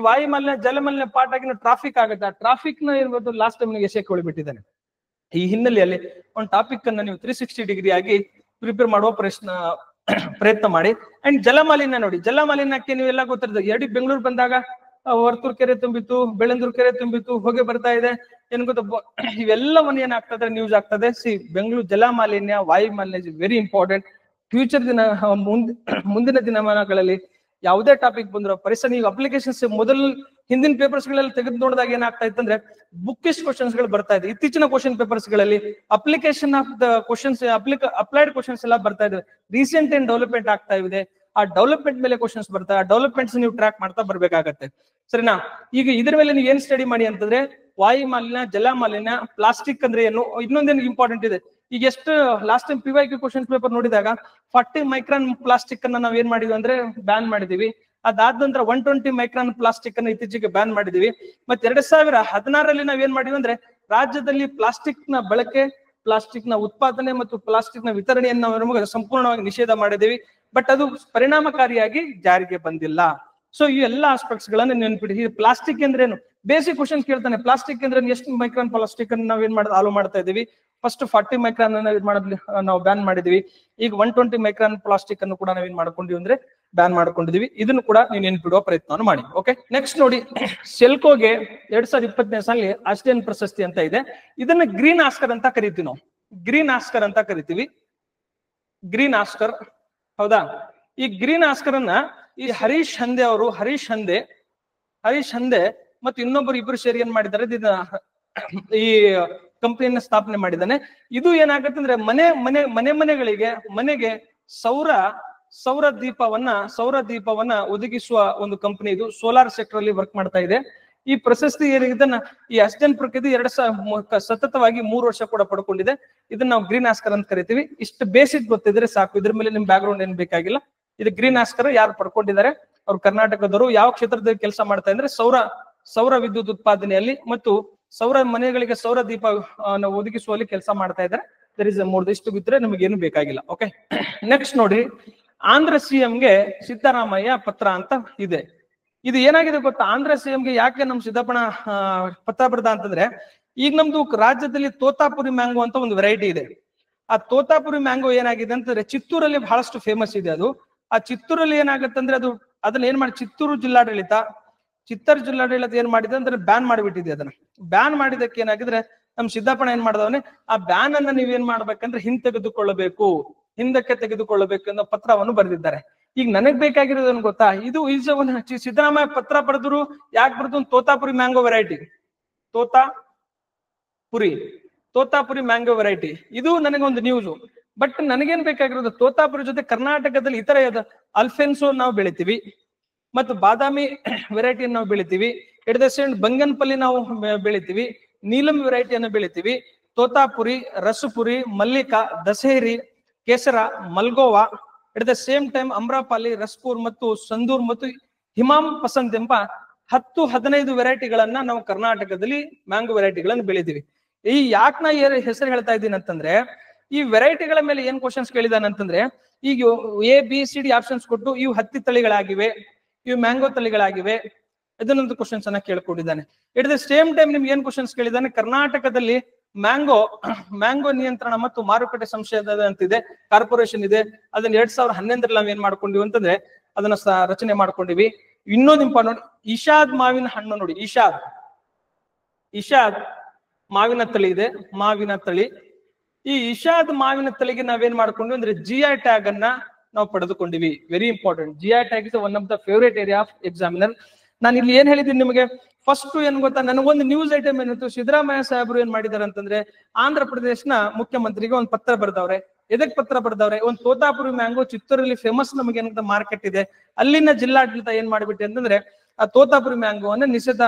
[SPEAKER 1] ವಾಯು ಮಾಲಿನ್ಯ ಜಲ ಮಾಲಿನ್ಯ ಪಾರ್ಟ್ ಆಗಿ ಟ್ರಾಫಿಕ್ ಆಗುತ್ತೆ. ಆ ಟ್ರಾಫಿಕ್ ನ ಇರ್ಬೋದು ಲಾಸ್ಟ್ ಟೈಮ್ ಎಸೆಕ್ಕೆ ಹೊಳಿಬಿಟ್ಟಿದ್ದಾನೆ. ಈ ಹಿನ್ನೆಲೆಯಲ್ಲಿ ಒಂದು ಟಾಪಿಕ್ ಅನ್ನ ನೀವು 360 ಡಿಗ್ರಿ ಆಗಿ ಪ್ರಿಪೇರ್ ಮಾಡುವ ಪ್ರಯತ್ನ ಮಾಡಿ. ಅಂಡ್ ಜಲಮಾಲಿನ್ಯ ನೋಡಿ, ಜಲಮಾಲಿನ್ಯಕ್ಕೆ ನೀವೆಲ್ಲ ಗೊತ್ತಿರ್ತದೆ. ಎರಡು ಬೆಂಗಳೂರು ಬಂದಾಗ ವರ್ತೂರ್ ಕೆರೆ ತುಂಬಿತ್ತು, ಬೆಳ್ಳಂದೂರು ಕೆರೆ ತುಂಬಿತ್ತು, ಹೊಗೆ ಬರ್ತಾ ಇದೆ, ಏನ್ ಗೊತ್ತ, ಇವೆಲ್ಲವನ್ನ ಏನಾಗ್ತದೆ ನ್ಯೂಸ್ ಆಗ್ತದೆ. ಬೆಂಗಳೂರು ಜಲ ಮಾಲಿನ್ಯ, ವಾಯು ಮಾಲಿನ್ಯ ಇಸ್ ವೆರಿ ಇಂಪಾರ್ಟೆಂಟ್. ಫ್ಯೂಚರ್ ಮುಂದಿನ ದಿನಮಾನಗಳಲ್ಲಿ ಯಾವುದೇ ಟಾಪಿಕ್ ಬಂದ್ರು ಪರಿಸರ ನೀವು ಅಪ್ಲಿಕೇಶನ್ಸ್ ಹಿಂದಿನ ಪೇಪರ್ಸ್ ಗಳಲ್ಲಿ ತೆಗೆದು ನೋಡಿದಾಗ ಏನಾಗ್ತಾ ಇತ್ತಂದ್ರೆ ಬುಕ್ಕಿಸ್ಟ್ ಕ್ವಶನ್ಸ್ ಗಳು ಬರ್ತಾ ಇದೆ. ಇತ್ತೀಚಿನ ಕ್ವಶನ್ ಪೇಪರ್ಸ್ ಗಳಲ್ಲಿ application of the questions applied questions ಎಲ್ಲ ಬರ್ತಾ ಇದೆ. ರೀಸೆಂಟ್ ಏನ್ ಡೆವಲಪ್ಮೆಂಟ್ ಆಗ್ತಾ ಇದೆ, ಆ ಡೆವಲಪ್ಮೆಂಟ್ ಮೇಲೆ ಕ್ವಶನ್ಸ್ ಬರ್ತಾ, ಆ ಡೆವಲಪ್ಮೆಂಟ್ಸ್ ನೀವು ಟ್ರ್ಯಾಕ್ ಮಾಡ್ತಾ ಬರ್ಬೇಕಾಗತ್ತೆ. ಸರಿನಾ? ಈಗ ಇದ್ರ ಮೇಲೆ ನೀವು ಏನ್ ಸ್ಟಡಿ ಮಾಡಿ ಅಂತಂದ್ರೆ ವಾಯು ಮಾಲಿನ್ಯ, ಜಲ ಮಾಲಿನ್ಯ, ಪ್ಲಾಸ್ಟಿಕ್ ಅಂದ್ರೆ ಏನು, ಇನ್ನೊಂದೇನು ಇಂಪಾರ್ಟೆಂಟ್ ಇದೆ. ಈಗ ಎಷ್ಟು last time PYQ question paper ನೋಡಿದಾಗ 40 ಮೈಕ್ರಾನ್ ಪ್ಲಾಸ್ಟಿಕ್ ಅನ್ನ ನಾವ್ ಏನ್ ಮಾಡಿದ್ವಿ ಅಂದ್ರೆ ಬ್ಯಾನ್ ಮಾಡಿದೀವಿ. ಅದಾದ ನಂತರ 120 ಮೈಕ್ರಾನ್ ಪ್ಲಾಸ್ಟಿಕ್ ಅನ್ನ ಇತ್ತೀಚೆಗೆ ಬ್ಯಾನ್ ಮಾಡಿದೀವಿ. ಮತ್ತೆ 2016ರಲ್ಲಿ ನಾವ್ ಏನ್ ಮಾಡಿದ್ವಿ ಅಂದ್ರೆ ರಾಜ್ಯದಲ್ಲಿ ಪ್ಲಾಸ್ಟಿಕ್ ನ ಬಳಕೆ, ಪ್ಲಾಸ್ಟಿಕ್ ನ ಉತ್ಪಾದನೆ ಮತ್ತು ಪ್ಲಾಸ್ಟಿಕ್ ನ ವಿತರಣೆಯನ್ನು ಸಂಪೂರ್ಣವಾಗಿ ನಿಷೇಧ ಮಾಡಿದೀವಿ. ಬಟ್ ಅದು ಪರಿಣಾಮಕಾರಿಯಾಗಿ ಜಾರಿಗೆ ಬಂದಿಲ್ಲ. ಸೊ ಈ ಎಲ್ಲಾ ಆಸ್ಪೆಕ್ಟ್ಸ್ ಗಳನ್ನ ನೆನ್ಪಿಡಿ. ಪ್ಲಾಸ್ಟಿಕ್ ಅಂದ್ರೆ ಏನು ಬೇಸಿಕ್ ಕ್ವಶನ್ ಕೇಳ್ತಾನೆ. ಪ್ಲಾಸ್ಟಿಕ್ ಅಂದ್ರೆ ಎಷ್ಟು ಮೈಕ್ರಾನ್ ಪ್ಲಾಸ್ಟಿಕ್ ಅನ್ನು ನಾವ್ ಏನ್ ಆಲೋ ಮಾಡ್ತಾ ಇದೀವಿ. ಫಸ್ಟ್ 40 ಮೈಕ್ರಾನ್ ನಾವು ಬ್ಯಾನ್ ಮಾಡಿದೀವಿ. ಈಗ 120 ಮೈಕ್ರಾನ್ ಪ್ಲಾಸ್ಟಿಕ್ ಅನ್ನು ಕೂಡ ನಾವೇನ್ ಮಾಡ್ಕೊಂಡಿವಿ ಅಂದ್ರೆ ಬ್ಯಾನ್ ಮಾಡ್ಕೊಂಡಿದೀವಿ. ಇದನ್ನು ಕೂಡ ನೀವು ನೆನ್ಪಿಡುವ ಪ್ರಯತ್ನವನ್ನು ಮಾಡಿ. ಓಕೆ, ನೆಕ್ಸ್ಟ್ ನೋಡಿ, ಸೆಲ್ಕೋಗೆ 2020ನೇ ಸಾಲಿ ಆಸ್ಟ್ರೇಲಿಯನ್ ಪ್ರಶಸ್ತಿ ಅಂತ ಇದೆ. ಇದನ್ನ ಗ್ರೀನ್ ಆಸ್ಕರ್ ಅಂತ ಕರಿತೀವಿ ನಾವು. ಗ್ರೀನ್ ಆಸ್ಕರ್ ಅಂತ ಕರಿತೀವಿ. ಗ್ರೀನ್ ಆಸ್ಕರ್, ಹೌದಾ? ಈ ಗ್ರೀನ್ ಆಸ್ಕರ್ ಅನ್ನ ಈ ಹರೀಶ್ ಹಂದೆ ಮತ್ತು ಇನ್ನೊಬ್ಬರು ಇಬ್ಬರು ಸೇರಿ ಏನ್ ಮಾಡಿದ್ದಾರೆ, ಈ ಕಂಪನಿಯನ್ನ ಸ್ಥಾಪನೆ ಮಾಡಿದ್ದಾನೆ. ಇದು ಏನಾಗುತ್ತೆ ಅಂದ್ರೆ ಮನೆಗೆ ಸೌರ ದೀಪವನ್ನ ಒದಗಿಸುವ ಒಂದು ಕಂಪನಿ. ಇದು ಸೋಲಾರ್ ಸೆಕ್ಟರ್ ಅಲ್ಲಿ ವರ್ಕ್ ಮಾಡ್ತಾ ಇದೆ. ಈ ಪ್ರಶಸ್ತಿ ಇದನ್ನ ಈ ಅಸ್ಟೆನ್ ಪ್ರಕೃತಿ ಸತತವಾಗಿ 3 ವರ್ಷ ಕೂಡ ಪಡ್ಕೊಂಡಿದೆ. ಇದನ್ನ ನಾವು ಗ್ರೀನ್ ಆಸ್ಕರ್ ಅಂತ ಕರಿತೀವಿ. ಇಷ್ಟು ಬೇಸಿಕ್ ಗೊತ್ತಿದ್ರೆ ಸಾಕು. ಇದ್ರ ಮೇಲೆ ನಿಮ್ ಬ್ಯಾಕ್ ಗ್ರೌಂಡ್ ಏನ್ ಬೇಕಾಗಿಲ್ಲ. ಇದು ಗ್ರೀನ್ ಆಸ್ಕರ್ ಯಾರು ಪಡ್ಕೊಂಡಿದ್ದಾರೆ, ಅವ್ರು ಕರ್ನಾಟಕದವರು. ಯಾವ ಕ್ಷೇತ್ರದಲ್ಲಿ ಕೆಲಸ ಮಾಡ್ತಾ ಅಂದ್ರೆ ಸೌರ ವಿದ್ಯುತ್ ಉತ್ಪಾದನೆಯಲ್ಲಿ ಮತ್ತು ಮನೆಗಳಿಗೆ ಸೌರ ದೀಪ ಒದಗಿಸುವಲ್ಲಿ ಕೆಲಸ ಮಾಡ್ತಾ ಇದ್ದಾರೆ. There is more. ಇಷ್ಟು ಬಿಟ್ಟರೆ ನಮಗೆ ಏನು ಬೇಕಾಗಿಲ್ಲ. ಓಕೆ, ನೆಕ್ಸ್ಟ್ ನೋಡಿ, ಆಂಧ್ರ CMಗೆ ಸಿದ್ದರಾಮಯ್ಯ ಪತ್ರ ಅಂತ ಇದೆ. ಇದು ಏನಾಗಿದೆ ಗೊತ್ತಾ? ಆಂಧ್ರ CMಗೆ ಯಾಕೆ ನಮ್ ಸಿದ್ದಪ್ಪನ ಪತ್ರ ಬರ್ದ ಅಂತಂದ್ರೆ, ಈಗ ನಮ್ದು ರಾಜ್ಯದಲ್ಲಿ ತೋತಾಪುರಿ ಮ್ಯಾಂಗೋ ಅಂತ ಒಂದು ವೆರೈಟಿ ಇದೆ. ಆ ತೋತಾಪುರಿ ಮ್ಯಾಂಗೋ ಏನಾಗಿದೆ ಅಂತಂದ್ರೆ ಚಿತ್ತೂರಲ್ಲಿ ಬಹಳಷ್ಟು ಫೇಮಸ್ ಇದೆ ಅದು. ಆ ಚಿತ್ತೂರಲ್ಲಿ ಏನಾಗುತ್ತೆ ಅಂದ್ರೆ ಅದನ್ನ ಏನ್ ಮಾಡಿ ಚಿತ್ತೂರು ಜಿಲ್ಲಾಡಳಿತ ಏನ್ ಮಾಡಿದೆ ಅಂದ್ರೆ ಬ್ಯಾನ್ ಮಾಡಿಬಿಟ್ಟಿದೆ. ಅದನ್ನ ಬ್ಯಾನ್ ಮಾಡಿದಕ್ಕೆ ಏನಾಗಿದ್ರೆ ನಮ್ ಸಿದ್ದಪ್ಪನ ಏನ್ ಮಾಡಿದವನೆ, ಆ ಬ್ಯಾನ್ ಅನ್ನ ನೀವೇನ್ ಮಾಡ್ಬೇಕಂದ್ರೆ ಹಿಂದಕ್ಕೆ ತೆಗೆದುಕೊಳ್ಳಬೇಕು ಅನ್ನೋ ಪತ್ರವನ್ನು ಬರೆದಿದ್ದಾರೆ. ಈಗ ನನಗ್ ಬೇಕಾಗಿರೋದನ್ ಗೊತ್ತಾ, ಇದು ಸಿದ್ದರಾಮಯ್ಯ ಪತ್ರ ಬರೆದ್ರು. ಯಾಕೆ ಬರೆದು? Totapuri mango variety, Totapuri mango variety ಇದು ನನಗೊಂದು ನ್ಯೂಸ್. ಬಟ್ ನನಗೇನ್ ಬೇಕಾಗಿರೋದು, ತೋತಾಪುರಿ ಜೊತೆ ಕರ್ನಾಟಕದಲ್ಲಿ ಇತರ ಅಲ್ಫೆನ್ಸೋ ನಾವು ಬೆಳಿತೀವಿ, ಮತ್ತು ಬಾದಾಮಿ ವೆರೈಟಿಯನ್ನು ನಾವು ಬೆಳಿತೀವಿ. ಎಟ್ ದ ಸೇಮ್ ಬಂಗನ್ಪಲ್ಲಿ ನಾವು ಬೆಳಿತೀವಿ, ನೀಲಂ ವೆರೈಟಿಯನ್ನು ಬೆಳಿತೀವಿ. Totapuri, Rasapuri, Mallika, Dasheri, Kesar, Malgova, at the same time Amrapali, Raspur ಮತ್ತು ಸಂದೂರ್ ಮತ್ತು ಹಿಮಾಮ್ ಪಸಂದ್ ಎಂಬ 10-15 ವೆರೈಟಿಗಳನ್ನ ನಾವು ಕರ್ನಾಟಕದಲ್ಲಿ ಮ್ಯಾಂಗೋ ವೆರೈಟಿಗಳನ್ನು ಬೆಳಿತೀವಿ. ಈ ಯಾಕೆ ನಾ ಹೆಸರು ಹೇಳ್ತಾ ಇದ್ದೀನಿ ಅಂತಂದ್ರೆ, ಈ ವೆರೈಟಿಗಳ ಮೇಲೆ ಏನ್ ಕ್ವಶನ್ಸ್ ಕೇಳಿದಾನಂತಂದ್ರೆ, ಈಗ ABCD ಆಪ್ಷನ್ಸ್ ಕೊಟ್ಟು ಇವು ಹತ್ತಿ ತಳಿಗಳಾಗಿವೆ, ಇವು ಮ್ಯಾಂಗೋ ತಳಿಗಳಾಗಿವೆ, ಇದನ್ನೊಂದು ಕ್ವಶನ್ಸ್ ಅನ್ನ ಕೇಳ್ಕೊಂಡಿದ್ದಾನೆ. ಎಟ್ ದ ಸೇಮ್ ಟೈಮ್ ನಿಮ್ಗೆ ಏನ್ ಕ್ವಶನ್ಸ್ ಕೇಳಿದಾನೆ, ಕರ್ನಾಟಕದಲ್ಲಿ ಮ್ಯಾಂಗೋ ನಿಯಂತ್ರಣ ಮತ್ತು ಮಾರುಕಟ್ಟೆ ಸಂಶೋಧನೆ ಅಂತಿದೆ, ಕಾರ್ಪೊರೇಷನ್ ಇದೆ. ಅದನ್ನ 2011ರಲ್ಲಿ ನಾವ್ ಏನ್ ಮಾಡ್ಕೊಂಡಿವಿ ಅಂತಂದ್ರೆ ಅದನ್ನ ರಚನೆ ಮಾಡ್ಕೊಂಡಿವಿ. ಇನ್ನೊಂದು ಇಂಪಾರ್ಟೆಂಟ್, ಇಶಾದ್ ಮಾವಿನ ಹಣ್ಣು ನೋಡಿ, ಇಶಾದ್ ಮಾವಿನ ತಳಿ ಇದೆ, ಮಾವಿನ ತಳಿ. ಈ ಇಶಾದ್ ಮಾವಿನ ತಳಿಗೆ ನಾವೇನ್ ಮಾಡ್ಕೊಂಡ್ವಿ ಅಂದ್ರೆ GI ಟ್ಯಾಗ್ ಅನ್ನ ನಾವು ಪಡೆದುಕೊಂಡಿವಿ. Very important. GI tag is one of the favourite area of examiner. ನಾನು ಇಲ್ಲಿ ಏನ್ ಹೇಳಿದ್ದೀನಿ ನಿಮಗೆ, ಫಸ್ಟ್ ಏನ್ ಗೊತ್ತಾ, ನನಗೊಂದು ನ್ಯೂಸ್ ಐಟಮ್ ಏನಿತ್ತು, ಸಿದ್ದರಾಮಯ್ಯ ಸಾಹೇಬರು ಏನ್ ಮಾಡಿದಾರೆ ಅಂತಂದ್ರೆ ಆಂಧ್ರ ಪ್ರದೇಶನ ಮುಖ್ಯಮಂತ್ರಿಗೆ ಒಂದು ಪತ್ರ ಬರ್ದವ್ರೆ. ಎದಕ್ ಪತ್ರ ಬರ್ದವ್ರೆ? ಒಂದು ತೋತಾಪುರಿ ಮ್ಯಾಂಗೋ ಚಿತ್ತೂರಲ್ಲಿ ಫೇಮಸ್ ನಮಗೆ ಏನಂತ ಮಾರ್ಕೆಟ್ ಇದೆ, ಅಲ್ಲಿನ ಜಿಲ್ಲಾಡಳಿತ ಏನ್ ಮಾಡ್ಬಿಟ್ಟೆ ಅಂತಂದ್ರೆ ಆ ತೋತಾಪುರಿ ಮ್ಯಾಂಗೋವನ್ನ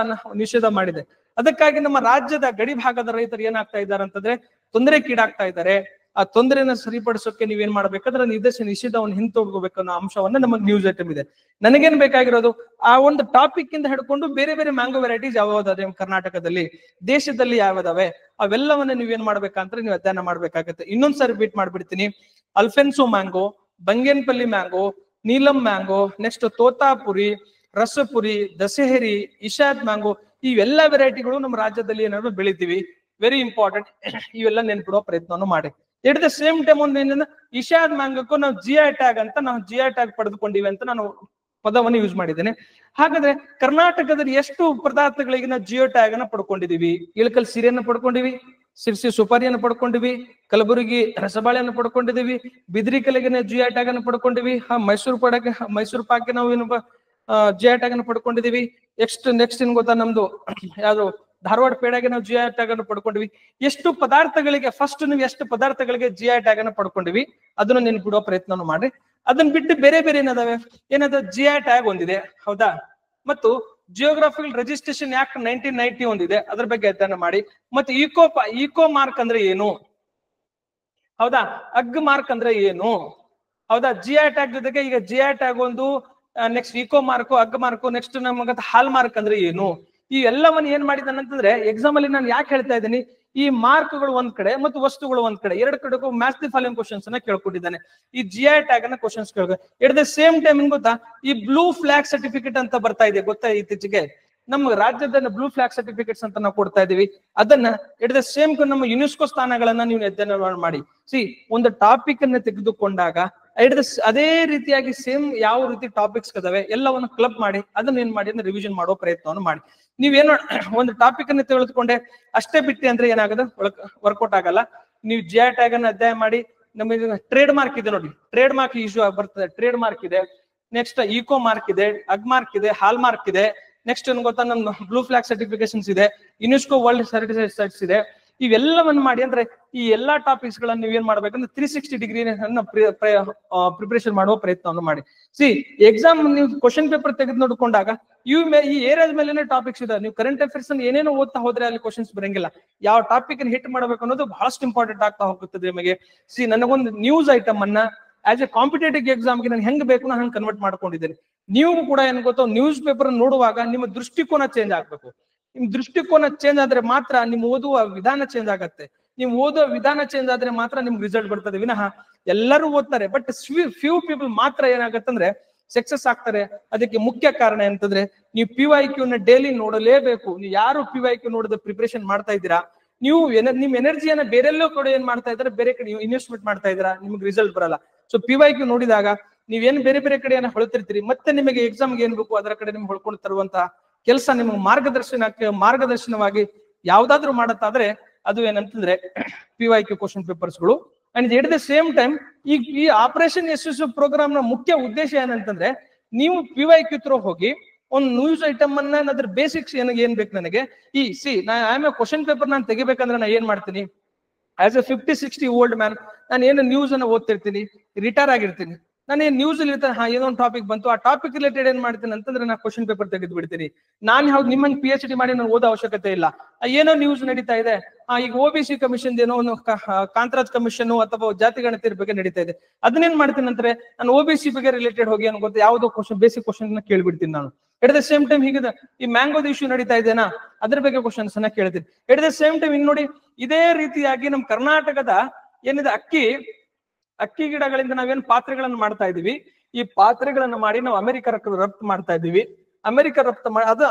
[SPEAKER 1] ನಿಷೇಧ ಮಾಡಿದೆ. ಅದಕ್ಕಾಗಿ ನಮ್ಮ ರಾಜ್ಯದ ಗಡಿ ಭಾಗದ ರೈತರು ಏನಾಗ್ತಾ ಇದ್ದಾರೆ ಅಂತಂದ್ರೆ ತೊಂದರೆಗೀಡಾಗ್ತಾ ಇದ್ದಾರೆ. ಆ ತೊಂದರೆನ ಸರಿಪಡಿಸೋಕೆ ನೀವೇನ್ ಮಾಡ್ಬೇಕಂದ್ರೆ ನಿಷೇಧವನ್ನು ಹಿಂತೋಡ್ಕೋಬೇಕು ಅನ್ನೋ ಅಂಶವನ್ನ ನಮಗ್ ನ್ಯೂಸ್ ಐಟಮ್ ಇದೆ. ನನಗೇನ್ ಬೇಕಾಗಿರೋದು, ಆ ಒಂದು ಟಾಪಿಕ್ ಇಂದ ಹಿಡ್ಕೊಂಡು ಬೇರೆ ಬೇರೆ ಮ್ಯಾಂಗೋ ವೆರೈಟೀಸ್ ಯಾವ್ದಾವೆ ಕರ್ನಾಟಕದಲ್ಲಿ, ದೇಶದಲ್ಲಿ ಯಾವ್ದಾವೆ, ಅವೆಲ್ಲವನ್ನ ನೀವೇನ್ ಮಾಡ್ಬೇಕಂದ್ರೆ ನೀವು ಅಧ್ಯಯನ ಮಾಡ್ಬೇಕಾಗತ್ತೆ. ಇನ್ನೊಂದ್ಸರಿ ರಿಪೀಟ್ ಮಾಡ್ಬಿಡ್ತೀನಿ. Alphonso mango, Banganapalli mango, Neelam mango, next Totapuri, Rasapuri, Dasehari, Ishad mango, ಇವೆಲ್ಲ ವೆರೈಟಿಗಳು ನಮ್ಮ ರಾಜ್ಯದಲ್ಲಿ ಏನಾದ್ರು ಬೆಳಿತೀವಿ. ವೆರಿ ಇಂಪಾರ್ಟೆಂಟ್, ಇವೆಲ್ಲ ನೆನ್ಪಿಡುವ ಪ್ರಯತ್ನವನ್ನು ಮಾಡಿ. ಎಟ್ ದ ಸೇಮ್ ಟೈಮ್ ಒಂದು ಏನಂದ್ರೆ ಇಶಾದ್ ಮ್ಯಾಂಗೋಕ್ಕೂ ನಾವು GI ಟ್ಯಾಗ್ ಅಂತ ನಾವು GI ಟ್ಯಾಗ್ ಪಡೆದುಕೊಂಡಿವಿ ಅಂತ ನಾನು ಪದವನ್ನು ಯೂಸ್ ಮಾಡಿದ್ದೇನೆ. ಹಾಗಾದ್ರೆ ಕರ್ನಾಟಕದಲ್ಲಿ ಎಷ್ಟು ಪದಾರ್ಥಗಳಿಗೆ ನಾವು GI ಟ್ಯಾಗ್ ಅನ್ನ ಪಡ್ಕೊಂಡಿದೀವಿ? ಇಳಕಲ್ ಸೀರೆಯನ್ನ ಪಡ್ಕೊಂಡಿವಿ, ಸಿರ್ಸಿ ಸುಪಾರಿಯನ್ನು ಪಡ್ಕೊಂಡಿವಿ, ಕಲಬುರಗಿ ರಸಬಾಳೆಯನ್ನು ಪಡ್ಕೊಂಡಿದೀವಿ, ಬಿದ್ರಿ ಕಲೆಗೆ GI ಟ್ಯಾಗ್ ಅನ್ನು ಪಡ್ಕೊಂಡಿವಿ, ಮೈಸೂರು ಪಾಕ್ಗೆ ನಾವು ಏನು GI ಟ್ಯಾಗ್ ಅನ್ನು ಪಡ್ಕೊಂಡಿದೀವಿ. ನೆಕ್ಸ್ಟ್ ಏನ್ ಗೊತ್ತಾ, ನಮ್ದು ಯಾವ್ದು ಧಾರವಾಡ ಪೇಡಾಗೆ ನಾವು GI ಟ್ಯಾಗ್ ಅನ್ನು ಪಡ್ಕೊಂಡಿವಿ. ಎಷ್ಟು ಪದಾರ್ಥಗಳಿಗೆ ಫಸ್ಟ್ ನೀವು ಎಷ್ಟು ಪದಾರ್ಥಗಳಿಗೆ GI ಟ್ಯಾಗ್ ಅನ್ನು ಪಡ್ಕೊಂಡಿವಿ ಅದನ್ನ ನೆನ್ಪಿಡುವ ಪ್ರಯತ್ನ ಮಾಡಿ. ಅದನ್ನ ಬಿಟ್ಟು ಬೇರೆ ಬೇರೆ ಏನದಾವೆ, GI ಟ್ಯಾಗ್ ಒಂದಿದೆ, ಹೌದಾ? ಮತ್ತು ಜಿಯೋಗ್ರಾಫಿಕಲ್ ರಿಜಿಸ್ಟ್ರೇಷನ್ ಆಕ್ಟ್ 1990 ಒಂದಿದೆ, ಅದ್ರ ಬಗ್ಗೆ ಅಧ್ಯಯನ ಮಾಡಿ. ಮತ್ತೆ ಈಕೋ ಮಾರ್ಕ್ ಅಂದ್ರೆ ಏನು, ಹೌದಾ? ಅಗ್ ಮಾರ್ಕ್ ಅಂದ್ರೆ ಏನು, ಹೌದಾ? GI ಟ್ಯಾಗ್ ಜೊತೆಗೆ ಈಗ GI ಟ್ಯಾಗ್ ಒಂದು, next eco mark, Agmark, next ನಮಗ ಹಾಲ್ ಮಾರ್ಕ್ ಅಂದ್ರೆ ಏನು, ಈ ಎಲ್ಲವನ್ನ ಏನ್ ಮಾಡಿದಾನಂತಂದ್ರೆ ಎಕ್ಸಾಮ್ ಅಲ್ಲಿ ನಾನು ಯಾಕೆ ಹೇಳ್ತಾ ಇದ್ದೀನಿ, ಈ ಮಾರ್ಕ್ಗಳು ಒಂದ್ ಕಡೆ ಮತ್ತು ವಸ್ತುಗಳು ಒಂದ್ ಕಡೆ, ಎರಡು ಕಡೆಗೂ ಮ್ಯಾಚ್ ದಿ ಫಾಲೋಯಿಂಗ್ ಕ್ವಶನ್ಸ್ ಅನ್ನ ಕೇಳ್ಕೊಟ್ಟಿದ್ದಾನೆ. ಈ GI ಟ್ಯಾಗ್ ಅನ್ನ ಕ್ವಶನ್ಸ್ ಕೇಳ. ಎಟ್ ದ ಸೇಮ್ ಟೈಮ್ ಏನ್ ಗೊತ್ತಾ, ಈ ಬ್ಲೂ ಫ್ಲಾಗ್ ಸರ್ಟಿಫಿಕೇಟ್ ಅಂತ ಬರ್ತಾ ಇದೆ ಗೊತ್ತಾ, ಇತ್ತೀಚೆಗೆ ನಮ್ಮ ರಾಜ್ಯದ ಬ್ಲೂ ಫ್ಲಾಗ್ ಸರ್ಟಿಫಿಕೇಟ್ಸ್ ಅಂತ ನಾವು ಕೊಡ್ತಾ ಇದೀವಿ. ಅದನ್ನ ಎಟ್ ದ ಸೇಮ್ ನಮ್ಮ ಯುನೆಸ್ಕೋ ಸ್ಥಾನಗಳನ್ನ ನೀವು ಅಧ್ಯಯನ ಮಾಡಿ. ಒಂದು ಟಾಪಿಕ್ ಅನ್ನ ತೆಗೆದುಕೊಂಡಾಗ ಅದೇ ರೀತಿಯಾಗಿ ಸೇಮ್ ಯಾವ ರೀತಿ ಟಾಪಿಕ್ಸ್ ಇದಾವೆ ಎಲ್ಲವನ್ನು ಕ್ಲಬ್ ಮಾಡಿ ಅದನ್ನ ಏನ್ ಮಾಡಿ ಅಂದ್ರೆ ರಿವಿಷನ್ ಮಾಡೋ ಪ್ರಯತ್ನವನ್ನು ಮಾಡಿ. ನೀವೇನೋ ಒಂದು ಟಾಪಿಕ್ ಅನ್ನು ತಿಳಿದುಕೊಂಡೆ ಅಷ್ಟೇ ಬಿಟ್ಟು ಅಂದ್ರೆ ಏನಾಗದ ವರ್ಕೌಟ್ ಆಗಲ್ಲ. ನೀವು GI ಟ್ಯಾಗ್ ಅನ್ನು ಅಧ್ಯಯನ ಮಾಡಿ. ನಮಗೆ ಟ್ರೇಡ್ ಮಾರ್ಕ್ ಇದೆ ನೋಡಿ, ಟ್ರೇಡ್ ಮಾರ್ಕ್ ಇಶ್ಯೂ ಬರ್ತದೆ, ಟ್ರೇಡ್ ಮಾರ್ಕ್ ಇದೆ, ನೆಕ್ಸ್ಟ್ ಈಕೋ ಮಾರ್ಕ್ ಇದೆ, ಅಗ್ ಮಾರ್ಕ್ ಇದೆ, ಹಾಲ್ ಮಾರ್ಕ್ ಇದೆ, ನೆಕ್ಸ್ಟ್ ಏನ್ ಗೊತ್ತಾ ನಮ್ಮ ಬ್ಲೂ ಫ್ಲಾಗ್ ಸರ್ಟಿಫಿಕೇಶನ್ಸ್ ಇದೆ, ಯುನೆಸ್ಕೋ ವರ್ಲ್ಡ್ ಹೆರಿಟೇಜ್ ಸೈಟ್ಸ್ ಇದೆ. ಇವೆಲ್ಲವನ್ನು ಮಾಡಿ ಅಂದ್ರೆ ಈ ಎಲ್ಲಾ ಟಾಪಿಕ್ಸ್ ಗಳನ್ನ ನೀವು ಏನ್ ಮಾಡ್ಬೇಕಂದ್ರೆ 360 ಡಿಗ್ರಿ ಪ್ರಿಪರೇಷನ್ ಮಾಡುವ ಪ್ರಯತ್ನವನ್ನು ಮಾಡಿ. ಎಕ್ಸಾಮ್ ನೀವು ಕ್ವಶನ್ ಪೇಪರ್ ತೆಗೆದು ನೋಡ್ಕೊಂಡಾಗ ಈ ಏರಿಯಾದ ಮೇಲೆ ಟಾಪಿಕ್ಸ್ ಇದೆ. ನೀವು ಕರೆಂಟ್ ಅಫೇರ್ಸ್ ಅನ್ನು ಏನೇನೋ ಓದ್ತಾ ಹೋದ್ರೆ ಅಲ್ಲಿ ಕ್ವಶನ್ಸ್ ಬರಂಗಿಲ್ಲ. ಯಾವ ಟಾಪಿಕ್ ಹಿಟ್ ಮಾಡ್ಬೇಕು ಅನ್ನೋದು ಬಹಳಷ್ಟು ಇಂಪಾರ್ಟೆಂಟ್ ಆಗ್ತಾ ಹೋಗುತ್ತದೆ ನಿಮಗೆ. ನನಗೊಂದು ನ್ಯೂಸ್ ಐಟಮ್ ಅನ್ನ ಆಸ್ ಎ ಕಾಂಪಿಟೇಟಿವ್ ಎಕ್ಸಾಮ್ಗೆ ನಾನು ಹೆಂಗ್ ಬೇಕು ನಾನು ಹಂಗೆ ಕನ್ವರ್ಟ್ ಮಾಡ್ಕೊಂಡಿದ್ದೇನೆ. ನೀವು ಕೂಡ ಏನ್ ಗೊತ್ತೋ ನ್ಯೂಸ್ ಪೇಪರ್ ನೋಡುವಾಗ ನಿಮ್ಮ ದೃಷ್ಟಿಕೋನ ಚೇಂಜ್ ಆಗ್ಬೇಕು. ನಿಮ್ ದೃಷ್ಟಿಕೋನ ಚೇಂಜ್ ಆದ್ರೆ ಮಾತ್ರ ನಿಮ್ ಓದುವ ವಿಧಾನ ಚೇಂಜ್ ಆಗತ್ತೆ. ನೀವು ಓದುವ ವಿಧಾನ ಚೇಂಜ್ ಆದ್ರೆ ಮಾತ್ರ ನಿಮ್ಗೆ ರಿಸಲ್ಟ್ ಬರ್ತದೆ ವಿನಃ ಎಲ್ಲರೂ ಓದ್ತಾರೆ ಬಟ್ ಫ್ಯೂ ಪೀಪಲ್ ಮಾತ್ರ ಏನಾಗತ್ತಂದ್ರೆ ಸಕ್ಸಸ್ ಆಗ್ತಾರೆ. ಅದಕ್ಕೆ ಮುಖ್ಯ ಕಾರಣ ಅಂತಂದ್ರೆ ನೀವು PYQ ನ ಡೈಲಿ ನೋಡಲೇಬೇಕು. ನೀವು ಯಾರು PYQ ನೋಡದ ಪ್ರಿಪರೇಷನ್ ಮಾಡ್ತಾ ಇದ್ದೀರಾ, ನೀವು ನಿಮ್ ಎನರ್ಜಿಯನ್ನ ಬೇರೆಲ್ಲೋ ಕಡೆ ಏನ್ ಮಾಡ್ತಾ ಇದ್ದಾರೆ, ಬೇರೆ ಕಡೆ ಇನ್ವೆಸ್ಟ್ಮೆಂಟ್ ಮಾಡ್ತಾ ಇದ್ದೀರಾ, ನಿಮ್ಗೆ ರಿಸಲ್ಟ್ ಬರಲ್ಲ. ಸೊ PYQ ನೋಡಿದಾಗ ನೀವೇನ್ ಬೇರೆ ಬೇರೆ ಕಡೆಯನ್ನ ಹೊಳ್ತಿರ್ತೀರಿ, ಮತ್ತೆ ನಿಮಗೆ ಎಕ್ಸಾಮ್ಗೆ ಏನ್ ಬೇಕು ಅದರ ಕಡೆ ನಿಮ್ಗೆ ಹೊಳ್ಕೊಂಡು ತರುವಂತಹ ಕೆಲಸ ನಿಮ್ಗೆ ಮಾರ್ಗದರ್ಶನವಾಗಿ ಯಾವ್ದಾದ್ರು ಮಾಡತ್ತಾದ್ರೆ ಅದು ಏನಂತಂದ್ರೆ PYQ ಕ್ವಶನ್ ಪೇಪರ್ಸ್ಗಳು. And at the same time ಈ ಆಪರೇಷನ್ ಯಶಸ್ವಿ ಪ್ರೋಗ್ರಾಮ್ ನ ಮುಖ್ಯ ಉದ್ದೇಶ ಏನಂತಂದ್ರೆ ನೀವು PYQ ಥ್ರೂ ಹೋಗಿ ಒಂದು ನ್ಯೂಸ್ ಐಟಮ್ ಅನ್ನ ಅದ್ರ ಬೇಸಿಕ್ಸ್ ಏನ್ ಬೇಕು ನನಗೆ ಕ್ವಶನ್ ಪೇಪರ್ ನಾನು ತೆಗಿಬೇಕಂದ್ರೆ ನಾನು ಏನ್ ಮಾಡ್ತೀನಿ, ಆಸ್ ಎ 50-60 ಓಲ್ಡ್ ಮ್ಯಾನ್ ನಾನು ಏನು ನ್ಯೂಸ್ ಅನ್ನ ಓದ್ತಿರ್ತೀನಿ, ರಿಟೈರ್ ಆಗಿರ್ತೀನಿ, ನಾನು ಏನ್ ನ್ಯೂಸ್ ಅಲ್ಲಿ ಇರ್ತಾನೆ, ಏನೋ ಒಂದು ಟಾಪಿಕ್ ಬಂತು, ಆ ಟಾಪಿಕ್ ರಿಲೇಟೆಡ್ ಏನ್ ಮಾಡ್ತೀನಿ ಅಂತಂದ್ರೆ ನಾನು ಕ್ವಶನ್ ಪೇಪರ್ ತೆಗೆದು ಬಿಡ್ತೀನಿ. ನಾನು ಯಾವ್ದು ನಿಮ್ಮಂಗೆ PhD ಮಾಡಿ ನಾನು ಓದೋ ಅವಶ್ಯಕತೆ ಇಲ್ಲ. ಏನೋ ನ್ಯೂಸ್ ನಡೀತಾ ಇದೆ, ಈಗ OBC ಕಮಿಷನ್ ಏನೋ ಒಂದು ಕಾಂತರಾಜ್ ಕಮಿಷನ್ ಅಥವಾ ಜಾತಿ ಗಣತಿ ಬಗ್ಗೆ ನಡೀತಾ ಇದೆ, ಅದನ್ನೇನ್ ಮಾಡ್ತೀನಿ ಅಂದ್ರೆ ನಾನು OBC ಬಗ್ಗೆ ರಿಲೇಟೆಡ್ ಹೋಗಿ ಏನು ಗೊತ್ತಾ ಯಾವ್ದೋ ಕ್ವಶನ್ ಬೇಸಿಕ್ ಕ್ವಶನ್ ಕೇಳ್ಬಿಡ್ತೀನಿ ನಾನು. ಎಟ್ ದ ಸೇಮ್ ಟೈಮ್ ಹೀಗಿದೆ ಈ ಮ್ಯಾಂಗೋದ ಇಶ್ಯೂ ನಡೀತಾ ಇದೆನಾ ಅದ್ರ ಬಗ್ಗೆ ಕ್ವಶನ್ಸ್ ಅನ್ನ ಕೇಳ್ತೀನಿ. ಎಟ್ ದ ಸೇಮ್ ಟೈಮ್ ಹಿಂಗ್ ನೋಡಿ ಇದೇ ರೀತಿಯಾಗಿ ನಮ್ ಕರ್ನಾಟಕದ ಏನಿದೆ ಅಕ್ಕಿ ಗಿಡಗಳಿಂದ ನಾವೇನ್ ಪಾತ್ರೆಗಳನ್ನು ಮಾಡ್ತಾ ಇದೀವಿ, ಈ ಪಾತ್ರೆಗಳನ್ನ ಮಾಡಿ ನಾವು ಅಮೆರಿಕ ರಫ್ತು ಮಾಡ್ತಾ ಇದೀವಿ.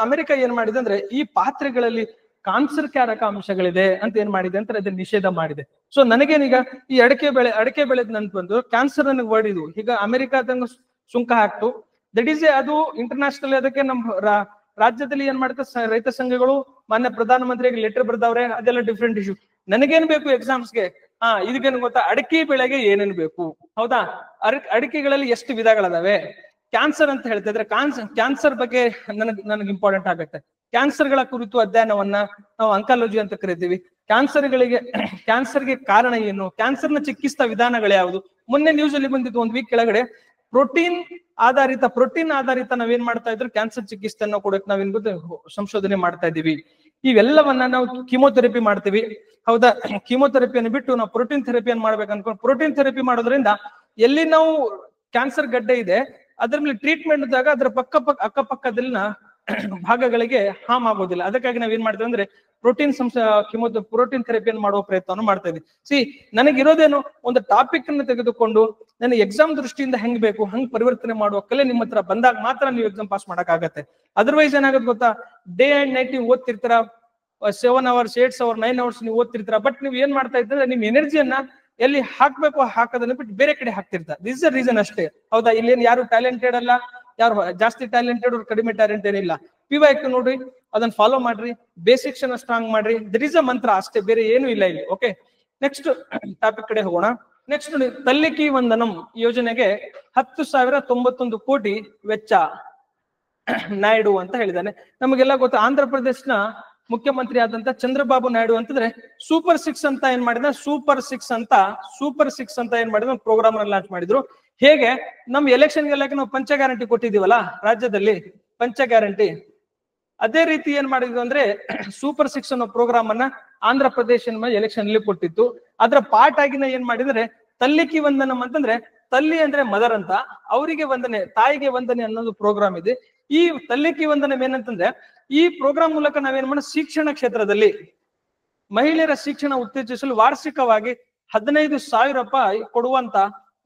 [SPEAKER 1] ಅಮೆರಿಕ ಏನ್ ಮಾಡಿದೆ ಅಂದ್ರೆ ಈ ಪಾತ್ರೆಗಳಲ್ಲಿ ಕಾನ್ಸರ್ಕಾರಕ ಅಂಶಗಳಿದೆ ಅಂತ ಏನ್ ಮಾಡಿದೆ ಅಂತ ಅದನ್ನ ನಿಷೇಧ ಮಾಡಿದೆ. ಸೊ ನನಗೇನೀಗ ಈ ಅಡಕೆ ಬೆಳೆದ್ ನನ್ ಬಂದು ಕ್ಯಾನ್ಸರ್ ನನಗೆ ವರ್ಡ್ ಇದು ಈಗ ಅಮೆರಿಕಾದಂಗ ಸುಂಕ ಹಾಕ್ತು. ದಟ್ ಈಸ್ ಅದು ಇಂಟರ್ನ್ಯಾಷನಲ್. ಅದಕ್ಕೆ ನಮ್ಮ ರಾಜ್ಯದಲ್ಲಿ ಏನ್ ಮಾಡ್ತಾರೆ ರೈತ ಸಂಘಗಳು ಮಾನ್ಯ ಪ್ರಧಾನಮಂತ್ರಿಗೆ ಲೆಟರ್ ಬರ್ದವ್ರೆ, ಅದೆಲ್ಲ ಡಿಫ್ರೆಂಟ್ ಇಶ್ಯೂ. ನನಗೇನ್ ಬೇಕು ಎಕ್ಸಾಮ್ಸ್ಗೆ, ಇದಕ್ಕೇನು ಗೊತ್ತಾ ಅಡಿಕೆ ಬೆಳೆಗೆ ಏನೇನ್ ಬೇಕು, ಹೌದಾ? ಅಡಿಕೆಗಳಲ್ಲಿ ಎಷ್ಟು ವಿಧಗಳದಾವೆ, ಕ್ಯಾನ್ಸರ್ ಅಂತ ಹೇಳ್ತಿದ್ರೆ ಕ್ಯಾನ್ಸರ್ ಬಗ್ಗೆ ನನಗೆ ಇಂಪಾರ್ಟೆಂಟ್ ಆಗುತ್ತೆ. ಕ್ಯಾನ್ಸರ್ಗಳ ಕುರಿತು ಅಧ್ಯಯನವನ್ನ ನಾವು ಅಂಕಾಲಜಿ ಅಂತ ಕರಿತೀವಿ. ಕ್ಯಾನ್ಸರ್ಗೆ ಕಾರಣ ಏನು, ಕ್ಯಾನ್ಸರ್ನ ಚಿಕಿತ್ಸಾ ವಿಧಾನಗಳು ಯಾವುದು. ಮೊನ್ನೆ ನ್ಯೂಸ್ ಅಲ್ಲಿ ಬಂದಿದ್ದು, ಒಂದ್ ವೀಕ್ ಕೆಳಗಡೆ ಪ್ರೋಟೀನ್ ಆಧಾರಿತ ನಾವೇನ್ ಮಾಡ್ತಾ ಇದ್ರು, ಕ್ಯಾನ್ಸರ್ ಚಿಕಿತ್ಸೆಯನ್ನು ಕೊಡಕ್ ನಾವೇನ್ ಸಂಶೋಧನೆ ಮಾಡ್ತಾ ಇದೀವಿ. ಇವೆಲ್ಲವನ್ನ ನಾವು ಕೀಮೋಥೆರಪಿ ಮಾಡ್ತೀವಿ, ಹೌದಾ. ಕೀಮೋಥೆರಪಿಯನ್ನು ಬಿಟ್ಟು ನಾವು ಪ್ರೋಟೀನ್ ಥೆರಪಿಯನ್ನು ಮಾಡ್ಬೇಕು ಅನ್ಕೊಂಡು, ಪ್ರೋಟೀನ್ ಥೆರಪಿ ಮಾಡೋದ್ರಿಂದ ಎಲ್ಲಿ ನಾವು ಕ್ಯಾನ್ಸರ್ ಗಡ್ಡೆ ಇದೆ ಅದ್ರ ಮೇಲೆ ಟ್ರೀಟ್ಮೆಂಟ್ ಇದ್ದಾಗ ಅದರ ಅಕ್ಕಪಕ್ಕದಲ್ಲಿನ ಭಾಗಗಳಿಗೆ ಹಾಮ್ ಆಗೋದಿಲ್ಲ. ಅದಕ್ಕಾಗಿ ನಾವೇನ್ ಮಾಡ್ತೇವೆ ಅಂದ್ರೆ ಪ್ರೋಟೀನ್ ಥೆರಪಿಯನ್ನು ಮಾಡುವ ಪ್ರಯತ್ನವನ್ನು ಮಾಡ್ತಾ ಇದ್ವಿ. ನನಗಿರೋದೇನು, ಒಂದು ಟಾಪಿಕ್ ಅನ್ನು ತೆಗೆದುಕೊಂಡು ನನಗೆ ಎಕ್ಸಾಮ್ ದೃಷ್ಟಿಯಿಂದ ಹೆಂಗ್ ಬೇಕು ಹಂಗ್ ಪರಿವರ್ತನೆ ಮಾಡುವ ಕಲೆ ನಿಮ್ಮ ಹತ್ರ ಬಂದಾಗ ಮಾತ್ರ ನೀವು ಎಕ್ಸಾಮ್ ಪಾಸ್ ಮಾಡಕ್ ಆಗತ್ತೆ. ಅದರ್ವೈಸ್ ಏನಾಗುತ್ತೆ ಗೊತ್ತಾ, ಡೇ ಅಂಡ್ ನೈಟ್ ನೀವು ಓದ್ತಿರ್ತೀರಾ, 7 hours 8 hours 9 hours ನೀವು ಓದ್ತಿರ್ತೀರಾ. ಬಟ್ ನೀವು ಏನ್ ಮಾಡ್ತಾ ಇದ್ರೆ ನಿಮ್ ಎನರ್ಜಿಯನ್ನ ಎಲ್ಲಿ ಹಾಕ್ಬೇಕು ಹಾಕೋದನ್ನ ಬಿಟ್ಟು ಬೇರೆ ಕಡೆ ಹಾಕ್ತಿರ್ತಾ. ದಿಸ್ ಇಸ್ ದ ರೀಸನ್ ಅಷ್ಟೇ, ಹೌದಾ. ಇಲ್ಲೇನು ಯಾರು ಟ್ಯಾಲೆಂಟೆಡ್ ಅಲ್ಲ, ಯಾರು ಜಾಸ್ತಿ ಟ್ಯಾಲೆಂಟೆಡ್ ಅವ್ರು ಕಡಿಮೆ ಟ್ಯಾಲೆಂಟ್ ಏನಿಲ್ಲ. PYQ ನೋಡ್ರಿ, ಅದನ್ನ ಫಾಲೋ ಮಾಡ್ರಿ, ಬೇಸಿಕ್ಸ್ ಅನ್ನ ಸ್ಟ್ರಾಂಗ್ ಮಾಡ್ರಿ. ದಟ್ ಈಸ್ ಅ ಮಂತ್ರ ಅಷ್ಟೇ, ಬೇರೆ ಏನು ಇಲ್ಲ ಇಲ್ಲಿ. ಓಕೆ, ನೆಕ್ಸ್ಟ್ ಟಾಪಿಕ್ ಕಡೆ ಹೋಗೋಣ. ನೆಕ್ಸ್ಟ್ ನೋಡಿ, ತಲ್ಲಿಕಿ ವಂದನಂ ಯೋಜನೆಗೆ 10,091 ಕೋಟಿ ವೆಚ್ಚ ನಾಯ್ಡು ಅಂತ ಹೇಳಿದಾನೆ. ನಮಗೆಲ್ಲ ಗೊತ್ತು, ಆಂಧ್ರ ಪ್ರದೇಶನ ಮುಖ್ಯಮಂತ್ರಿ ಆದಂತ ಚಂದ್ರಬಾಬು ನಾಯ್ಡು ಅಂತಂದ್ರೆ ಸೂಪರ್ 6 ಅಂತ ಏನ್ ಮಾಡಿದ, ಸೂಪರ್ ಸಿಕ್ಸ್ ಅಂತ ಏನ್ ಮಾಡಿದ್ರು, ಒಂದು ಪ್ರೋಗ್ರಾಮ್ ಅನ್ನು ಲಾಂಚ್ ಮಾಡಿದ್ರು. ಹೇಗೆ ನಮ್ ಎಲೆಕ್ಷನ್ ಗೆಲ್ಲಕ್ಕೆ ನಾವು ಪಂಚ ಗ್ಯಾರಂಟಿ ಕೊಟ್ಟಿದೀವಲ್ಲ ರಾಜ್ಯದಲ್ಲಿ, ಪಂಚ ಗ್ಯಾರಂಟಿ, ಅದೇ ರೀತಿ ಏನ್ ಮಾಡಿದ್ರು ಅಂದ್ರೆ ಸೂಪರ್ 6 ಅನ್ನೋ ಪ್ರೋಗ್ರಾಮ್ ಅನ್ನ ಆಂಧ್ರ ಪ್ರದೇಶ ಎಲೆಕ್ಷನ್ ಅಲ್ಲಿ ಕೊಟ್ಟಿತ್ತು. ಅದ್ರ ಪಾರ್ಟ್ ಆಗಿನ ಏನ್ ಮಾಡಿದ್ರೆ ತಲ್ಲಿಕಿ ವಂದನಂ ಅಂತಂದ್ರೆ, ತಲ್ಲಿ ಅಂದ್ರೆ ಮದರ್ ಅಂತ, ಅವರಿಗೆ ವಂದನೆ, ತಾಯಿಗೆ ವಂದನೆ ಅನ್ನೋದು ಪ್ರೋಗ್ರಾಮ್ ಇದೆ. ಈ ತಲ್ಲಿಕಿ ವಂದನಂ ಏನಂತಂದ್ರೆ, ಈ ಪ್ರೋಗ್ರಾಮ್ ಮೂಲಕ ನಾವೇನ್ ಮಾಡೋಣ, ಶಿಕ್ಷಣ ಕ್ಷೇತ್ರದಲ್ಲಿ ಮಹಿಳೆಯರ ಶಿಕ್ಷಣ ಉತ್ತೇಜಿಸಲು ವಾರ್ಷಿಕವಾಗಿ 15,000 ರೂಪಾಯಿ ಕೊಡುವಂತ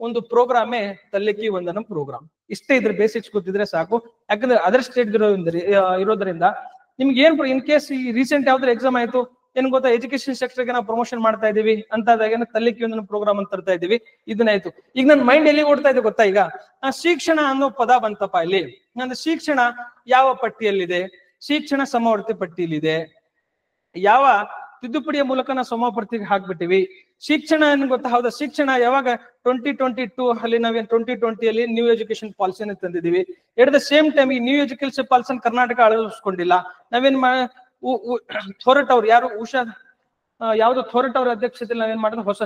[SPEAKER 1] ಒಂದು ಪ್ರೋಗ್ರಾಮೇ ತಲ್ಲಿಕಿ ವಂದನಂ ಪ್ರೋಗ್ರಾಮ್. ಇಷ್ಟೇ ಇದ್ರ ಬೇಸಿಕ್ಸ್ ಗೊತ್ತಿದ್ರೆ ಸಾಕು. ಯಾಕಂದ್ರೆ ಅದರ್ ಸ್ಟೇಟ್ ಇರೋದ್ರಿಂದ ನಿಮ್ಗೆ ಏನ್ ಇನ್ ಕೇಸ್ ಈ ರೀಸೆಂಟ್ ಯಾವ್ದಾದ್ರು ಎಕ್ಸಾಮ್ ಆಯ್ತು, ಏನ್ ಗೊತ್ತಾ, ಎಜುಕೇಶನ್ ಸೆಕ್ಟರ್ಗೆ ನಾವು ಪ್ರಮೋಷನ್ ಮಾಡ್ತಾ ಇದೀವಿ ಅಂತಾದಾಗ ತಲ್ಲಿಕಿ ವಂದನಂ ಪ್ರೋಗ್ರಾಮ್ ಅಂತ ತರ್ತಾ ಇದೀವಿ. ಇದನ್ನಾಯ್ತು. ಈಗ ನನ್ನ ಮೈಂಡ್ ಎಲ್ಲಿ ಓಡ್ತಾ ಇದೆ ಗೊತ್ತಾ, ಈಗ ಶಿಕ್ಷಣ ಅನ್ನೋ ಪದ ಬಂತಪ್ಪ ಇಲ್ಲಿ. ಅಂದ್ರೆ ಶಿಕ್ಷಣ ಯಾವ ಪಟ್ಟಿಯಲ್ಲಿದೆ, ಶಿಕ್ಷಣ ಸಮವರ್ತಿ ಪಟ್ಟಿಯಲ್ಲಿದೆ, ಯಾವ ತಿದ್ದುಪಡಿಯ ಮೂಲಕ ನಾವು ಸಮವರ್ತಿಗೆ ಹಾಕ್ಬಿಟ್ಟಿವಿ. ಶಿಕ್ಷಣ ಏನ್ ಗೊತ್ತಾ, ಹೌದಾ, ಶಿಕ್ಷಣ ಯಾವಾಗ 2022 ಅಲ್ಲಿ ನಾವೇನ್ 2020 ಅಲ್ಲಿ ನ್ಯೂ ಎಜುಕೇಶನ್ ಪಾಲಿಸಿನ ತಂದಿದೀವಿ. ಎಟ್ ದ ಸೇಮ್ ಟೈಮ್ ಈ ನ್ಯೂ ಎಜುಕೇಶನ್ ಪಾಲಿಸಿನ ಕರ್ನಾಟಕ ಅಳವಡಿಸ್ಕೊಂಡಿಲ್ಲ. ನಾವೇನ್ ಥೋರಟ್ ಅವ್ರು, ಯಾರು ಉಷಾ ಯಾವ್ದು ಥೋರಟ್ ಅವ್ರ ಅಧ್ಯಕ್ಷತೆಯಲ್ಲಿ ನಾವೇನ್ ಮಾಡಿದ್ರೆ ಹೊಸ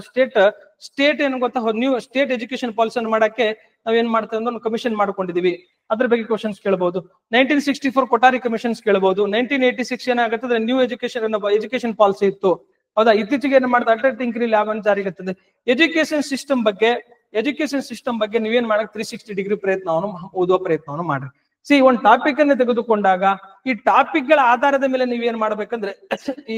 [SPEAKER 1] ಸ್ಟೇಟ್ ಏನ್ ಗೊತ್ತಾ, ನ್ಯೂ ಸ್ಟೇಟ್ ಎಜುಕೇಶನ್ ಪಾಲಿಸಿಯನ್ನು ಮಾಡಕ್ಕೆ ನಾವೇನ್ ಮಾಡ್ತೇವೆ ಅಂದ್ರೆ ಒಂದು ಕಮಿಷನ್ ಮಾಡ್ಕೊಂಡಿದೀವಿ. ಅದ್ರ ಬಗ್ಗೆ ಕ್ವಶನ್ಸ್ ಕೇಳಬಹುದು. 1964 ಕೊಠಾರಿ ಕಮಿಷನ್ಸ್ ಕೇಳಬಹುದು. 1986 ಏನಾಗುತ್ತದೆ, ನ್ಯೂ ಎಜುಕೇಶನ್ ಪಾಲಿಸಿ ಇತ್ತು, ಹೌದಾ. ಇತ್ತೀಚೆಗೆ ಏನ್ ಮಾಡ್ತಾ, ಅಟಲ್ ಟಿಂಕರಿಂಗ್ ಲ್ಯಾಬ್ ಅಂತ ಜಾರಿಗೊತ್ತದೆ. ಎಜುಕೇಶನ್ ಸಿಸ್ಟಮ್ ಬಗ್ಗೆ ನೀವೇನ್ ಮಾಡಕ್ 360 ಡಿಗ್ರಿ ಪ್ರಯತ್ನವನ್ನು ಓದುವ ಪ್ರಯತ್ನವನ್ನು ಮಾಡ್ರಿ. ಒಂದು ಟಾಪಿಕ್ ಅನ್ನು ತೆಗೆದುಕೊಂಡಾಗ ಈ ಟಾಪಿಕ್ ಗಳ ಆಧಾರದ ಮೇಲೆ ನೀವೇನ್ ಮಾಡ್ಬೇಕಂದ್ರೆ ಈ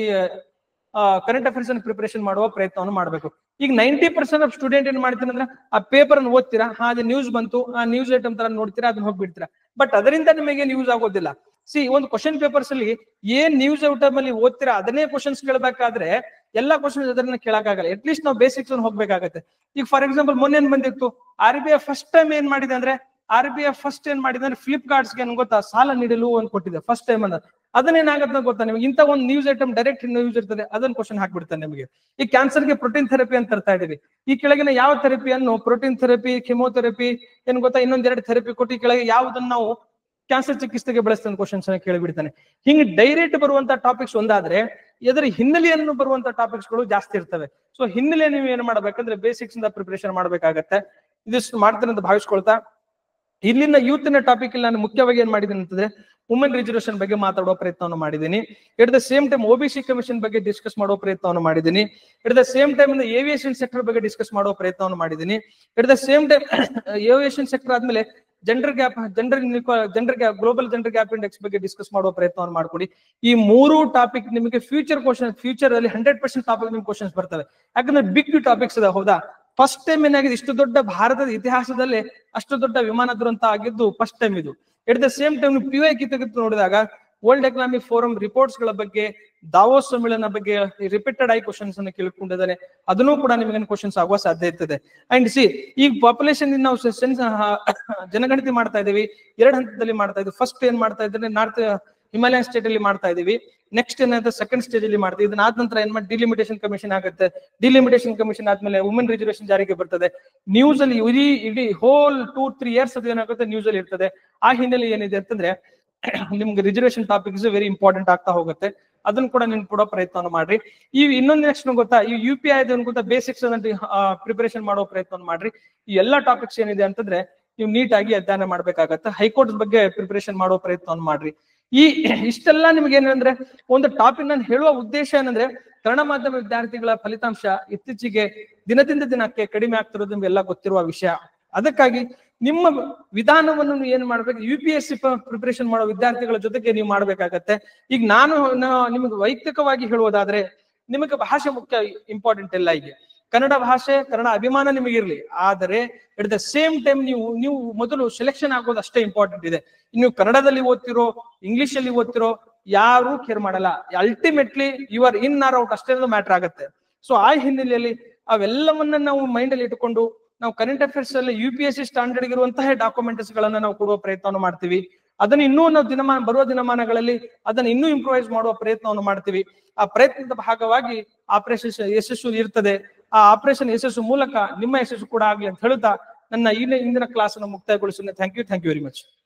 [SPEAKER 1] ಕರೆಂಟ್ ಅಫೇರ್ಸ್ ಅನ್ನು ಪ್ರಿಪರೇಷನ್ ಮಾಡುವ ಪ್ರಯತ್ನವನ್ನು ಮಾಡಬೇಕು. ಈಗ 90% ಆಫ್ ಸ್ಟೂಡೆಂಟ್ ಏನ್ ಮಾಡ್ತೀನಿ ಅಂದ್ರೆ ಆ ಪೇಪರ್ ಅನ್ನು ಓದ್ತೀರಾ, ಅದು ನ್ಯೂಸ್ ಬಂತು, ಆ ನ್ಯೂಸ್ ಐಟಮ್ ತರ ನೋಡ್ತೀರಾ, ಅದನ್ನ ಹೋಗ್ಬಿಡ್ತೀರಾ. ಬಟ್ ಅದರಿಂದ ನಿಮಗೆ ನ್ಯೂಸ್ ಆಗೋದಿಲ್ಲ. ಒಂದು ಕ್ವಶನ್ ಪೇಪರ್ಸ್ ಅಲ್ಲಿ ಏನ್ ನ್ಯೂಸ್ ಐಟಮ್ ಅಲ್ಲಿ ಓದ್ತೀರಾ ಅದನ್ನೇ ಕ್ವಶನ್ಸ್ ಕೇಳಬೇಕಾದ್ರೆ ಎಲ್ಲಾ ಕ್ವಶನ್ಸ್ ಅದನ್ನ ಕೇಳಕ್ಕಾಗಲ್ಲ. ಅಟ್ ಲೀಸ್ಟ್ ನಾವು ಬೇಸಿಕ್ಸ್ ಅನ್ನು ಹೋಗ್ಬೇಕಾಗತ್ತೆ. ಈಗ ಫಾರ್ ಎಕ್ಸಾಂಪಲ್ ಮೊನ್ನೆ ಬಂದಿತ್ತು, RBI ಫಸ್ಟ್ ಟೈಮ್ ಏನ್ ಮಾಡಿದೆ ಅಂದ್ರೆ ಫ್ಲಿಪ್ಕಾರ್ಟ್ಸ್ ಗೆ ಗೊತ್ತಾ ಸಾಲ ನೀಡಲು ಒಂದು ಕೊಟ್ಟಿದೆ ಫಸ್ಟ್ ಟೈಮ್ ಅಂದ್ರೆ. ಅದನ್ನೇನಾಗತ್ತೆ ಗೊತ್ತಾ ನಿಮ್ಗೆ, ಇಂತ ಒಂದು ನ್ಯೂಸ್ ಐಟಮ್ ಡೈರೆಕ್ಟ್ ನ್ಯೂಸ್ ಇರ್ತದೆ, ಅದನ್ನ ಕ್ವಶನ್ ಹಾಕ್ಬಿಡ್ತಾನೆ ನಿಮಗೆ. ಈ ಕ್ಯಾನ್ಸರ್ಗೆ ಪ್ರೋಟೀನ್ ಥೆರಪಿ ಅಂತ ತರ್ತಾ ಇದೀವಿ. ಈ ಕೆಳಗಿನ ಯಾವ ಥೆರಪಿಯನ್ನು, ಪ್ರೋಟೀನ್ ಥೆರಪಿ, ಕೆಮೊಥೆರಪಿ, ಏನ್ ಗೊತ್ತಾ, ಇನ್ನೊಂದೆರಡು ಥೆರಪಿ ಕೊಟ್ಟು ಈ ಕೆಳಗೆ ಯಾವ್ದನ್ನ ನಾವು ಕ್ಯಾನ್ಸರ್ ಚಿಕಿತ್ಸೆಗೆ ಬಳಸ್ತಾನೆ ಕ್ವಶನ್ಸ್ ಅನ್ನ ಕೇಳಿಬಿಡ್ತಾನೆ. ಹಿಂಗೆ ಡೈರೆಕ್ಟ್ ಬರುವಂತ ಟಾಪಿಕ್ಸ್ ಒಂದಾದ್ರೆ ಇದರ ಹಿನ್ನೆಲೆಯನ್ನು ಬರುವಂತ ಟಾಪಿಕ್ಸ್ ಗಳು ಜಾಸ್ತಿ ಇರ್ತವೆ. ಸೊ ಹಿನ್ನೆಲೆ ನೀವು ಏನ್ ಮಾಡ್ಬೇಕಂದ್ರೆ ಬೇಸಿಕ್ಸ್ ಇಂದ ಪ್ರಿಪರೇಷನ್ ಮಾಡ್ಬೇಕಾಗತ್ತೆ. ಇದಿಷ್ಟು ಮಾಡ್ತೇನೆ ಅಂತ ಭಾವಿಸ್ಕೊಳ್ತಾ, ಇಲ್ಲಿನ ಯೂತ್ನ ಟಾಪಿಕ್ ಇಲ್ಲಿ ನಾನು ಮುಖ್ಯವಾಗಿ ಏನ್ ಮಾಡಿದ್ದೀನಿ ಅಂತಂದ್ರೆ ವುಮೆನ್ ರಿಸರ್ವೇಶನ್ ಬಗ್ಗೆ ಮಾತಾಡುವ ಪ್ರಯತ್ನವನ್ನು ಮಾಡಿದ್ದೀನಿ. At the same time OBC commission ಬಗ್ಗೆ ಡಿಸ್ಕಸ್ ಮಾಡುವ ಪ್ರಯತ್ನವನ್ನು ಮಾಡಿದ್ದೀನಿ. At the same time aviation sector ಬಗ್ಗೆ ಡಿಸ್ಕಸ್ ಮಾಡುವ ಪ್ರಯತ್ನವನ್ನು ಮಾಡಿದ್ದೀನಿ. At the same time aviation sector ಆದ್ಮೇಲೆ gender gap global gender gap index ಬಗ್ಗೆ ಡಿಸ್ಕಸ್ ಮಾಡುವ ಪ್ರಯತ್ನವನ್ನು ಮಾಡ್ಕೊಡಿ. ಈ ಮೂರು ಟಾಪಿಕ್ ನಿಮಗೆ ಫ್ಯೂಚರ್ ಅಲ್ಲಿ 100% ಟಾಪಿಕ್ ನಿಮ್ಗೆ ಕ್ವಶನ್ಸ್ ಬರ್ತವೆ. ಯಾಕಂದ್ರೆ ಬಿಗ್ ಟಾಪಿಕ್ಸ್ ಇದೆ, ಹೌದಾ. ಫಸ್ಟ್ ಟೈಮ್ ಏನಾಗಿದೆ, ಇಷ್ಟು ದೊಡ್ಡ ಭಾರತದ ಇತಿಹಾಸದಲ್ಲಿ ಅಷ್ಟು ದೊಡ್ಡ ವಿಮಾನ ದುರಂತ ಆಗಿದ್ದು ಫಸ್ಟ್ ಟೈಮ್ ಇದು. ಎಟ್ ದ ಸೇಮ್ ಟೈಮ್ PYQ ತೆಗೆದು ನೋಡಿದಾಗ ವರ್ಲ್ಡ್ ಎಕನಾಮಿಕ್ ಫೋರಂ ರಿಪೋರ್ಟ್ಸ್ ಗಳ ಬಗ್ಗೆ, ದಾವೋಸ್ ಸಮ್ಮೇಳನ ಬಗ್ಗೆ ರಿಪೀಟೆಡ್ ಆಗಿ ಕ್ವಶನ್ಸ್ ಅನ್ನು ಕೇಳಿಕೊಂಡಿದ್ದಾರೆ. ಅದನ್ನು ಕೂಡ ನಿಮಗೆ ಕ್ವಶನ್ಸ್ ಆಗುವ ಸಾಧ್ಯತೆ ಇದೆ. ಅಂಡ್ ಈಗ ಪಾಪ್ಯುಲೇಷನ್ ನಾವು ಜನಗಣತಿ ಮಾಡ್ತಾ ಇದೀವಿ, 2 ಹಂತದಲ್ಲಿ ಮಾಡ್ತಾ ಇದ್ದೀವಿ. ಫಸ್ಟ್ ಏನ್ ಮಾಡ್ತಾ ಇದ್ರೆ ನಾರ್ತ್ ಹಿಮಾಲಯನ್ ಸ್ಟೇಟ್ ಅಲ್ಲಿ ಮಾಡ್ತಾ ಇದೀವಿ. ನೆಕ್ಸ್ಟ್ ಏನಾಗುತ್ತೆ, ಸೆಕೆಂಡ್ ಸ್ಟೇಜ್ ಅಲ್ಲಿ ಮಾಡ್ತೀವಿ. ಇದನ್ನಾದ ನಂತರ ಏನ್ ಮಾಡಿ ಡಿಲಿಮಿಟೇಷನ್ ಕಮಿಷನ್ ಆಗುತ್ತೆ. ಡಿಲಿಮಿಟೇಷನ್ ಕಮಿಷನ್ ಆದ್ಮೇಲೆ ವುಮೆನ್ ರಿಸರ್ವೇಶನ್ ಜಾರಿಗೆ ಬರ್ತದೆ. ನ್ಯೂಸ್ ಅಲ್ಲಿ ಇಡೀ ಹೋಲ್ 2-3 years ಅದು ಏನಾಗುತ್ತೆ ನ್ಯೂಸ್ ಅಲ್ಲಿ ಇರ್ತದೆ. ಆ ಹಿನ್ನೆಲೆ ಏನಿದೆ ಅಂತಂದ್ರೆ ನಿಮ್ಗೆ ರಿಸರ್ವೇಶನ್ ಟಾಪಿಕ್ಸ್ ವೆರಿ ಇಂಪಾರ್ಟೆಂಟ್ ಆಗ್ತಾ ಹೋಗುತ್ತೆ. ಅದನ್ನ ಕೂಡ ನೀವು ಕೊಡೋ ಪ್ರಯತ್ನವನ್ನು ಮಾಡ್ರಿ. ಈ ಇನ್ನೊಂದು ನೆಕ್ಸ್ಟ್ ಗೊತ್ತಾ, ಈ UPI ಗೊತ್ತಾ, ಬೇಸಿಕ್ಸ್ ಪ್ರಿಪರೇಷನ್ ಮಾಡೋ ಪ್ರಯತ್ನ ಮಾಡ್ರಿ. ಈ ಎಲ್ಲಾ ಟಾಪಿಕ್ಸ್ ಏನಿದೆ ಅಂತಂದ್ರೆ ನೀವು ನೀಟಾಗಿ ಅಧ್ಯಯನ ಮಾಡ್ಬೇಕಾಗತ್ತೆ. ಹೈಕೋರ್ಟ್ ಬಗ್ಗೆ ಪ್ರಿಪರೇಷನ್ ಮಾಡೋ ಪ್ರಯತ್ನವನ್ನು ಮಾಡ್ರಿ. ಇಷ್ಟೆಲ್ಲ ನಿಮ್ಗೆ ಏನಂದ್ರೆ ಒಂದು ಟಾಪಿಕ್ ನಾನು ಹೇಳುವ ಉದ್ದೇಶ ಏನಂದ್ರೆ, ಕನ್ನಡ ಮಾಧ್ಯಮ ವಿದ್ಯಾರ್ಥಿಗಳ ಫಲಿತಾಂಶ ಇತ್ತೀಚೆಗೆ ದಿನದಿಂದ ದಿನಕ್ಕೆ ಕಡಿಮೆ ಆಗ್ತಿರೋದು ನಿಮ್ಗೆಲ್ಲ ಗೊತ್ತಿರುವ ವಿಷಯ. ಅದಕ್ಕಾಗಿ ನಿಮ್ಮ ವಿಧಾನವನ್ನು ಏನ್ ಮಾಡ್ಬೇಕು, UPSC ಪ್ರಿಪರೇಷನ್ ಮಾಡೋ ವಿದ್ಯಾರ್ಥಿಗಳ ಜೊತೆಗೆ ನೀವು ಮಾಡ್ಬೇಕಾಗತ್ತೆ. ಈಗ ನಾನು ನಿಮಗೆ ವೈಯಕ್ತಿಕವಾಗಿ ಹೇಳುವುದಾದ್ರೆ, ನಿಮಗೆ ಭಾಷೆ ಮುಖ್ಯ ಇಂಪಾರ್ಟೆಂಟ್ ಇಲ್ಲ. ಈಗ ಕನ್ನಡ ಭಾಷೆ, ಕನ್ನಡ ಅಭಿಮಾನ ನಿಮಗಿರ್ಲಿ, ಆದರೆ ಎಟ್ ದ ಸೇಮ್ ಟೈಮ್ ನೀವು ಮೊದಲು ಸೆಲೆಕ್ಷನ್ ಆಗೋದು ಅಷ್ಟೇ ಇಂಪಾರ್ಟೆಂಟ್ ಇದೆ. ನೀವು ಕನ್ನಡದಲ್ಲಿ ಓದ್ತಿರೋ, ಇಂಗ್ಲಿಷ್ ಅಲ್ಲಿ ಓದ್ತಿರೋ, ಯಾರು ಕೇರ್ ಮಾಡಲ್ಲ. Ultimately your in or out ಅಷ್ಟೇ ಮ್ಯಾಟರ್ ಆಗುತ್ತೆ. ಸೊ ಆ ಹಿನ್ನೆಲೆಯಲ್ಲಿ ಅವೆಲ್ಲವನ್ನ ನಾವು ಮೈಂಡ್ ಅಲ್ಲಿ ಇಟ್ಟುಕೊಂಡು ನಾವು ಕರೆಂಟ್ ಅಫೇರ್ಸ್ ಅಲ್ಲಿ UPSC ಸ್ಟ್ಯಾಂಡರ್ಡ್ ಇರುವಂತಹ ಡಾಕ್ಯುಮೆಂಟ್ಸ್ ಗಳನ್ನ ನಾವು ಕೊಡುವ ಪ್ರಯತ್ನವನ್ನು ಮಾಡ್ತೀವಿ. ಅದನ್ನ ಇನ್ನೂ ನಾವು ಬರುವ ದಿನಮಾನಗಳಲ್ಲಿ ಅದನ್ನ ಇನ್ನೂ ಇಂಪ್ರೂವೈಸ್ ಮಾಡುವ ಪ್ರಯತ್ನವನ್ನು ಮಾಡ್ತೀವಿ. ಆ ಪ್ರಯತ್ನದ ಭಾಗವಾಗಿ ಆಪರೇಷನ್ ಯಶಸ್ಸು ಇರ್ತದೆ. ಆ ಆಪರೇಷನ್ ಯಶಸ್ಸು ಮೂಲಕ ನಿಮ್ಮ ಯಶಸ್ಸು ಕೂಡ ಆಗ್ಲಿ ಅಂತ ಹೇಳುತ್ತಾ ನನ್ನ ಇಂದಿನ ಕ್ಲಾಸ್ ಅನ್ನು ಮುಕ್ತಾಯಗೊಳಿಸುತ್ತೇನೆ. Thank you very much.